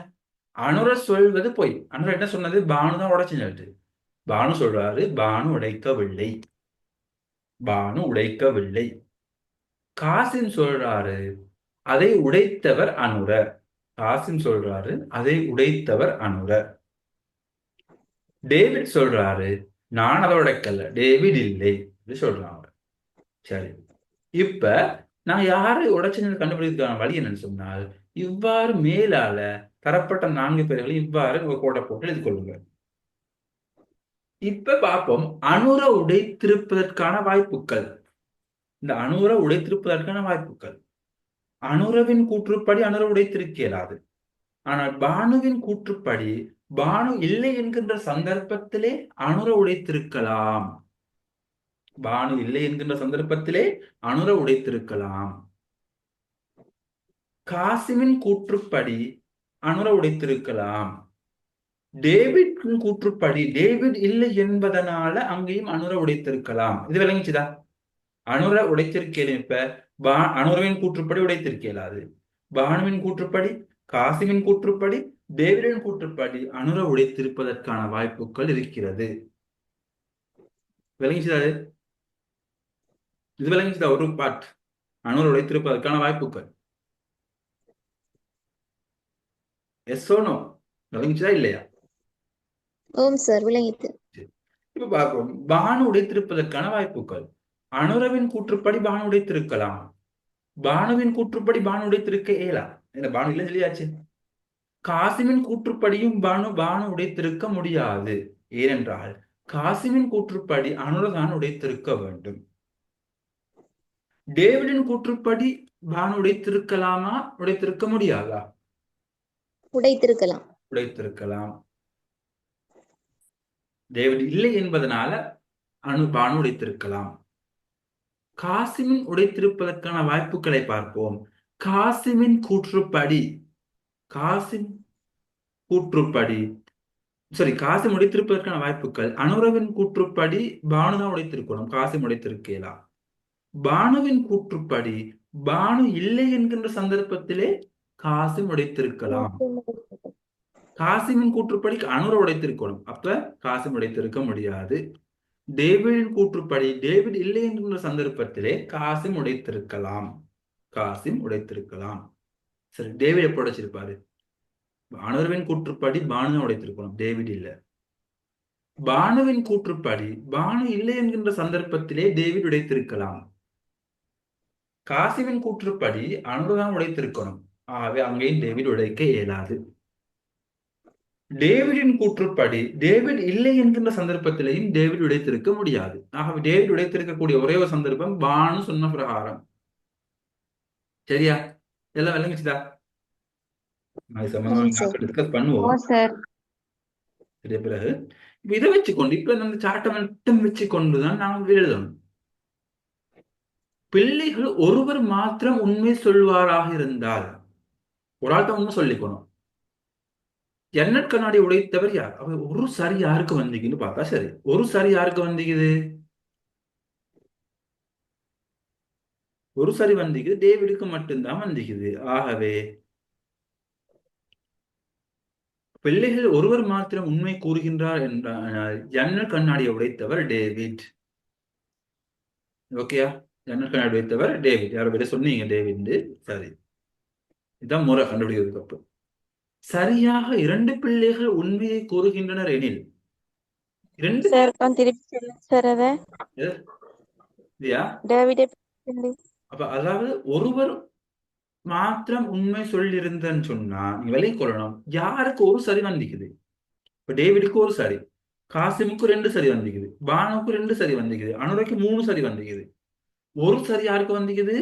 அனுர சொல்வது பொய். அனுர என்ன சொன்னது? பானு தான் உடைச்சுட்டு. பானு சொல்றாரு பானு உடைக்கவில்லை, பானு உடைக்கவில்லை. காசிம் சொல்றாரு அதை உடைத்தவர் அனுர. காசிம் சொல்றாரு அதை உடைத்தவர் அனுர. டேவிட் சொல்றாரு நான் அதை உடைக்கல, டேவிட் இல்லை சொல்றாங்க. சரி, இப்ப நான் யாரு உடைச்சுன்னு கண்டுபிடிக்கிறதுக்கான வழி என்னன்னு சொன்னால், இவ்வாறு மேலால தரப்பட்ட 4 பேர்களை இவ்வாறு ஒரு கோட்டை போட்டு எழுதி கொள்ளுங்க. இப்ப பார்ப்போம் அனுர உடைத்திருப்பதற்கான வாய்ப்புகள். இந்த அனுர உடைத்திருப்பதற்கான வாய்ப்புகள். அனுரவின் கூற்றுப்படி அனுர உடைத்திருக்க இயலாது. ஆனால் பானுவின் கூற்றுப்படி பானு இல்லை என்கின்ற சந்தர்ப்பத்திலே அனுர உடைத்திருக்கலாம். பானு இல்லை என்கின்ற சந்தர்ப்பத்திலே அனுர உடைத்திருக்கலாம். காசிமின் கூற்றுப்படி அனுர உடைத்திருக்கலாம். டேவிட் கூற்றுப்படி டேவிட் இல்லை என்பதனால அங்கேயும் அனுர உடைத்திருக்கலாம். இது விளங்கிச்சுதா? அனுர உடைத்திருக்கேன். இப்ப அனுரவின் கூற்றுப்படி உடைத்திருக்கலாது. பானுவின் கூற்றுப்படி, காசிமின் கூற்றுப்படி, டேவிடின் கூற்றுப்படி அனுர உடைத்திருப்பதற்கான வாய்ப்புகள் இருக்கிறது. விளங்கிச்சுதா? இது விளங்கிச்சுதா? ஒரு பார்ட் அனுர உடைத்திருப்பதற்கான வாய்ப்புகள். எஸ் ஓ நோ? விளங்கிச்சுதா இல்லையா?
ஓம் சார், விளங்கிட்டு.
இப்ப பார்ப்போம் பானு உடைத்திருப்பதற்கான வாய்ப்புகள். அனுரவின் கூற்றுப்படி பானு உடைத்திருக்கலாம். பானுவின் கூற்றுப்படி பானு உடைத்திருக்க இயலாம். இந்த பானு இல்லை சொல்லியாச்சு. காசிமின் கூற்றுப்படியும் பானு உடைத்திருக்க முடியாது. ஏனென்றால் காசிமின் கூற்றுப்படி அனுரதான் உடைத்திருக்க வேண்டும். டேவிடின் கூற்றுப்படி பானு உடைத்திருக்கலாமா, உடைத்திருக்க முடியாதா?
உடைத்திருக்கலாம்.
உடைத்திருக்கலாம். டேவிட் இல்லை என்பதனால பானு உடைத்திருக்கலாம். காசிமின் உடைத்திருப்பதற்கான வாய்ப்புகளை பார்ப்போம். காசிமின் கூற்றுப்படி, காசிம் உடைத்திருப்பதற்கான வாய்ப்புகள். அனுரவின் கூற்றுப்படி பானுதான் உடைத்திருக்கணும், காசிம் உடைத்திருக்கலாம். பானுவின் கூற்றுப்படி பானு இல்லை என்கின்ற சந்தர்ப்பத்திலே காசிம் உடைத்திருக்கலாம். காசிமின் கூற்றுப்படி அனுர உடைத்திருக்கணும், அப்ப காசிம் உடைத்திருக்க முடியாது. டேவிடின் கூற்றுப்படி டேவிட் இல்லை என்கின்ற சந்தர்ப்பத்திலே காசிம் உடைத்திருக்கலாம். சரி, டேவிட் எப்ப உடைச்சிருப்பாரு? அனுரவின் கூற்றுப்படி பானு உடைத்திருக்கணும், டேவிட் இல்ல. பானுவின் கூற்றுப்படி பானு இல்லை என்கின்ற சந்தர்ப்பத்திலே டேவிட் உடைத்திருக்கலாம். காசிமின் கூற்றுப்படி அனுதான் உடைத்திருக்கணும். ஆகவே அங்கேயும் டேவிட் உடைக்க இயலாது. டேவிடின் கூற்றுப்படி டேவிட் இல்லை என்கின்ற சந்தர்ப்பத்திலையும் டேவிட் உடைத்திருக்க முடியாது. ஆகவே டேவிட் உடைத்திருக்கக்கூடிய ஒரே ஒரு சந்தர்ப்பம் பானு சொன்ன பிரகாரம். சரியா? எல்லாம் விளங்குச்சுதா? அது சம்பந்தமா டிஸ்கஸ் பண்ணுவோம்.
சார்
சரியா? பிறகு இப்ப இதை வச்சுக்கொண்டு இப்ப இந்த சாட்டை மட்டும் வச்சுக்கொண்டுதான் நாங்கள் எழுதணும். பிள்ளைகள் ஒருவர் மாத்திரம் உண்மை சொல்வாராக இருந்தால் ஒரு ஆள் தான் உண்மை சொல்லிக்கணும். ஜன்னட் கண்ணாடி உடைத்தவர் யார்? அவர் ஒரு சரி யாருக்கு வந்தீங்கன்னு பார்த்தா சரி, ஒரு சரி யாருக்கு வந்தீங்குது? ஒரு சரி வந்தீங்குது டேவிடுக்கு மட்டும்தான் வந்தீங்குது. ஆகவே பிள்ளைகள் ஒருவர் மாத்திரம் உண்மை கூறுகின்றார் என்றால் ஜன்னல் கண்ணாடியை உடைத்தவர் டேவிட். ஓகேயா? ஜன்னல் கண்ணாடி உடைத்தவர் டேவிட். யாரோ பேர சொன்னீங்க டேவிட். சரி, இதான் முறை கண்டுபிடிக்கிறதுக்கு. அப்புறம் சரியாக 2 பிள்ளைகள் உண்மையை கூறுகின்றனர் எனில் 2
சார் திருப்பி சொல்லுங்க சார் அத
இல்லையா?
டேவிடே
அப்ப அதாவது ஒருவர் மாத்திரம் உண்மை சொல்லியிருந்தன்னு சொன்னா நீங்க விலை கொள்ளணும். யாருக்கு ஒரு சரி வந்திக்குது? இப்ப டேவிடுக்கு ஒரு சரி, காசிமுக்கு 2 சரி வந்திக்குது, பானுக்கு 2 சரி வந்திக்குது, அனுரைக்கு 3 சரி வந்திக்குது. ஒரு சரி யாருக்கு வந்திக்குது?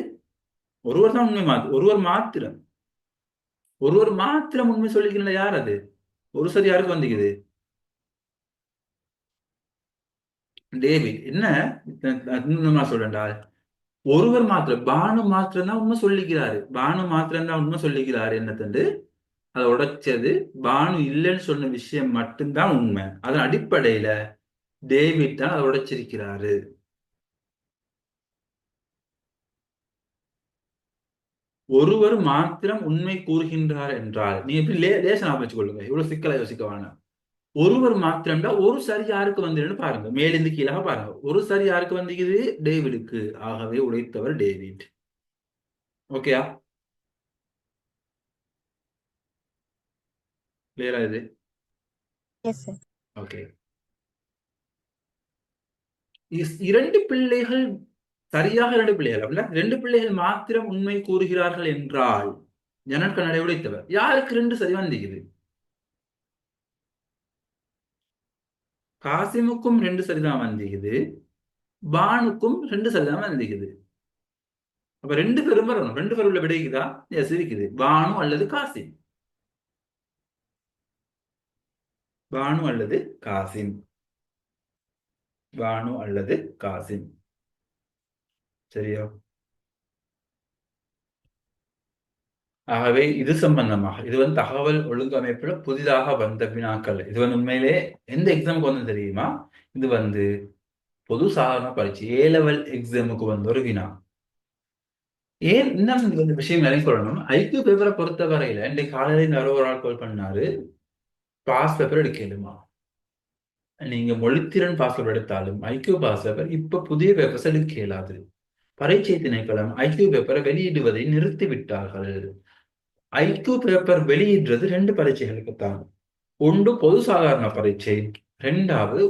ஒருவர் தான் உண்மை ஒருவர் மாத்திரம் உண்மை சொல்லிக்கல. யார் அது? ஒரு சரி யாருக்கு வந்திக்குது? டேவிட். என்ன சொல்றா? ஒருவர் மாத்திரம் பானு மாத்திரம் தான் உண்மை சொல்லிக்கிறாரு. பானு மாத்திரம் தான் உண்மை சொல்லிக்கிறாரு. என்னத்தண்டு அதை உடைச்சது பானு இல்லைன்னு சொன்ன விஷயம் மட்டும்தான் உண்மை. அதன் அடிப்படையில டேவிட் தான் அதை உடைச்சிருக்கிறாரு. ஒருவர் மாத்திரம் உண்மை கூறுகின்றார் என்றால் நீங்க எப்படி லேசனா வச்சுக்கொள்ளுங்க. இவ்வளவு சிக்கலா யோசிக்க வேணாம். ஒருவர் மாத்திரம்டா ஒரு சரி யாருக்கு வந்ததுன்னு பாருங்க. மேலிருந்து கீழாக பாருங்க. ஒரு சரி யாருக்கு வந்திக்குது? டேவிடுக்கு. ஆகவே உடைத்தவர் டேவிட். ஓகேயா? கிளியரா இது? ஓகே. 2 பிள்ளைகள் சரியாக 2 பிள்ளைகள் அல்ல, 2 பிள்ளைகள் மாத்திரம் உண்மை கூறுகிறார்கள் என்றால் ஜன்னல் கண்ணாடி உடைத்தவர் யாருக்கு 2 சரி வந்திக்குது? காசிமுக்கும் 2 சரிதான் வந்திக்குது, பானுக்கும் 2 சரிதான் வந்திக்குது. அப்ப 2 பேரும் வரணும். 2 பேர் உள்ள விடைக்குதா? எஸ் இருக்குது. பானு அல்லது காசிம். பானு அல்லது காசிம். பானு அல்லது காசிம். சரியா? ஆகவே இது சம்பந்தமாக இது தகவல் ஒழுங்கமைப்புல புதிதாக வந்த வினாக்கள். இது உண்மையிலே எந்த எக்ஸாமுக்கு வந்து தெரியுமா? இது பொது சாதாரண பரீட்சை A-level எக்ஸாமுக்கு வந்த ஒரு வினா. ஏன் இன்னும் இந்த விஷயம் நினைக்கொள்ளணும். ஐக்யூ பேப்பரை பொறுத்த வரையில இன்றைக்கு காலையில யாரோ ஒரு ஆள் கால் பண்ணாரு, பாஸ் பேப்பர் எடுக்கலுமா? நீங்க மொழித்திறன் பாஸ் பேப்பர் எடுத்தாலும் ஐக்யூ பாஸ் பேப்பர் இப்ப புதிய பேப்பர்ஸ் எடுக்க இயலாது. பரீட்சை திணைக்களம் ஐக்யூ பேப்பரை வெளியிடுவதை நிறுத்தி விட்டார்கள். ஐக்யூ பேப்பர் வெளியிடுறது 2 பரீட்சைகளுக்குத்தான். ஒன்று பொது சாதாரண பரீட்சை, 2வது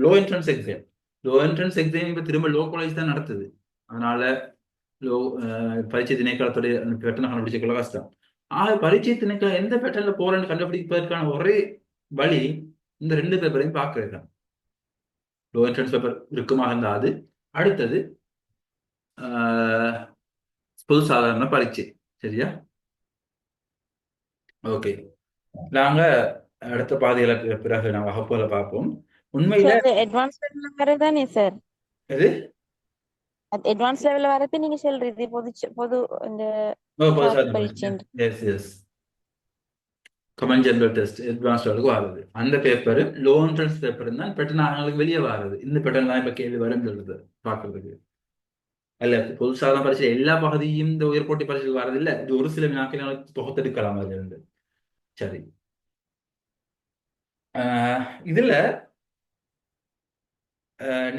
law entrance exam. Law entrance exam இப்ப திரும்ப லோ காலேஜ் தான் நடத்துது. அதனால லோ பரீட்சை திணைக்களத்துடைய பேட்டர்னை கண்டுபிடிச்சிக்கொள்ள கஷ்டம். பரீட்சை திணைக்களம் எந்த பேட்டர்ல போறேன்னு கண்டுபிடிப்பதற்கான ஒரே வழி இந்த 2 பேப்பரையும் பார்க்க. லோ என்ட்ரன்ஸ் பேப்பர் இருக்குமா இருந்தா அது, அடுத்தது பொது சாதாரண பரீட்சை. சரியா? ஓகே, நாங்க அடுத்த பாதையில பிறகு நான் வகுப்புல பார்ப்போம். உண்மையில
அட்வான்ஸ் லெவல்ல வரதானே சார்?
எது
அட்வான்ஸ் லெவல்ல வரது நீங்க சொல்றது பொது இந்த பரீட்சை.
S S comment general test advance லெவலுக்கு வருது. அந்த பேப்பர் லோ என்ட்ரன்ஸ் பேப்பர் தான் பேட்டர்ன் அவங்களுக்கு வெளியே வருது. இந்த பேட்டர்ன் தான் இப்ப கேள்வி வரும்னு சொல்லுது பாக்குறதுக்கு. அல்ல பொது சாதாரண பரீட்சை எல்லா பகுதியும் இந்த உயர்கோட்டை பரீட்சைக்கு வரது இல்லை. இது ஒரு சில வினாக்கள் தொகுத்தெடுக்கலாம் அதுல இருந்து. சரி, இதுல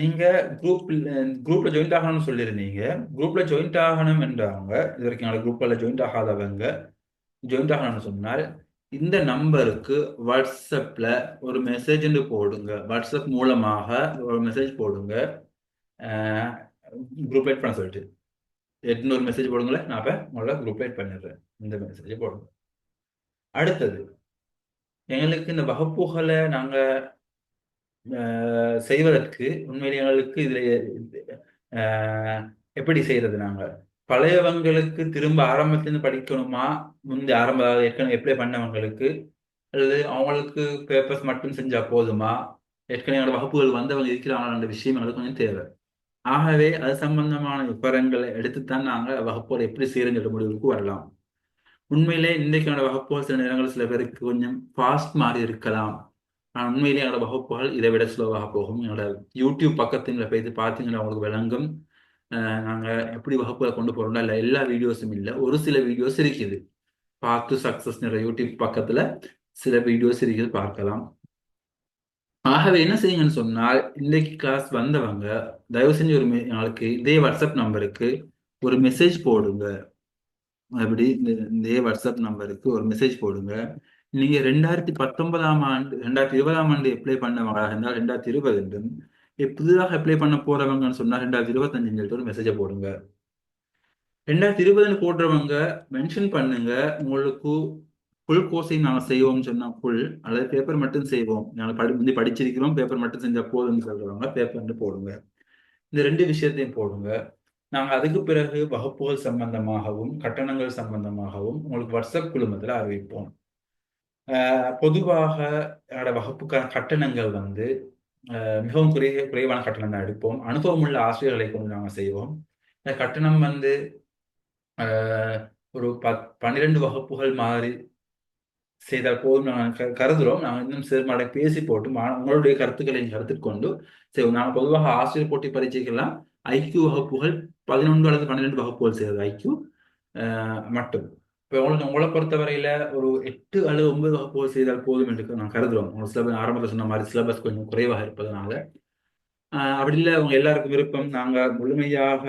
நீங்க குரூப்ல ஜாயின்ட் ஆகணும்னு சொல்லியிருந்தீங்க. குரூப்ல ஜாயின்ட் ஆகணும் என்றவங்க, இது வரைக்கும் குரூப்ல ஜாயின்ட் ஆகாதவங்க ஜாயின்ட் ஆகணும்னு சொன்னால் இந்த நம்பருக்கு வாட்ஸ்அப்ல ஒரு மெசேஜ் போடுங்க. வாட்ஸ்அப் மூலமாக ஒரு மெசேஜ் போடுங்க. குரூப் லைட் பண்ண சொல்லிட்டு ஒரு மெசேஜ் போடுங்களேன். நான் இப்ப உங்களை குரூப் லைட் பண்ணிடுறேன். இந்த மெசேஜ் போடுங்க. அடுத்தது, எங்களுக்கு இந்த வகுப்புகளை நாங்க செய்வதற்கு உண்மையிலே எங்களுக்கு இதுல அஹ், எப்படி செய்யறது? நாங்க பழையவங்களுக்கு திரும்ப ஆரம்பத்திலிருந்து படிக்கணுமா, முந்தைய ஆரம்ப அதாவது ஏற்கனவே அப்ளை பண்ணவங்களுக்கு, அல்லது அவங்களுக்கு பேப்பர்ஸ் மட்டும் செஞ்சா போதுமா, ஏற்கனவே எங்களோட வகுப்புகள் வந்தவங்க இருக்கிறாங்களா விஷயம் எங்களுக்கு கொஞ்சம் தேவை. ஆகவே அது சம்பந்தமான விவரங்களை எடுத்துத்தான் நாங்க வகுப்போடு எப்படி செய்யறங்கிற முடிவுக்கு வரலாம். உண்மையிலே இன்றைக்கான வகுப்புகள் சில நேரங்கள் சில பேருக்கு கொஞ்சம் ஃபாஸ்ட் மாதிரி இருக்கலாம். ஆனால் உண்மையிலே என்னோட வகுப்புகள் இதை விட ஸ்லோவாக போகும். என்னோட யூடியூப் பக்கத்துல போய் பார்த்தீங்கன்னா உங்களுக்கு விளங்கும். நாங்க எப்படி வகுப்புகளை கொண்டு போறோம்னா, இல்லை எல்லா வீடியோஸும் இல்லை, ஒரு சில வீடியோஸ் இருக்குது. பார்த்து சக்சஸ் யூடியூப் பக்கத்துல சில வீடியோஸ் இருக்குது, பார்க்கலாம். ஆகவே என்ன செய்யுங்கன்னு சொன்னால், இன்னைக்கு கிளாஸ் வந்தவங்க தயவு செஞ்சு ஒரு நாளைக்கு இதே வாட்ஸ்அப் நம்பருக்கு ஒரு மெசேஜ் போடுங்க. அப்படி இதே வாட்ஸ்அப் நம்பருக்கு ஒரு மெசேஜ் போடுங்க. நீங்க 2019ஆம் ஆண்டு 2020ஆம் ஆண்டு அப்ளை பண்ணவங்களாக இருந்தால் 2020 என்றும், புதிதாக அப்ளை பண்ண போறவங்கன்னு சொன்னா 2025 சொல்லிட்டு ஒரு மெசேஜை போடுங்க. 2020 போடுறவங்க மென்ஷன் பண்ணுங்க, உங்களுக்கு ஃபுல் கோர்ஸையும் நாங்கள் செய்வோம்னு சொன்னா ஃபுல், அல்லது பேப்பர் மட்டும் செய்வோம், நாங்கள் முந்தி படிச்சிருக்கிறோம், பேப்பர் மட்டும் செஞ்சா போதும்னு சொல்றவங்க பேப்பர்னு போடுங்க. இந்த ரெண்டு விஷயத்தையும் போடுங்க. நாங்கள் அதுக்கு பிறகு வகுப்புகள் சம்பந்தமாகவும் கட்டணங்கள் சம்பந்தமாகவும் உங்களுக்கு வாட்ஸ்அப் குழுமத்தில் அறிவிப்போம். பொதுவாக என்னோட வகுப்புக்கான கட்டணங்கள் வந்து மிகவும் குறைவான கட்டணம் தான் எடுப்போம். அனுபவம் உள்ள ஆசிரியர்களை கொண்டு நாங்கள் செய்வோம். இந்த கட்டணம் வந்து ஒரு 12 வகுப்புகள் மாதிரி செய்தால் போதும் நாங்கள் கருதுகிறோம். நாங்கள் இன்னும் சிறுமாட பேசி போட்டு உங்களுடைய கருத்துக்களை கருத்தில் கொண்டு செய்வோம். நாங்கள் பொதுவாக ஆசிரியர் போட்டி பரீட்சைக்கெல்லாம் ஐக்கியூ வகுப்புகள் 11 அல்லது 12 வகுப்புகள் செய்வது ஐக்கியூ மட்டும். இப்போ உங்களை பொறுத்தவரையில ஒரு 8 அல்லது 9 வகுப்புகள் செய்தால் போதும் என்று நான் கருதுகிறோம். உங்களுக்கு சிலபஸ் ஆரம்பத்தில் சொன்ன மாதிரி சிலபஸ் கொஞ்சம் குறைவாக இருப்பதனால, அப்படி இல்லை உங்க எல்லாருக்கும் விருப்பம் நாங்கள் முழுமையாக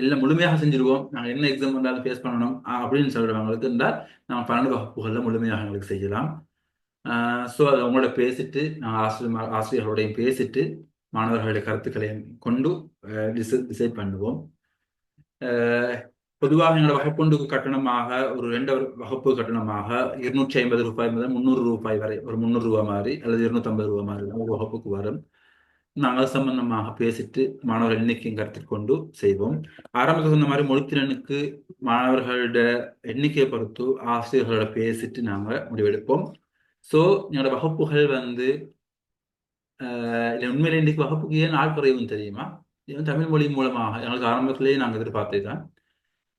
இல்லை முழுமையாக செஞ்சிருவோம், நாங்கள் என்ன எக்ஸாம் வந்தாலும் ஃபேஸ் பண்ணணும் அப்படின்னு சொல்றவங்களுக்கு இருந்தால் நாங்கள் 12 வகுப்புகளில் முழுமையாக எங்களுக்கு செய்யலாம். ஸோ அதை அவங்களோட பேசிட்டு நாங்கள் ஆசிரியர்களோடையும் பேசிட்டு மாணவர்களுடைய கருத்துக்களையும் கொண்டு டிசைட் பண்ணுவோம். பொதுவாக எங்களோட வகுப்பொண்டுக்கு கட்டணமாக ஒரு 2 வகுப்பு கட்டணமாக 250 ரூபாய் முதல் 300 ரூபாய் வரை, ஒரு 300 ரூபாய் மாதிரி அல்லது 250 ரூபாய் மாதிரி ஒரு வகுப்புக்கு வரும். நாங்கள் சம்பந்தமாக பேசிட்டு மாணவர்கள் எண்ணிக்கையும் கருத்தில் கொண்டு செய்வோம். ஆரம்பத்தில் சொன்ன மாதிரி மொழித்திறனுக்கு மாணவர்களோட எண்ணிக்கையை பொறுத்து ஆசிரியர்களோட பேசிட்டு நாங்கள் முடிவெடுப்போம். ஸோ என்னோட வகுப்புகள் வந்து உண்மையில இன்னைக்கு வகுப்புக்கு ஏன் நாள் குறைவுன்னு தெரியுமா? தமிழ் மொழி மூலமாக எங்களுக்கு ஆரம்பத்திலேயே நாங்கள் எதிர்பார்த்ததுதான்.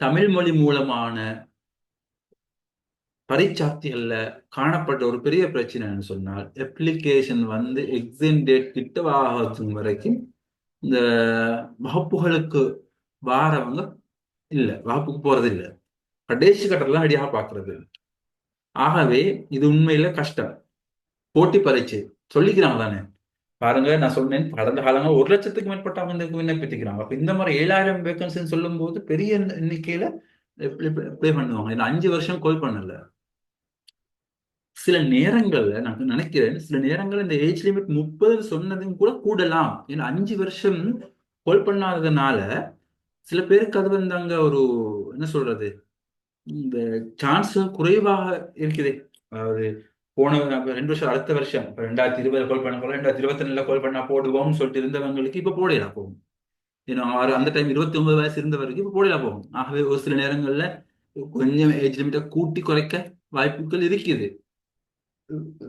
தமிழ் மொழி மூலமான பரீட்சார்த்திகள்ல காணப்பட்ட ஒரு பெரிய பிரச்சனைன்னு சொன்னால், அப்ளிகேஷன் வந்து எக்ஸாம் டேட் கிட்டவாகும் வரைக்கும் இந்த வகுப்புகளுக்கு வாரவங்க இல்லை, வகுப்புக்கு போறது இல்லை, கடைசி கட்டலாம் ரெடியாக பார்க்கறது. ஆகவே இது உண்மையில கஷ்டம். போட்டி பரீட்சை சொல்லிக்கிறாங்க தானே, பாருங்க நான் சொன்னேன் கடந்த காலங்கள் 1 லட்சத்துக்கு மேற்பட்டவங்க இந்த விண்ணப்பிக்கிறாங்க. அப்ப இந்த மாதிரி 7000 வேகன்சின்னு சொல்லும் போது பெரிய எண்ணிக்கையில அப்ளை பண்ணுவாங்க. ஏன்னா 5 வருஷம் கோல் பண்ணல. சில நேரங்கள்ல நான் நினைக்கிறேன், சில நேரங்கள்ல இந்த ஏஜ் லிமிட் 30 சொன்னதும் கூட கூடலாம். ஏன்னா 5 வருஷம் கோல் பண்ணாததுனால சில பேருக்கு அது வந்து அங்க ஒரு என்ன சொல்றது, இந்த சான்ஸ் குறைவாக இருக்குது. அதாவது போன 2 வருஷம் அடுத்த வருஷம் 2020 கோல் பண்ண போல 2021 கோல் பண்ணா போடுவோம்னு சொல்லிட்டு இருந்தவங்களுக்கு இப்ப போடலாம் போகும். ஏன்னா அந்த டைம் 29 வயசு இருந்தவருக்கு இப்ப போடலாம் போகும். ஆகவே ஒரு சில நேரங்கள்ல கொஞ்சம் ஏஜ் லிமிட்டை கூட்டி குறைக்க வாய்ப்புகள் இருக்குது.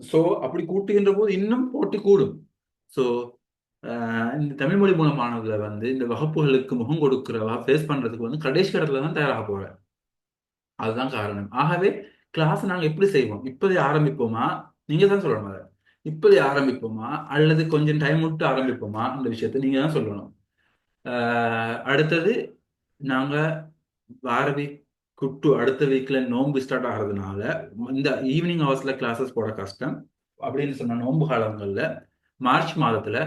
ஸோ அப்படி கூட்டுகின்ற போது இன்னும் போட்டி கூடும். ஸோ இந்த தமிழ் மொழி மூலமானதுல வந்து இந்த வகுப்புகளுக்கு முகம் கொடுக்கிறவா ஃபேஸ் பண்றதுக்கு வந்து கடைசி இடத்துல தான் தயாராக போறேன். அதுதான் காரணம். ஆகவே கிளாஸ் நாங்கள் எப்படி செய்வோம்? இப்போதே ஆரம்பிப்போமா? நீங்க தான் சொல்லணும். அதை இப்போதே ஆரம்பிப்போமா அல்லது கொஞ்சம் டைம் விட்டு ஆரம்பிப்போமா? இந்த விஷயத்த நீங்க தான் சொல்லணும். அடுத்தது நாங்க வார வீக் குட்டு அடுத்த வீக்ல நோன்பு ஸ்டார்ட் ஆகிறதுனால இந்த ஈவினிங் ஹவர்ஸ்ல கிளாஸஸ் போட கஷ்டம். அப்படின்னு சொன்ன நோன்பு காலங்கள்ல மார்ச் மாதத்துல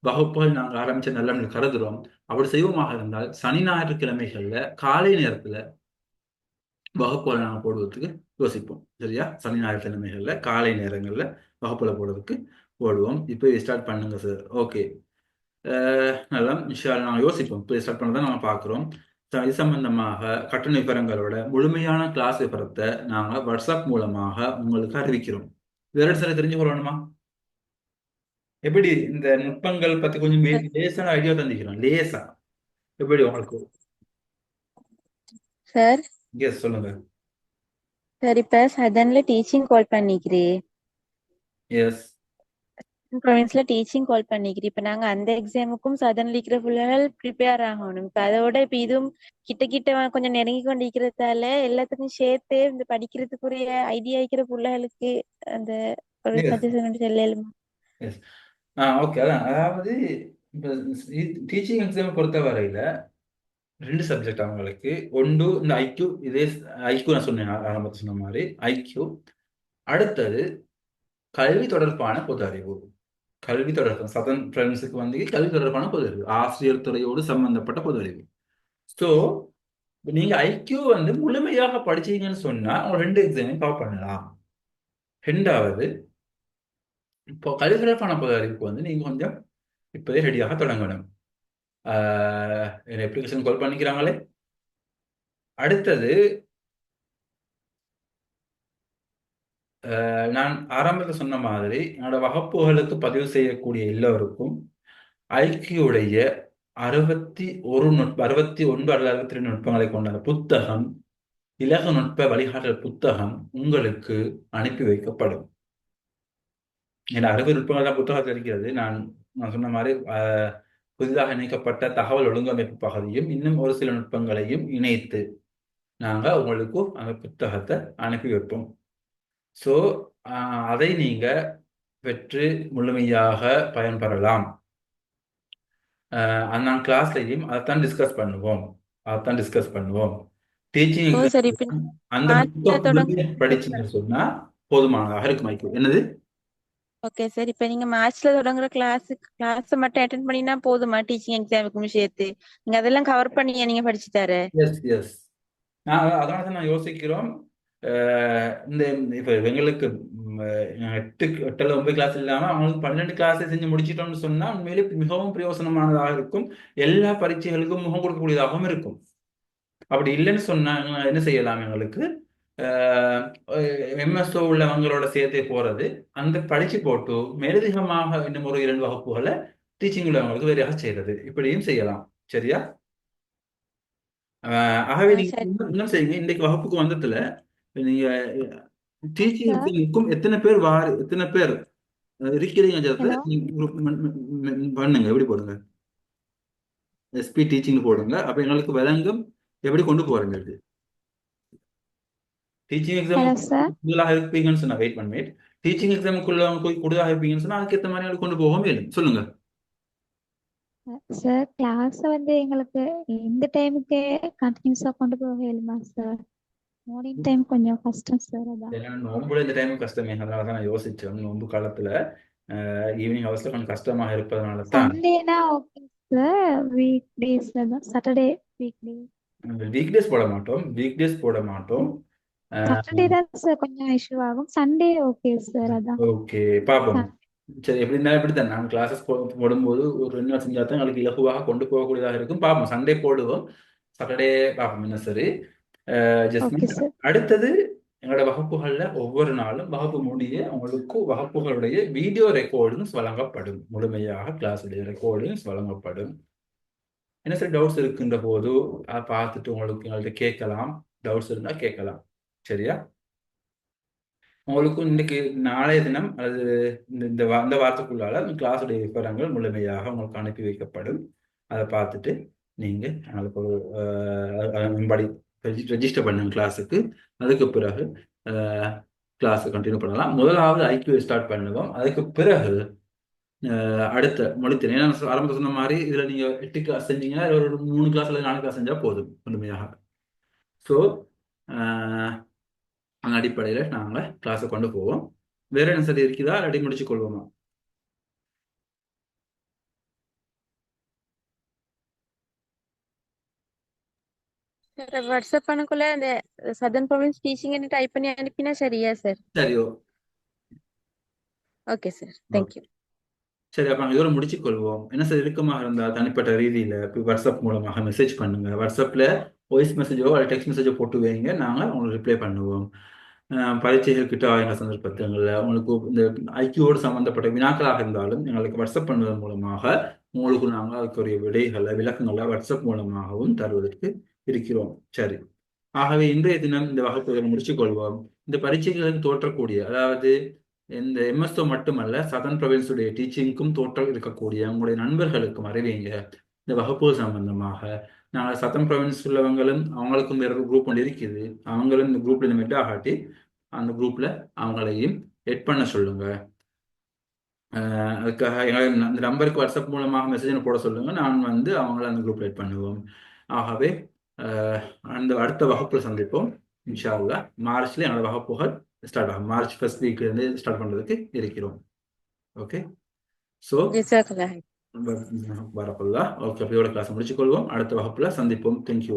வகுப்புகள் நாங்கள் ஆரம்பிச்ச நல்ல கருதுறோம். அப்படி செய்வோமாக இருந்தால் சனி ஞாயிற்றுக்கிழமைகள்ல காலை நேரத்துல வகுப்புகளை நாங்கள் போடுவதற்கு யோசிப்போம். சரியா? சனி ஞாயிறு கிழமைகளில் காலை நேரங்களில் வகுப்புல போடுறதுக்கு போடுவோம். இப்போ ஸ்டார்ட் பண்ணுங்க சார். ஓகே, நல்லா இன்ஷா அல்லாஹ் நாங்கள் யோசிப்போம். இப்போ ஸ்டார்ட் பண்ணதான் நாங்கள் பார்க்குறோம். இது சம்பந்தமாக கட்டண விவரங்களோட முழுமையான கிளாஸ் விவரத்தை நாங்கள் வாட்ஸ்அப் மூலமாக உங்களுக்கு அறிவிக்கிறோம். வேற சில தெரிஞ்சு கொள்ளணுமா? எப்படி இந்த நுட்பங்கள் பத்தி கொஞ்சம் லேசான ஐடியா தந்திக்கிறோம். லேசா எப்படி உங்களுக்கு?
சார்
எஸ், சொல்லுங்க.
சார் இப்ப சதன்ல டீச்சிங் கால் பண்ணிக்கிறேன்.
எஸ்,
ப்ரொவின்ஸ்ல டீச்சிங் கால் பண்ணிக்கிறேன். இப்ப நாங்க அந்த எக்ஸாமுக்கும் சதன்ல இருக்கிற பிள்ளைகள் ப்ரிப்பேர் ஆகணும். இப்ப அதோட இப்ப இதுவும் கிட்ட கிட்ட கொஞ்சம் நெருங்கி கொண்டு இருக்கிறதால எல்லாத்துக்கும் சேர்த்து இந்த படிக்கிறதுக்குரிய ஐடியா இருக்கிற பிள்ளைகளுக்கு அந்த ஒரு
எஸ்,
சஜஷன் சொல்லலுமா?
எஸ். ஓகே. அதாவது இப்போ டீச்சிங் எக்ஸாம் பொறுத்த வரையில 2 சப்ஜெக்ட் அவங்களுக்கு. ஒன்று இந்த ஐக்யூ, இதே ஐக்யூ நான் சொன்னேன் ஆரம்பத்தில் சொன்ன மாதிரி ஐக்யூ. அடுத்தது கல்வி தொடர்பான பொது அறிவு. கல்வி தொடர்பான சதன் ஃப்ரெண்ட்ஸுக்கு வந்து கல்வி தொடர்பான பொது அறிவு, ஆசிரியர் துறையோடு சம்பந்தப்பட்ட பொது அறிவு. ஸோ நீங்க ஐக்யூ வந்து முழுமையாக படிச்சீங்கன்னு சொன்னா அவங்க 2 எக்ஸாமையும் கவர் பண்ணலாம். ரெண்டாவது, இப்போ கல்வி தொடர்பான பொது அறிவுக்கு வந்து நீங்க கொஞ்சம் இப்போதே ரெடியாக தொடங்கணும். அப்ளிகேஷன் கால் பண்ணிக்கிறாங்களே. அடுத்தது, நான் ஆரம்பத்தில் சொன்ன மாதிரி என்னோட வகுப்புகளுக்கு பதிவு செய்யக்கூடிய எல்லோருக்கும் ஐக்கியுடைய 61 அல்லது 62 நுட்பங்களை கொண்ட அந்த புத்தகம், இலகு நுட்ப வழிகாட்டல் புத்தகம் உங்களுக்கு அனுப்பி வைக்கப்படும். ஏன்னா 60 நுட்பங்கள் தான் புத்தகத்தில் இருக்கிறது. நான் சொன்ன மாதிரி புதிதாக இணைக்கப்பட்ட தகவல் ஒழுங்கமைப்பு பகுதியும் இன்னும் ஒரு சில நுட்பங்களையும் இணைத்து நாங்கள் உங்களுக்கு அந்த புத்தகத்தை அனுப்பி வைப்போம். ஸோ அதை நீங்க பெற்று முழுமையாக பயன்பெறலாம். நான் கிளாஸ்லையும் அதைத்தான் டிஸ்கஸ் பண்ணுவோம். டீச்சிங்
ஓ சரி, இப்ப
அந்த
மார்ச்ல தொடங்க.
படிச்சுன்னு சொன்னா போதுமானதாக இருக்கும். மைக்கு என்னது?
ஓகே சார், இப்ப நீங்க மார்ச்ல தொடங்குற கிளாஸ் மட்டும் அட்டென்ட் பண்ணினா போதுமா? டீச்சிங் எக்ஸாமுக்கும் சேர்த்து நீங்க அதெல்லாம் கவர் பண்ணி நீங்க படிச்சு தர?
Yes, yes. அதனால தான் நான் யோசிக்கிறோம். இந்த இப்போ எங்களுக்கு 8 அல்லது 9 கிளாஸ் இல்லாமல் அவங்களுக்கு 12 கிளாஸ் செஞ்சு முடிச்சிட்டோம்னு சொன்னா உண்மையிலே மிகவும் பிரயோசனமானதாக இருக்கும். எல்லா பரீட்சைகளுக்கும் முகம் கொடுக்கக்கூடியதாகவும் இருக்கும். அப்படி இல்லைன்னு சொன்னா என்ன செய்யலாம்? எங்களுக்கு எம்எஸ்ஓ உள்ளவங்களோட சேர்த்தே போறது, அந்த படிச்சு போட்டு மேலதிகமாக இன்னும் ஒரு 2 வகுப்புகளை டீச்சிங் உள்ளவங்களுக்கு வேறையாக செய்யறது, இப்படியும் செய்யலாம். சரியா? ஆகவே நீங்க என்ன செய்யுங்க, இன்றைக்கு வகுப்புக்கு வந்ததுல நீங்க டீச்சிங் எக்ஸாமுக்கும் எத்தனை பேர் இருக்கிறீங்க பண்ணுங்க. எப்படி போடுங்க? எஸ்பி டீச்சிங் போடுங்க. அப்ப எங்களுக்கு விளங்கும் எப்படி கொண்டு போறீங்க. டீச்சிங் எக்ஸாம் கூடுதலாக இருப்பீங்கன்னு சொன்னா வெயிட் பண்ண வெயிட் டீச்சிங் எக்ஸாமுக்குள்ள கூடுதலாக இருப்பீங்கன்னு சொன்னா அதுக்கேற்ற மாதிரி கொண்டு போக மேலும் சொல்லுங்க.
சார் கிளாஸ் வந்து எங்களுக்கு இந்த டைமுக்கு கண்டினியூஸா கொண்டு போக இயலுமா சார்? மார்னிங் டைம் கொஞ்சம் கஷ்டம் சார். அதான்
நோம்புல இந்த டைம் கஷ்டமே, அதனால தான் நான் யோசிச்சேன். நோம்பு காலத்துல ஈவினிங் ஹவர்ஸ்ல கொஞ்சம் கஷ்டமாக இருப்பதனால தான்.
சண்டேனா ஓகே சார், வீக் டேஸ்ல தான். சாட்டர்டே
வீக் டேஸ் போட மாட்டோம்.
சாட்டர்டே தான் சார் கொஞ்சம் இஷ்யூ ஆகும். Sunday okay sir. அதான்
ஓகே, பாப்போம். சரி, எப்படி இருந்தாலும் இப்படித்தான். நான் கிளாஸஸ் போடும்போது ஒரு 2 நாள் செஞ்சா தான் எங்களுக்கு இலகுவாக கொண்டு போகக்கூடியதாக இருக்கும். பார்ப்போம், சண்டே போடுவோம், சாட்டர்டே பார்ப்போம். என்ன சரி. அடுத்தது, எங்களோட வகுப்புகள்ல ஒவ்வொரு நாளும் வகுப்பு முடிய உங்களுக்கு வகுப்புகளுடைய வீடியோ ரெக்கார்டிங்ஸ் வழங்கப்படும். முழுமையாக கிளாஸுடைய ரெக்கார்டிங்ஸ் வழங்கப்படும். என்ன சரி, டவுட்ஸ் இருக்கின்ற போது அதை பார்த்துட்டு எங்கள்கிட்ட கேட்கலாம். டவுட்ஸ் இருந்தால் கேட்கலாம். சரியா? உங்களுக்கு இன்னைக்கு நாளைய தினம் அல்லது இந்த வாரத்துக்குள்ளால கிளாஸுடைய விவரங்கள் முழுமையாக உங்களுக்கு அனுப்பி வைக்கப்படும். அதை பார்த்துட்டு நீங்க எங்களுக்கு ஒரு ரெஜிஸ்டர் பண்ணுங்க கிளாஸுக்கு. அதுக்கு பிறகு கிளாஸை கண்டினியூ பண்ணலாம். முதலாவது ஐக்யூ ஸ்டார்ட் பண்ணுவோம். அதுக்கு பிறகு அடுத்த மொழித்திறன். ஏன்னா ஆரம்பத்தில் சொன்ன மாதிரி இதுல நீங்க 8 கிளாஸ் செஞ்சீங்கன்னா ஒரு 3 கிளாஸ் அல்லது 4 கிளாஸ் செஞ்சா போதும் முழுமையாக. ஸோ அந்த அடிப்படையில் நாங்கள் கிளாஸை கொண்டு போவோம். வேற என்ன சரி இருக்குதா? ரெடி முடிச்சு கொள்வோமா?
சார் வாட்ஸ்அப் பண்ணக்குள்ள அந்த சதர்ன் ப்ராவின்ஸ் டீச்சிங் டைப் பண்ணி அனுப்பினா சரியா சார்?
சரியோ?
Okay sir, thank you.
சரி, அப்ப நாங்கள் இதோட முடிச்சுக்கொள்வோம். என்ன சார், இறுக்கமாக இருந்தால் தனிப்பட்ட ரீதியில வாட்ஸ்அப் மூலமாக மெசேஜ் பண்ணுங்க. வாட்ஸ்அப்ல வாய்ஸ் மெசேஜோ அல்லது டெக்ஸ்ட் மெசேஜோ போட்டு வைங்க, நாங்கள் உங்களுக்கு ரிப்ளை பண்ணுவோம். பரீட்சைகள் கிட்ட ஆகிற சந்தர்ப்பத்தில் உங்களுக்கு இந்த ஐக்கியோடு சம்பந்தப்பட்ட வினாக்களாக இருந்தாலும் எங்களுக்கு வாட்ஸ்அப் பண்ணுவதன் மூலமாக உங்களுக்கு நாங்கள் அதுக்குரிய விடைகளை விளக்கங்களை வாட்ஸ்அப் மூலமாகவும் தருவதற்கு இருக்கிறோம். சரி, ஆகவே இன்றைய தினம் இந்த வகுப்புகளை முடிச்சுக்கொள்வோம். இந்த பரீட்சைகளுக்கு தோற்றக்கூடிய, அதாவது இந்த எம்எஸ்ஓ மட்டுமல்ல, சதர்ன் ப்ரொவின்ஸுடைய டீச்சிங்க்கும் தோற்றம் இருக்கக்கூடிய உங்களுடைய நண்பர்களுக்கும் அறிவிங்க இந்த வகுப்பு சம்பந்தமாக. நாங்கள் சதர்ன் ப்ரொவின்ஸ் உள்ளவங்களும் அவங்களுக்கும் வேற குரூப் ஒன்று இருக்குது, அவங்களும் இந்த குரூப்ல இனிமேட்டு ஆகாட்டி அந்த குரூப்ல அவங்களையும் எட் பண்ண சொல்லுங்க. அதுக்காக இந்த நம்பருக்கு வாட்ஸ்அப் மூலமாக மெசேஜ் போட சொல்லுங்க, நான் வந்து அவங்கள அந்த குரூப்ல எட் பண்ணுவோம். ஆகவே அந்த அடுத்த வகுப்புல சந்திப்போம் இன்ஷா அல்லாஹ். மார்ச்ல எங்களோட வகுப்புகள் ஸ்டார்ட் ஆகும். மார்ச் ஃபர்ஸ்ட் வீக்ல இருந்து ஸ்டார்ட் பண்றதுக்கு இருக்கிறோம். ஓகே, ஸோ
ஜஸாக்கல்லாஹ்.
வரக்குள்ளா. ஓகே, அப்போ இதோட கிளாஸ் முடிச்சுக்கொள்வோம். அடுத்த வகுப்புல சந்திப்போம். தேங்க்யூ.